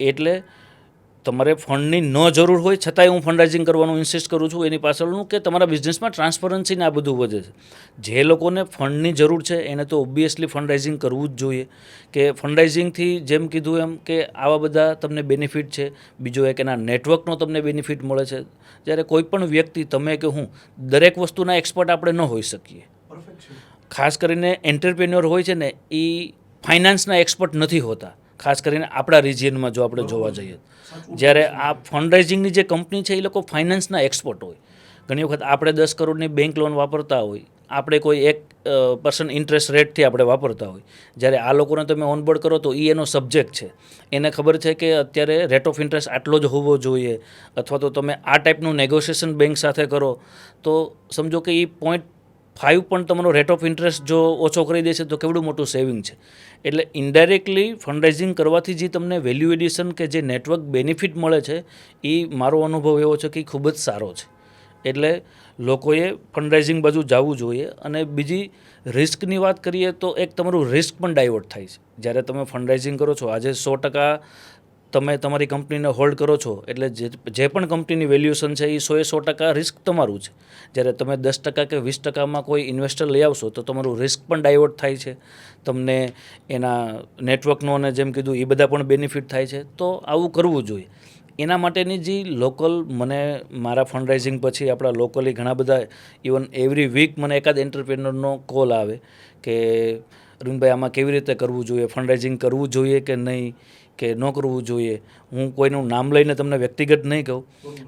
એટલે તમારે ફંડની ન જરૂર હોય છતાંય હું ફંડરાઇઝિંગ કરવાનું ઇન્સિસ્ટ કરું છું. એની પાછળનું કે તમારા બિઝનેસમાં ટ્રાન્સપરન્સીને આ બધું વધે છે. જે લોકોને ફંડની જરૂર છે એને તો ઓબ્વિયસલી ફંડરાઇઝિંગ કરવું જ જોઈએ. કે ફંડરાઇઝિંગથી જેમ કીધું એમ કે આવા બધા તમને બેનિફિટ છે. બીજો એક એના નેટવર્કનો તમને બેનિફિટ મળે છે. જ્યારે કોઈ પણ વ્યક્તિ, તમે કે હું, દરેક વસ્તુના એક્સપર્ટ આપણે ન હોઈ શકીએ. ખાસ કરીને એન્ટરપ્રેન્યોર હોય છે ને એ ફાઇનાન્સના એક્સપર્ટ નથી હોતા, ખાસ કરીને આપણા રિજિયનમાં જો આપણે જોવા જઈએ. જ્યારે આ ફંડરાઇઝિંગની જે કંપની છે એ લોકો ફાઇનાન્સના એક્સપર્ટ હોય. ઘણી વખત આપણે 10 કરોડની બેંક લોન વાપરતા હોય, આપણે કોઈ 1% ઇન્ટરેસ્ટ રેટથી આપણે વાપરતા હોય. જ્યારે આ લોકોને તમે ઓનબોર્ડ કરો તો એ એનો સબ્જેક્ટ છે, એને ખબર છે કે અત્યારે રેટ ઓફ ઇન્ટરેસ્ટ આટલો જ હોવો જોઈએ, અથવા તો તમે આ ટાઈપનું નેગોશિએશન બેંક સાથે કરો તો સમજો કે એ 0.5 પણ તમારો રેટ ઓફ ઇન્ટરેસ્ટ જો ઓછો કરી દેશે તો કેવડું મોટું સેવિંગ છે. એટલે ઇનડાયરેક્ટલી ફંડરાઇઝિંગ કરવાથી જે તમને વેલ્યુ એડિશન કે જે નેટવર્ક બેનિફિટ મળે છે એ મારો અનુભવ એવો છે કે ખૂબ જ સારો છે. એટલે લોકોએ ફંડરાઇઝિંગ બાજુ જવું જોઈએ. અને બીજી રિસ્કની વાત કરીએ તો એક તમારું રિસ્ક પણ ડાયવર્ટ થાય છે. જ્યારે તમે ફંડરાઇઝિંગ કરો છો, આજે 100% તમે તમારી કંપનીને હોલ્ડ કરો છો એટલે જે પણ કંપનીની વેલ્યુએશન છે એ 100% રિસ્ક તમારું છે. જ્યારે તમે 10% કે 20%માં કોઈ ઇન્વેસ્ટર લઈ આવશો તો તમારું રિસ્ક પણ ડાયવર્ટ થાય છે, તમને એના નેટવર્કનો અને જેમ કીધું એ બધા પણ બેનિફિટ થાય છે. તો આવું કરવું જોઈએ. એના માટેની જે લોકલ, મને મારા ફંડરાઇઝિંગ પછી આપણા લોકલી ઘણા બધા, ઇવન એવરી વીક મને એકાદ એન્ટરપ્રેન્યોરનો કોલ આવે કે અરવિંદભાઈ આમાં કેવી રીતે કરવું જોઈએ, ફંડરાઇઝિંગ કરવું જોઈએ કે નહીં, કે ન કરવું જોઈએ. હું કોઈનું નામ લઈને તમને વ્યક્તિગત નહીં કહું,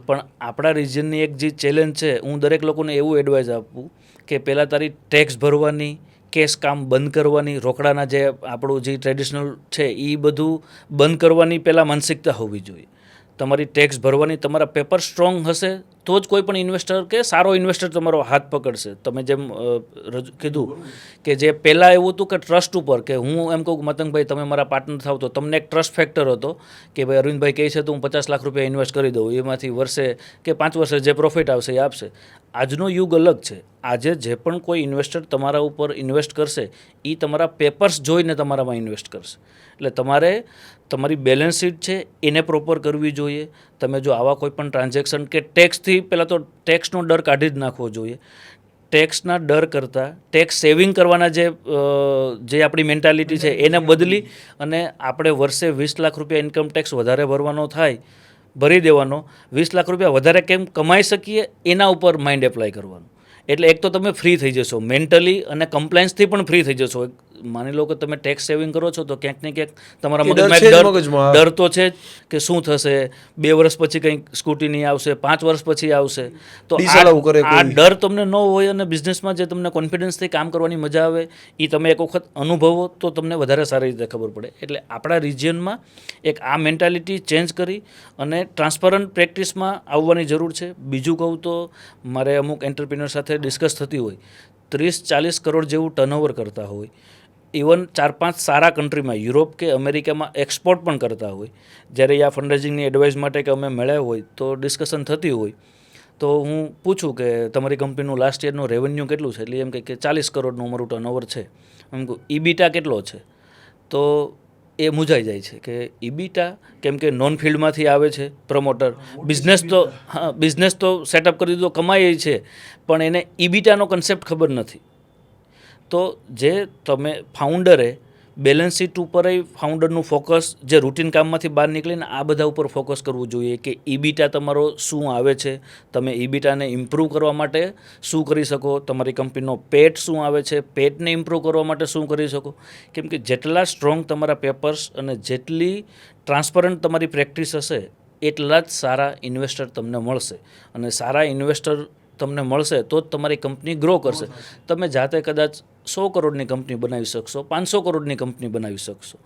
પણ આપણા રિજિયનની એક જે ચેલેન્જ છે, હું દરેક લોકોને એવું એડવાઇસ આપું કે પહેલાં તારી ટેક્સ ભરવાની, કેશ કામ બંધ કરવાની, રોકડાના જે આપણું જે ટ્રેડિશનલ છે એ બધું બંધ કરવાની પહેલાં માનસિકતા હોવી જોઈએ. તમારી ટેક્સ ભરવાની, તમારા પેપર સ્ટ્રોંગ હશે તો જ કોઈ પણ ઇન્વેસ્ટર કે સારો ઇન્વેસ્ટર તમારો હાથ પકડશે. તમે જેમ કીધું કે જે પહેલાં એવું હતું કે ટ્રસ્ટ ઉપર, કે હું એમ કહું કે મતંગભાઈ તમે મારા પાર્ટનર થાવ, તો તમને એક ટ્રસ્ટ ફેક્ટર હતો કે ભાઈ અરવિંદભાઈ કહે છે તો હું 50 લાખ રૂપિયા ઇન્વેસ્ટ કરી દઉં, એમાંથી વર્ષે કે 5 વર્ષે જે પ્રોફિટ આવશે એ આપશે. આજનો યુગ અલગ છે. આજે જે પણ કોઈ ઇન્વેસ્ટર તમારા ઉપર ઇન્વેસ્ટ કરશે એ તમારા પેપર્સ જોઈને તમારામાં ઇન્વેસ્ટ કરશે. એટલે તમારે તમારી બેલેન્સ શીટ છે એને પ્રોપર કરવી જોઈએ. તમે જો આવા કોઈ પણ ટ્રાન્ઝેક્શન કે ટેક્સથી પહેલાં તો ટેક્સનો ડર કાઢી જ નાખવો જોઈએ. ટેક્સના ડર કરતાં ટેક્સ સેવિંગ કરવાના જે આપણી મેન્ટાલિટી છે એને બદલી અને આપણે વર્ષે 20 લાખ રૂપિયા ઇન્કમ ટેક્સ વધારે ભરવાનો થાય, ભરી દેવાનો, 20 લાખ રૂપિયા વધારે કેમ કમાઈ શકીએ એના ઉપર માઇન્ડ એપ્લાય કરવાનું. એટલે એક તો તમે ફ્રી થઈ જશો મેન્ટલી અને કમ્પ્લાયન્સથી પણ ફ્રી થઈ જશો. માની લો કે તમે ટેક્સ સેવિંગ કરો છો તો ક્યાંક ને ક્યાંક તમારા મગજમાં ડર તો છે જ કે શું થશે, 2 વર્ષ પછી કંઈક સ્કૂટીની આવશે, 5 વર્ષ પછી આવશે. તો આ ડર તમને ન હોય અને બિઝનેસમાં જે તમને કોન્ફિડન્સથી કામ કરવાની મજા આવે એ તમે એક વખત અનુભવો તો તમને વધારે સારી રીતે ખબર પડે. એટલે આપણા રિજિયનમાં એક આ મેન્ટાલિટી ચેન્જ કરી અને ટ્રાન્સપરન્ટ પ્રેક્ટિસમાં આવવાની જરૂર છે. બીજું કહું તો મારે અમુક એન્ટરપ્રિન્યોર સાથે ડિસ્કસ થતી હોય, 30-40 કરોડ જેવું ટર્નઓવર કરતા હોય, ઇવન 4-5 સારા કન્ટ્રીમાં યુરોપ કે અમેરિકામાં એક્સપોર્ટ પણ કરતા હોય. જ્યારે આ ફંડરેઝિંગની એડવાઇસ માટે કે અમે મળ્યા હોય તો ડિસ્કશન થતી હોય, તો હું પૂછું કે તમારી કંપનીનું લાસ્ટ યરનું રેવન્યુ કેટલું છે, એટલે એમ કહે કે 40 કરોડનું અમારું ટર્નઓવર છે. એમ કહું ઈબીટા કેટલો છે, તો એ મૂંઝાઈ જાય છે કે ઈબીટા, કેમ કે નોન ફિલ્ડમાંથી આવે છે પ્રમોટર, બિઝનેસ તો સેટઅપ કરી દીધો, કમાય છે, પણ એને ઈબીટાનો કન્સેપ્ટ ખબર નથી. તો જે તમે ફાઉન્ડરે બેલેન્સ શીટ ઉપર ફાઉન્ડરનું ફોકસ જે રૂટીન કામમાંથી બહાર નીકળીને આ બધા ઉપર ફોકસ કરવું જોઈએ કે ઈબીટા તમારો શું આવે છે, તમે ઈબીટાને ઇમ્પ્રૂવ કરવા માટે શું કરી શકો, તમારી કંપનીનો પેટ શું આવે છે, પેટને ઇમ્પ્રૂવ કરવા માટે શું કરી શકો. કેમ કે જેટલા સ્ટ્રોંગ તમારા પેપર્સ અને જેટલી ટ્રાન્સપરન્ટ તમારી પ્રેક્ટિસ હશે એટલા જ સારા ઇન્વેસ્ટર તમને મળશે. અને સારા ઇન્વેસ્ટર તમને મળશે તો જ તમારી કંપની ગ્રો કરશે. તમે જાતે કદાચ 100 કરોડની કંપની બનાવી શકશો, 500 કરોડની કંપની બનાવી શકશો,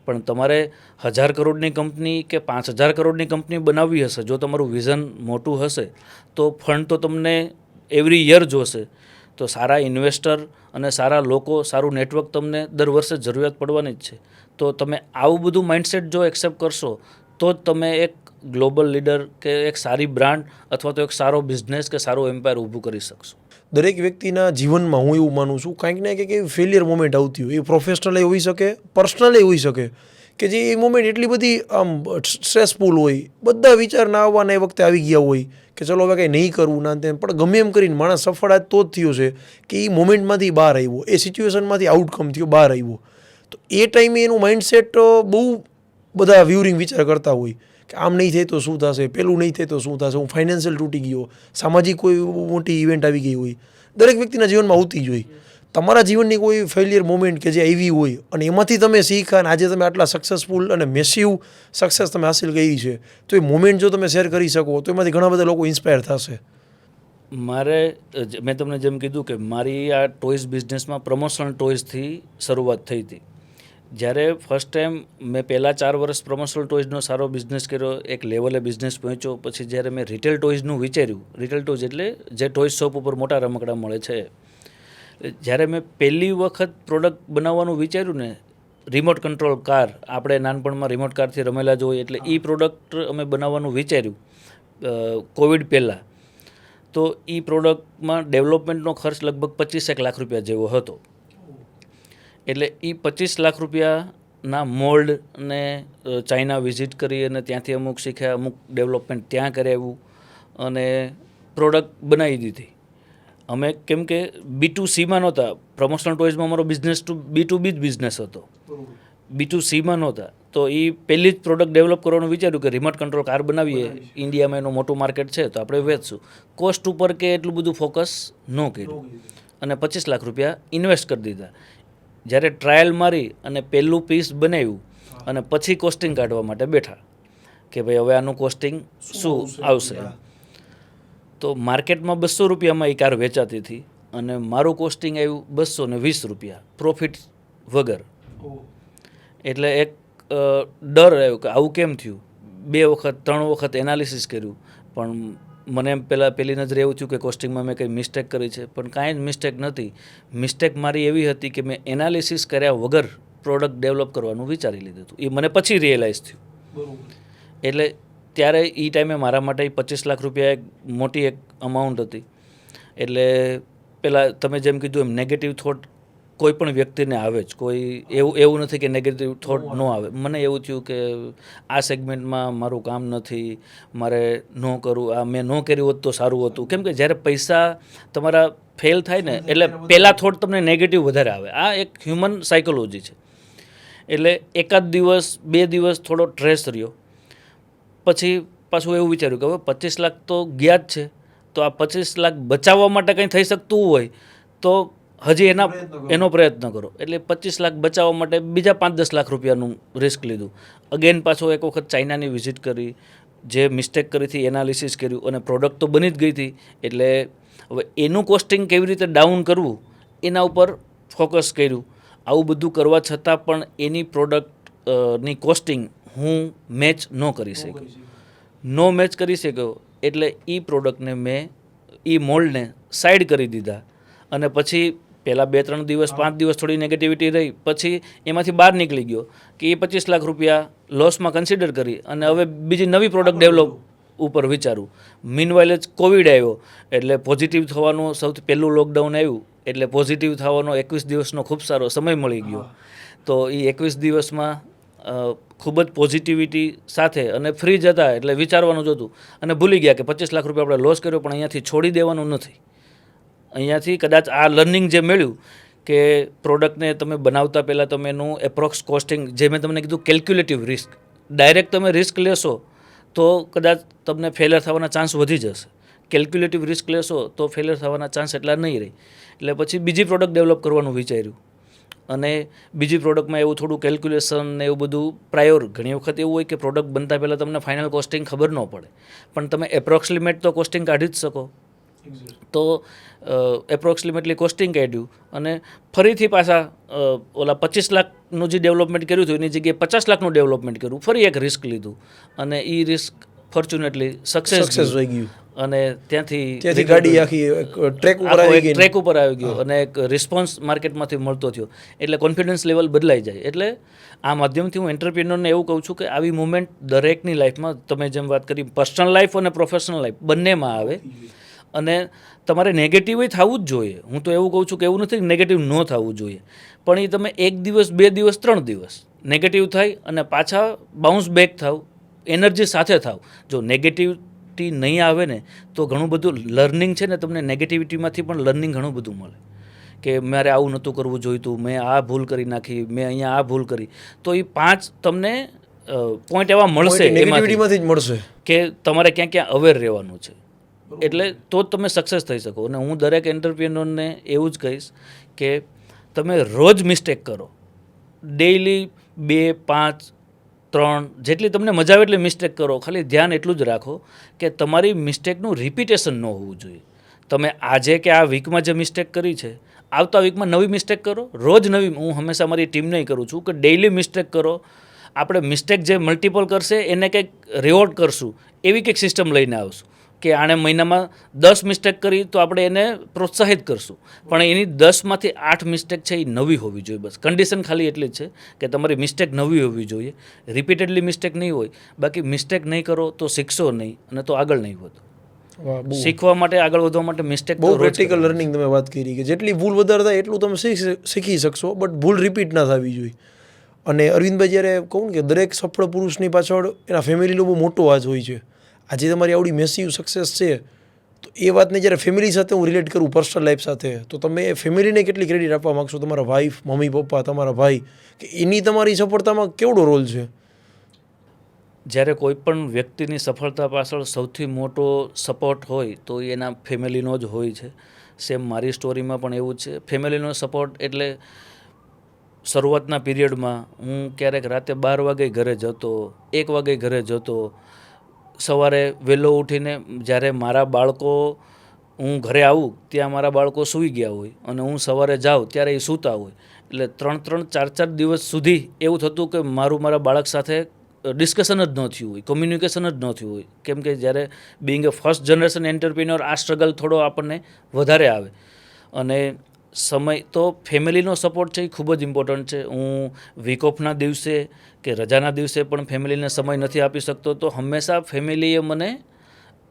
પણ તમારે 1000 કરોડની કંપની કે 5000 કરોડની કંપની બનાવવી હશે, જો તમારું વિઝન મોટું હશે તો ફંડ તો તમને એવરી યર જોશે. તો સારા ઇન્વેસ્ટર અને સારા લોકો, સારું નેટવર્ક તમને દર વર્ષે જરૂરિયાત પડવાની જ છે. તો તમે આવું બધું માઇન્ડસેટ જો એક્સેપ્ટ કરશો તો જ તમે એક ગ્લોબલ લીડર કે એક સારી બ્રાન્ડ અથવા તો એક સારો બિઝનેસ કે સારું એમ્પાયર ઊભું કરી શકશો. દરેક વ્યક્તિના જીવનમાં હું એવું માનું છું કંઈક ને કંઈક એવી ફેલિયર મોમેન્ટ આવતી હોય, એ પ્રોફેશનલી હોઈ શકે, પર્સનલી હોઈ શકે, કે જે એ મોમેન્ટ એટલી બધી આમ સ્ટ્રેસફુલ હોય, બધા વિચાર ના આવવાના એ વખતે આવી ગયા હોય કે ચલો હવે કંઈ નહીં કરવું ના તેમ, પણ ગમે એમ કરીને માણસ સફળ આજ તો જ થયો છે કે એ મોમેન્ટમાંથી બહાર આવ્યો, એ સિચ્યુએશનમાંથી આઉટકમ થયો, બહાર આવ્યો. તો એ ટાઈમે એનું માઇન્ડસેટ બહુ બધા વ્યુરિંગ વિચાર કરતા હોય કે આમ નહીં થાય તો શું થશે, પેલું નહીં થાય તો શું થશે, હું ફાઇનાન્શિયલ તૂટી ગયો, સામાજિક કોઈ મોટી ઇવેન્ટ આવી ગઈ હોય, દરેક વ્યક્તિના જીવનમાં આવતી જ હોય. તમારા જીવનની કોઈ ફેલિયર મોમેન્ટ કે જે આવી હોય અને એમાંથી તમે શીખ્યા અને આજે તમે આટલા સક્સેસફુલ અને મેસિવ સક્સેસ તમે હાસિલ કરી છે, તો એ મોમેન્ટ જો તમે શેર કરી શકો તો એમાંથી ઘણા બધા લોકો ઇન્સ્પાયર થશે. મેં તમને જેમ કીધું કે મારી આ ટોયઝ બિઝનેસમાં પ્રમોશનલ ટોયઝથી શરૂઆત થઈ હતી. જ્યારે ફર્સ્ટ ટાઈમ મેં પહેલાં 4 વર્ષ પ્રમોશનલ ટોયઝનો સારો બિઝનેસ કર્યો, એક લેવલે બિઝનેસ પહોંચ્યો. પછી જ્યારે મેં રિટેલ ટોયઝનું વિચાર્યું, રિટેલ ટોયઝ એટલે જે ટોયઝ શોપ ઉપર મોટા રમકડા મળે છે, જ્યારે મેં પહેલી વખત પ્રોડક્ટ બનાવવાનું વિચાર્યું ને, રિમોટ કંટ્રોલ કાર, આપણે નાનપણમાં રિમોટ કારથી રમેલા જ હોય, એટલે એ પ્રોડક્ટ અમે બનાવવાનું વિચાર્યું કોવિડ પહેલાં. તો એ પ્રોડક્ટમાં ડેવલપમેન્ટનો ખર્ચ લગભગ 25 લાખ રૂપિયા જેવો હતો. એટલે એ 25 લાખ રૂપિયાના મોલ્ડ ને ચાઇના વિઝિટ કરી અને ત્યાંથી અમુક શીખ્યા, અમુક ડેવલપમેન્ટ ત્યાં કરાવ્યું અને પ્રોડક્ટ બનાવી દીધી. અમે કેમ કે B2Cમાં નહોતા, પ્રમોશનલ ટોયઝમાં અમારો બિઝનેસ B2B જ બિઝનેસ હતો, B2Cમાં નહોતા. તો એ પહેલી જ પ્રોડક્ટ ડેવલપ કરવાનું વિચાર્યું કે રિમોટ કંટ્રોલ કાર બનાવીએ, ઇન્ડિયામાં એનું મોટું માર્કેટ છે તો આપણે વેચશું. કોસ્ટ ઉપર કે એટલું બધું ફોકસ ન કર્યું અને 25 લાખ રૂપિયા ઇન્વેસ્ટ કરી દીધા. જ્યારે ટ્રાયલ મારી અને પહેલું પીસ બનાવ્યું અને પછી કોસ્ટિંગ કાઢવા માટે બેઠા કે ભાઈ હવે આનું કોસ્ટિંગ શું આવશે. તો માર્કેટમાં 200 રૂપિયામાં એ કાર વેચાતી હતી અને મારું કોસ્ટિંગ આવ્યું 220 રૂપિયા પ્રોફિટ વગર. એટલે એક ડર આવ્યો કે આવું કેમ થયું. 2 વખત 3 વખત એનાલિસિસ કર્યું, પણ મને પહેલી નજરે એવું થયું કે કોસ્ટિંગમાં મેં કંઈ મિસ્ટેક કરી છે, પણ કાંઈ જ મિસ્ટેક નથી. મિસ્ટેક મારી એવી હતી કે મેં એનાલિસિસ કર્યા વગર પ્રોડક્ટ ડેવલપ કરવાનું વિચારી લીધું હતું. એ મને પછી રિયલાઇઝ થયું. એટલે ત્યારે એ ટાઈમે મારા માટે 25 લાખ રૂપિયા એક મોટી એક અમાઉન્ટ હતી. એટલે પહેલાં તમે જેમ કીધું એમ નેગેટિવ થોટ કોઈ પણ વ્યક્તિને આવે જ. કોઈ એવું નથી કે નેગેટિવ થોટ ન આવે. મને એવું થયું કે આ સેગમેન્ટમાં મારું કામ નથી, મારે ન કરવું, આ મેં ન કર્યું હોત તો સારું હતું. કેમ કે જ્યારે પૈસા તમારા ફેલ થાય ને એટલે પહેલાં થોટ તમને નેગેટિવ વધારે આવે. આ એક હ્યુમન સાયકોલોજી છે. એટલે એકાદ દિવસ 2 દિવસ થોડો સ્ટ્રેસ રહ્યો. પછી પાછું એવું વિચાર્યું કે હવે 25 લાખ તો ગયા જ છે, તો આ 25 લાખ બચાવવા માટે કંઈ થઈ શકતું હોય તો હજી એનો પ્રયત્ન કરો. એટલે 25 લાખ બચાવવા માટે બીજા 5-10 લાખ રૂપિયાનું રિસ્ક લીધું. અગેન પાછો એક વખત ચાઇનાની વિઝિટ કરી, જે મિસ્ટેક કરી હતી એનાલિસિસ કર્યું અને પ્રોડક્ટ તો બની જ ગઈ હતી. એટલે હવે એનું કોસ્ટિંગ કેવી રીતે ડાઉન કરવું એના ઉપર ફોકસ કર્યું. આવું બધું કરવા છતાં પણ એની પ્રોડક્ટની કોસ્ટિંગ હું મેચ ન કરી શક્યો. એટલે એ પ્રોડક્ટને મેં એ મોલ્ડને સાઈડ કરી દીધા. અને પછી પહેલાં 2-3 દિવસ 5 દિવસ થોડી નેગેટિવિટી રહી, પછી એમાંથી બહાર નીકળી ગયો કે એ 25 લાખ રૂપિયા લોસમાં કન્સિડર કરી અને હવે બીજી નવી પ્રોડક્ટ ડેવલપ ઉપર વિચારું. મીનવાઇલ જ કોવિડ આવ્યો, એટલે પોઝિટિવ થવાનું સૌથી પહેલું લોકડાઉન આવ્યું, એટલે પોઝિટિવ થવાનો 21 દિવસનો ખૂબ સારો સમય મળી ગયો. તો એ 21 દિવસમાં ખૂબ જ પોઝિટિવિટી સાથે અને ફ્રી જ હતા, એટલે વિચારવાનું જ હતું અને ભૂલી ગયા કે 25 લાખ રૂપિયા આપણે લોસ કર્યો, પણ અહીંયાથી છોડી દેવાનું નથી. અહીંયાથી કદાચ આ લર્નિંગ જે મળ્યું કે પ્રોડક્ટને તમે બનાવતા પહેલાં તમે એનું એપ્રોક્સ કોસ્ટિંગ, જે મેં તમને કીધું કેલ્ક્યુલેટિવ રિસ્ક, ડાયરેક્ટ તમે રિસ્ક લેશો તો કદાચ તમને ફેલિયર થવાના ચાન્સ વધી જશે. કેલ્ક્યુલેટિવ રિસ્ક લેશો તો ફેલિયર થવાના ચાન્સ એટલા નહીં રહે. એટલે પછી બીજી પ્રોડક્ટ ડેવલપ કરવાનું વિચાર્યું અને બીજી પ્રોડક્ટમાં એવું થોડું કેલ્ક્યુલેશન ને એવું બધું પ્રાયોર. ઘણી વખત એવું હોય કે પ્રોડક્ટ બનતા પહેલાં તમને ફાઇનલ કોસ્ટિંગ ખબર ન પડે, પણ તમે એપ્રોક્સિમેટ તો કોસ્ટિંગ કાઢી જ શકો. તો એપ્રોક્સિમેટલી કોસ્ટિંગ કાઢ્યું અને ફરીથી પાછા ઓલા 25 લાખનું જે ડેવલપમેન્ટ કર્યું હતું એની જગ્યાએ 50 લાખનું ડેવલપમેન્ટ કર્યું. ફરી એક રિસ્ક લીધું અને એ રિસ્ક ફોર્ચ્યુનેટલી સક્સેસ થઈ ગયું અને ત્યાંથી ગાડી આખી ટ્રેક ઉપર આવી ગયો અને એક રિસ્પોન્સ માર્કેટમાંથી મળતો થયો. એટલે કોન્ફિડન્સ લેવલ બદલાઈ જાય. એટલે આ માધ્યમથી હું એન્ટરપ્રિન્યોરને એવું કહું છું કે આવી મુવમેન્ટ દરેકની લાઈફમાં, તમે જેમ વાત કરી પર્સનલ લાઈફ અને પ્રોફેશનલ લાઈફ બંનેમાં આવે. અને તમારે નેગેટિવ થવું જ જોઈએ. હું તો એવું કહું છું કે એવું નથી કે નેગેટિવ ન થવું જોઈએ, પણ એ તમે 1 દિવસ 2 દિવસ 3 દિવસ નેગેટિવ થાય અને પાછા બાઉન્સ બેક થાવ, એનર્જી સાથે થાવ. જો નેગેટિવિટી નહીં આવે ને તો ઘણું બધું લર્નિંગ છે ને, તમને નેગેટિવિટીમાંથી પણ લર્નિંગ ઘણું બધું મળે કે મારે આવું નહોતું કરવું જોઈતું, મેં આ ભૂલ કરી નાખી, મેં અહીંયા આ ભૂલ કરી. તો એ 5 તમને પોઈન્ટ એવા મળશે નેગેટિવિટીમાંથી જ મળશે કે તમારે ક્યાં ક્યાં અવેર રહેવાનું છે. એટલે તો જ તમે સક્સેસ થઈ શકો. અને હું દરેક એન્ટરપ્રિન્યોરને એવું જ કહીશ કે તમે રોજ મિસ્ટેક કરો, ડેઇલી 2, 5, 3 જેટલી તમને મજા આવે એટલી મિસ્ટેક કરો. ખાલી ધ્યાન એટલું જ રાખો કે તમારી મિસ્ટેકનું રિપીટેશન ન હોવું જોઈએ. તમે આજે કે આ વીકમાં જે મિસ્ટેક કરી છે, આવતા વીકમાં નવી મિસ્ટેક કરો, રોજ નવી. હું હંમેશા મારી ટીમને કરું છું કે ડેઇલી મિસ્ટેક કરો. આપણે મિસ્ટેક જે મલ્ટિપલ કરશે એને કંઈક રિવોર્ડ કરશું, એવી કંઈક સિસ્ટમ લઈને આવશું કે આણે મહિનામાં 10 મિસ્ટેક કરી તો આપણે એને પ્રોત્સાહિત કરશું, પણ એની 10માંથી 8 મિસ્ટેક છે એ નવી હોવી જોઈએ. બસ કન્ડિશન ખાલી એટલી જ છે કે તમારી મિસ્ટેક નવી હોવી જોઈએ, રિપીટેડલી મિસ્ટેક નહીં હોય. બાકી મિસ્ટેક નહીં કરો તો શીખશો નહીં અને તો આગળ નહીં વધો. શીખવા માટે, આગળ વધવા માટે મિસ્ટેક બહુ પ્રેક્ટિકલ લર્નિંગ તમે વાત કરી કે જેટલી ભૂલ વધારે થાય એટલું તમે શીખી શકશો, બટ ભૂલ રિપીટ ના થવી જોઈએ. અને અરવિંદભાઈ જ્યારે કહું કે દરેક સફળ પુરુષની પાછળ એના ફેમિલીનો બહુ મોટો હાથ હોય છે. આજે તમારી આવડી મેસિવ સક્સેસ છે તો એ વાતને જ્યારે ફેમિલી સાથે હું રિલેટ કરું, પર્સનલ લાઈફ સાથે, તો તમે ફેમિલીને કેટલી ક્રેડિટ આપવા માગશો? તમારા વાઈફ, મમ્મી પપ્પા, તમારા ભાઈ, કે એની તમારી સફળતામાં કેવડો રોલ છે? જ્યારે કોઈ પણ વ્યક્તિની સફળતા પાછળ સૌથી મોટો સપોર્ટ હોય તો એના ફેમિલીનો જ હોય છે. સેમ મારી સ્ટોરીમાં પણ એવું જ છે. ફેમિલીનો સપોર્ટ એટલે શરૂઆતના પીરિયડમાં હું ક્યારેક રાતે 12 વાગે ઘરે જતો, 1 વાગે ઘરે જતો. સવારે વહેલો ઉઠીને જ્યારે મારા બાળકો, હું ઘરે આવું ત્યાં મારા બાળકો સૂઈ ગયા હોય અને હું સવારે જાઉં ત્યારે એ સૂતા હોય. એટલે 3-4 દિવસ સુધી એવું થતું કે મારું મારા બાળક સાથે ડિસ્કશન જ ન થયું હોય, કોમ્યુનિકેશન જ ન થયું હોય. કેમ કે જ્યારે being a first generation entrepreneur આ સ્ટ્રગલ થોડો આપણને વધારે આવે. અને સમય તો ફેમિલીનો સપોર્ટ છે એ ખૂબ જ ઇમ્પોર્ટન્ટ છે. હું વીક ઓફના દિવસે કે રજાના દિવસે પણ ફેમિલીને સમય નથી આપી શકતો, તો હંમેશા ફેમિલીએ મને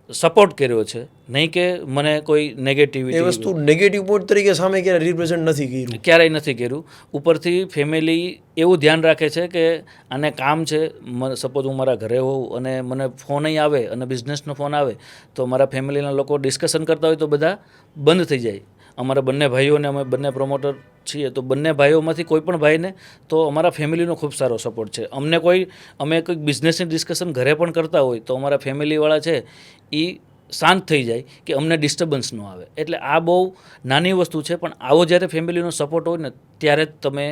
સપોર્ટ કર્યો છે, નહીં કે મને કોઈ એ નેગેટિવિટી વસ્તુ નેગેટિવ પોઈન્ટ તરીકે સામે ક્યારે રિપ્રેઝન્ટ નથી કર્યું. ક્યારેય નથી કર્યું. ઉપરથી ફેમિલી એવું ધ્યાન રાખે છે કે આને કામ છે, સપોઝ હું મારા ઘરે હોઉં અને મને ફોન અહીં આવે અને બિઝનેસનો ફોન આવે તો મારા ફેમિલીના લોકો ડિસ્કશન કરતા હોય તો બધા બંધ થઈ જાય. અમારા બંને ભાઈઓને, અમે બંને પ્રમોટર છીએ, તો બંને ભાઈઓમાંથી કોઈ પણ ભાઈને તો અમારા ફેમિલીનો ખૂબ સારો સપોર્ટ છે. અમે કંઈક બિઝનેસની ડિસ્કશન ઘરે પણ કરતા હોય તો અમારા ફેમિલીવાળા છે એ શાંત થઈ જાય કે અમને ડિસ્ટર્બન્સ ન આવે. એટલે આ બહુ નાની વસ્તુ છે, પણ આવો જ્યારે ફેમિલીનો સપોર્ટ હોય ને ત્યારે જ તમે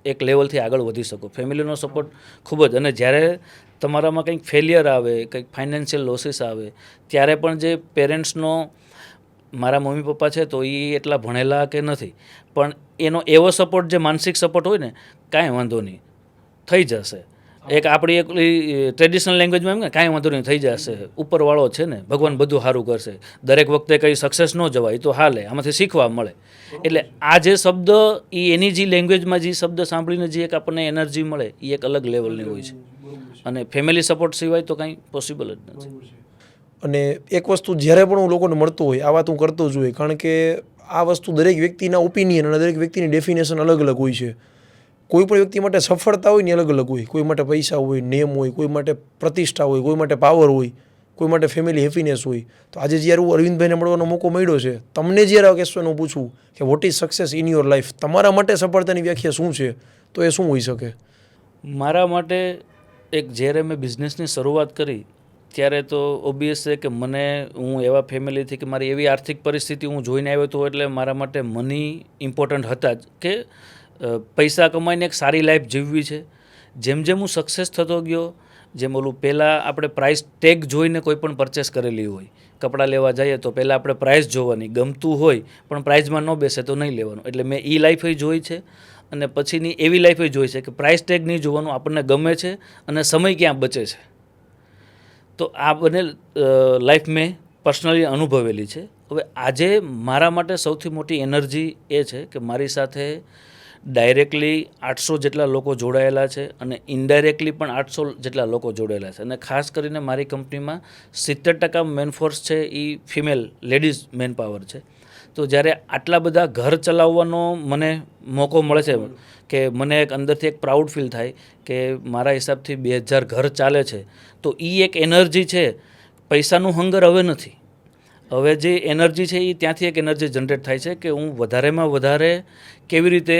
એક લેવલથી આગળ વધી શકો. ફેમિલીનો સપોર્ટ ખૂબ જ. અને જ્યારે તમારામાં કંઈક ફેલિયર આવે, કંઈક ફાઇનાન્શિયલ લોસીસ આવે, ત્યારે પણ જે પેરેન્ટ્સનો, મારા મમ્મી પપ્પા છે તો એ એટલા ભણેલા કે નથી, પણ એનો એવો સપોર્ટ, જે માનસિક સપોર્ટ હોય ને, કાંઈ વાંધો નહીં, થઈ જશે. એક આપણી એક ટ્રેડિશનલ લેંગ્વેજમાં એમ કે કાંઈ વાંધો નહીં, થઈ જશે, ઉપરવાળો છે ને, ભગવાન બધું સારું કરશે, દરેક વખતે કંઈ સક્સેસ ન જવાય, તો હાલે, આમાંથી શીખવા મળે. એટલે આ જે શબ્દ, એની જે લેંગ્વેજમાં જે શબ્દ સાંભળીને જે એક આપણને એનર્જી મળે એ એક અલગ લેવલની હોય છે. અને ફેમિલી સપોર્ટ સિવાય તો કાંઈ પોસિબલ જ નથી. અને એક વસ્તુ જ્યારે પણ હું લોકોને મળતો હોય, આ વાત હું કરતો જ હોય, કારણ કે આ વસ્તુ દરેક વ્યક્તિના ઓપિનિયન અને દરેક વ્યક્તિની ડેફિનેશન અલગ અલગ હોય છે. કોઈ પણ વ્યક્તિ માટે સફળતા હોય ને અલગ અલગ હોય. કોઈ માટે પૈસા હોય, નેમ હોય, કોઈ માટે પ્રતિષ્ઠા હોય, કોઈ માટે પાવર હોય, કોઈ માટે ફેમિલી હેપીનેસ હોય. તો આજે જ્યારે હું અરવિંદભાઈને મળવાનો મોકો મળ્યો છે, તમને જ્યારે આ ક્વેશ્ચન હું પૂછું કે what is success in your life, તમારા માટે સફળતાની વ્યાખ્યા શું છે, તો એ શું હોઈ શકે? મારા માટે જ્યારે મેં બિઝનેસની શરૂઆત કરી ત્યારે તો ઓબ્વિયસ છે કે હું એવા ફેમિલીથી, કે મારી એવી આર્થિક પરિસ્થિતિ હું જોઈને આવ્યો હતો, એટલે મારા માટે મની ઇમ્પોર્ટન્ટ હતા જ, કે પૈસા કમાઈને એક સારી લાઈફ જીવવી છે. જેમ જેમ હું સક્સેસ થતો ગયો, જેમ પહેલાં આપણે પ્રાઇસ ટેગ જોઈને કોઈ પણ પરચેસ કરેલી હોય, કપડાં લેવા જઈએ તો પહેલાં આપણે પ્રાઇસ જોવાની, ગમતું હોય પણ પ્રાઇઝમાં ન બેસે તો નહીં લેવાનું. એટલે મેં એ લાઈફ જોઈ છે. અને પછીની એવી લાઈફ જોઈ છે કે પ્રાઇસ ટેગ નહીં જોવાનું, આપણને ગમે છે અને સમય ક્યાં બચે છે. તો આ બંને લાઈફ મેં પર્સનલી અનુભવેલી છે. હવે આજે મારા માટે સૌથી મોટી એનર્જી એ છે કે મારી સાથે ડાયરેક્ટલી 800 જેટલા લોકો જોડાયેલા છે અને ઇનડાયરેક્ટલી પણ 800 જેટલા લોકો જોડાયેલા છે. અને ખાસ કરીને મારી કંપનીમાં 70% મેનફોર્સ છે એ ફિમેલ, લેડીઝ મેન પાવર છે. તો જ્યારે આટલા બધા ઘર ચલાવવાનો મને મોકો મળે છે કે મને એક અંદરથી એક પ્રાઉડ ફીલ થાય કે મારા હિસાબથી 2000 ઘર ચાલે છે. તો એ એક એનર્જી છે. પૈસાનું હંગર હવે નથી. હવે જે એનર્જી છે એ ત્યાંથી એક એનર્જી જનરેટ થાય છે કે હું વધારેમાં વધારે કેવી રીતે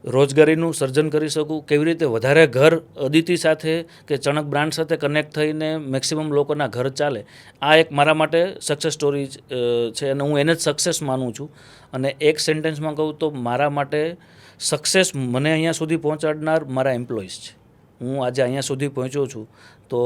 રોજગારીનું સર્જન કરી શકું, કેવી રીતે વધારે ઘર અદિતિ સાથે કે ચણક બ્રાન્ડ સાથે કનેક્ટ થઈને મેક્સિમમ લોકોના ઘર ચાલે. આ એક મારા માટે સક્સેસ સ્ટોરી છે અને હું એને જ સક્સેસ માનું છું. અને એક સેન્ટેન્સમાં કહું તો મારા માટે સક્સેસ મને અહીંયા સુધી પહોંચાડનાર મારા એમ્પ્લોઈઝ છે. હું આજે અહીંયા સુધી પહોંચ્યો છું તો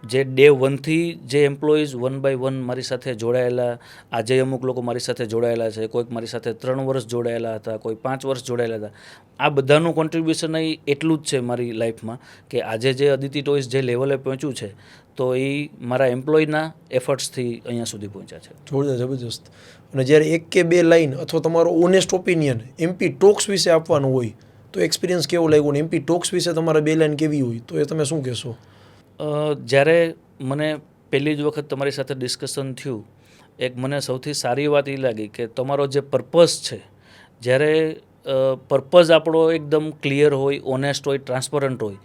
જે ડે 1થી જે એમ્પ્લોઈઝ 1 by 1 મારી સાથે જોડાયેલા, આજે અમુક લોકો મારી સાથે જોડાયેલા છે, કોઈક મારી સાથે 3 વર્ષ જોડાયેલા હતા, કોઈ 5 વર્ષ જોડાયેલા હતા. આ બધાનું કોન્ટ્રીબ્યુશન એટલું જ છે મારી લાઈફમાં કે આજે જે અદિતિ ટોયઝ જે લેવલે પહોંચ્યું છે તો એ મારા એમ્પ્લોયના એફર્ટ્સથી અહીંયા સુધી પહોંચ્યા છે. જોરદાર, જબરજસ્ત. અને જ્યારે 1 કે 2 લાઈન અથવા તમારો ઓનેસ્ટ ઓપિનિયન એમપી ટોક્સ વિશે આપવાનું હોય તો એક્સપિરિયન્સ કેવો લાગ્યો? ને એમપી ટોક્સ વિશે તમારા 2 લાઈન કેવી હોય તો એ તમે શું કહેશો? જ્યારે મને પહેલી જ વખત તમારી સાથે ડિસ્કશન થયું, એક મને સૌથી સારી વાત એ લાગી કે તમારો જે પર્પઝ છે, જ્યારે પર્પઝ આપણો એકદમ ક્લિયર હોય, ઓનેસ્ટ હોય, ટ્રાન્સપરન્ટ હોય,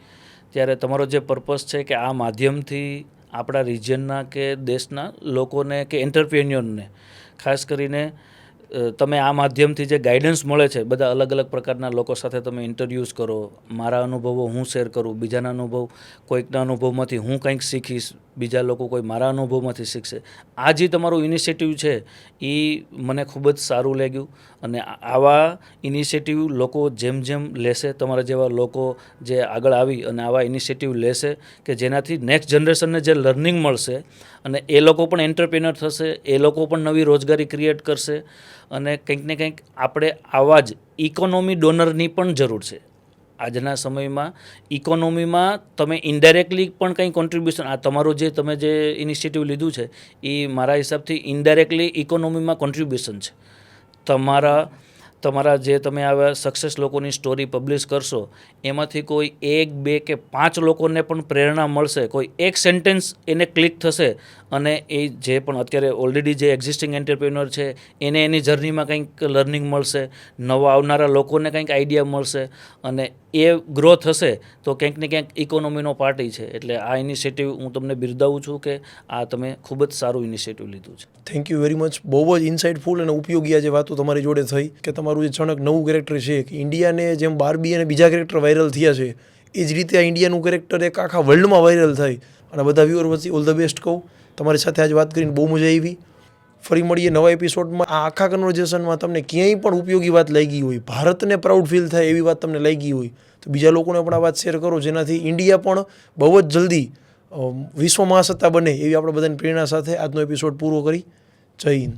ત્યારે તમારો જે પર્પઝ છે કે આ માધ્યમથી આપણા રિજિયનના કે દેશના લોકોને કે એન્ટરપ્રેન્યોરને ખાસ કરીને તમે આ માધ્યમથી જે ગાઈડન્સ મળે છે, બધા અલગ અલગ પ્રકારના લોકો સાથે તમે ઇન્ટરવ્યૂઝ કરો, મારા અનુભવો હું શેર કરું, બીજાના અનુભવ, કોઈકના અનુભવમાંથી હું કંઈક શીખીશ, બીજા લોકો કોઈ મારા અનુભવમાંથી શીખશે. આ જે તમારું ઇનિશિયેટિવ છે એ મને ખૂબ જ સારું લાગ્યું. અને આવા ઇનિશિયેટિવ લોકો જેમ જેમ લેશે, તમારા જેવા લોકો જે આગળ આવી અને આવા ઇનિશિયેટિવ લેશે કે જેનાથી નેક્સ્ટ જનરેશનને જે લર્નિંગ મળશે અને એ લોકો પણ એન્ટરપ્રેન્યોર થશે, એ લોકો પણ નવી રોજગારી ક્રિએટ કરશે. અને કંઈક ને કંઈક આપણે આવા જ ઇકોનોમી ડોનરની પણ જરૂર છે. આજના સમયમાં ઇકોનોમીમાં તમે ઇનડાયરેક્ટલી પણ કંઈ કોન્ટ્રીબ્યુશન આ તમારું જે તમે જે ઇનિશિયેટિવ લીધું છે એ મારા હિસાબથી ઇનડાયરેક્ટલી ઇકોનોમીમાં કોન્ટ્રીબ્યુશન છે. તમારા જે તમે આવા સક્સેસ લોકોની સ્ટોરી પબ્લિશ કરશો એમાંથી કોઈ 1, 2 કે 5 લોકોને પણ પ્રેરણા મળશે, કોઈ એક સેન્ટેન્સ એને ક્લિક થશે અને એ જે પણ અત્યારે ઓલરેડી જે એક્ઝિસ્ટિંગ એન્ટરપ્રેન્યોર છે એને એની જર્નીમાં કંઈક લર્નિંગ મળશે, નવા આવનારા લોકોને કંઈક આઈડિયા મળશે અને એ ગ્રો થશે તો ક્યાંક ને ક્યાંક ઇકોનોમીનો પાર્ટી છે. એટલે આ ઇનિશિયેટિવ હું તમને બિરદાવું છું કે આ તમે ખૂબ જ સારું ઇનિશિયેટિવ લીધું છે. Thank you very much. બહુ જ ઇન્સાઇટફુલ અને ઉપયોગી આજે વાતો તમારી જોડે થઈ કે તમારું જે અચાનક નવું કેરેક્ટર છે કે ઇન્ડિયાને જેમ બાર્બી અને બીજા કેરેક્ટર વાયરલ થયા છે એ જ રીતે આ ઇન્ડિયાનું કેરેક્ટર એક આખા વર્લ્ડમાં વાયરલ થાય અને બધા વ્યુઅર વચ્ચે ઓલ ધ બેસ્ટ કહું. તમારી સાથે આજે વાત કરીને બહુ મજા આવી. ફરી મળીએ નવા એપિસોડમાં. આ આખા કન્વર્ઝેશનમાં તમને ક્યાંય પણ ઉપયોગી વાત લાગી હોય, ભારતને પ્રાઉડ ફીલ થાય એવી વાત તમને લાગી હોય તો બીજા લોકોને પણ આ વાત શેર કરો, જેનાથી ઇન્ડિયા પણ બહુ જ જલ્દી વિશ્વ મહાસત્તા બને એવી આપણે બધાની પ્રેરણા સાથે આજનો એપિસોડ પૂરો કરી. જય હિન્દ.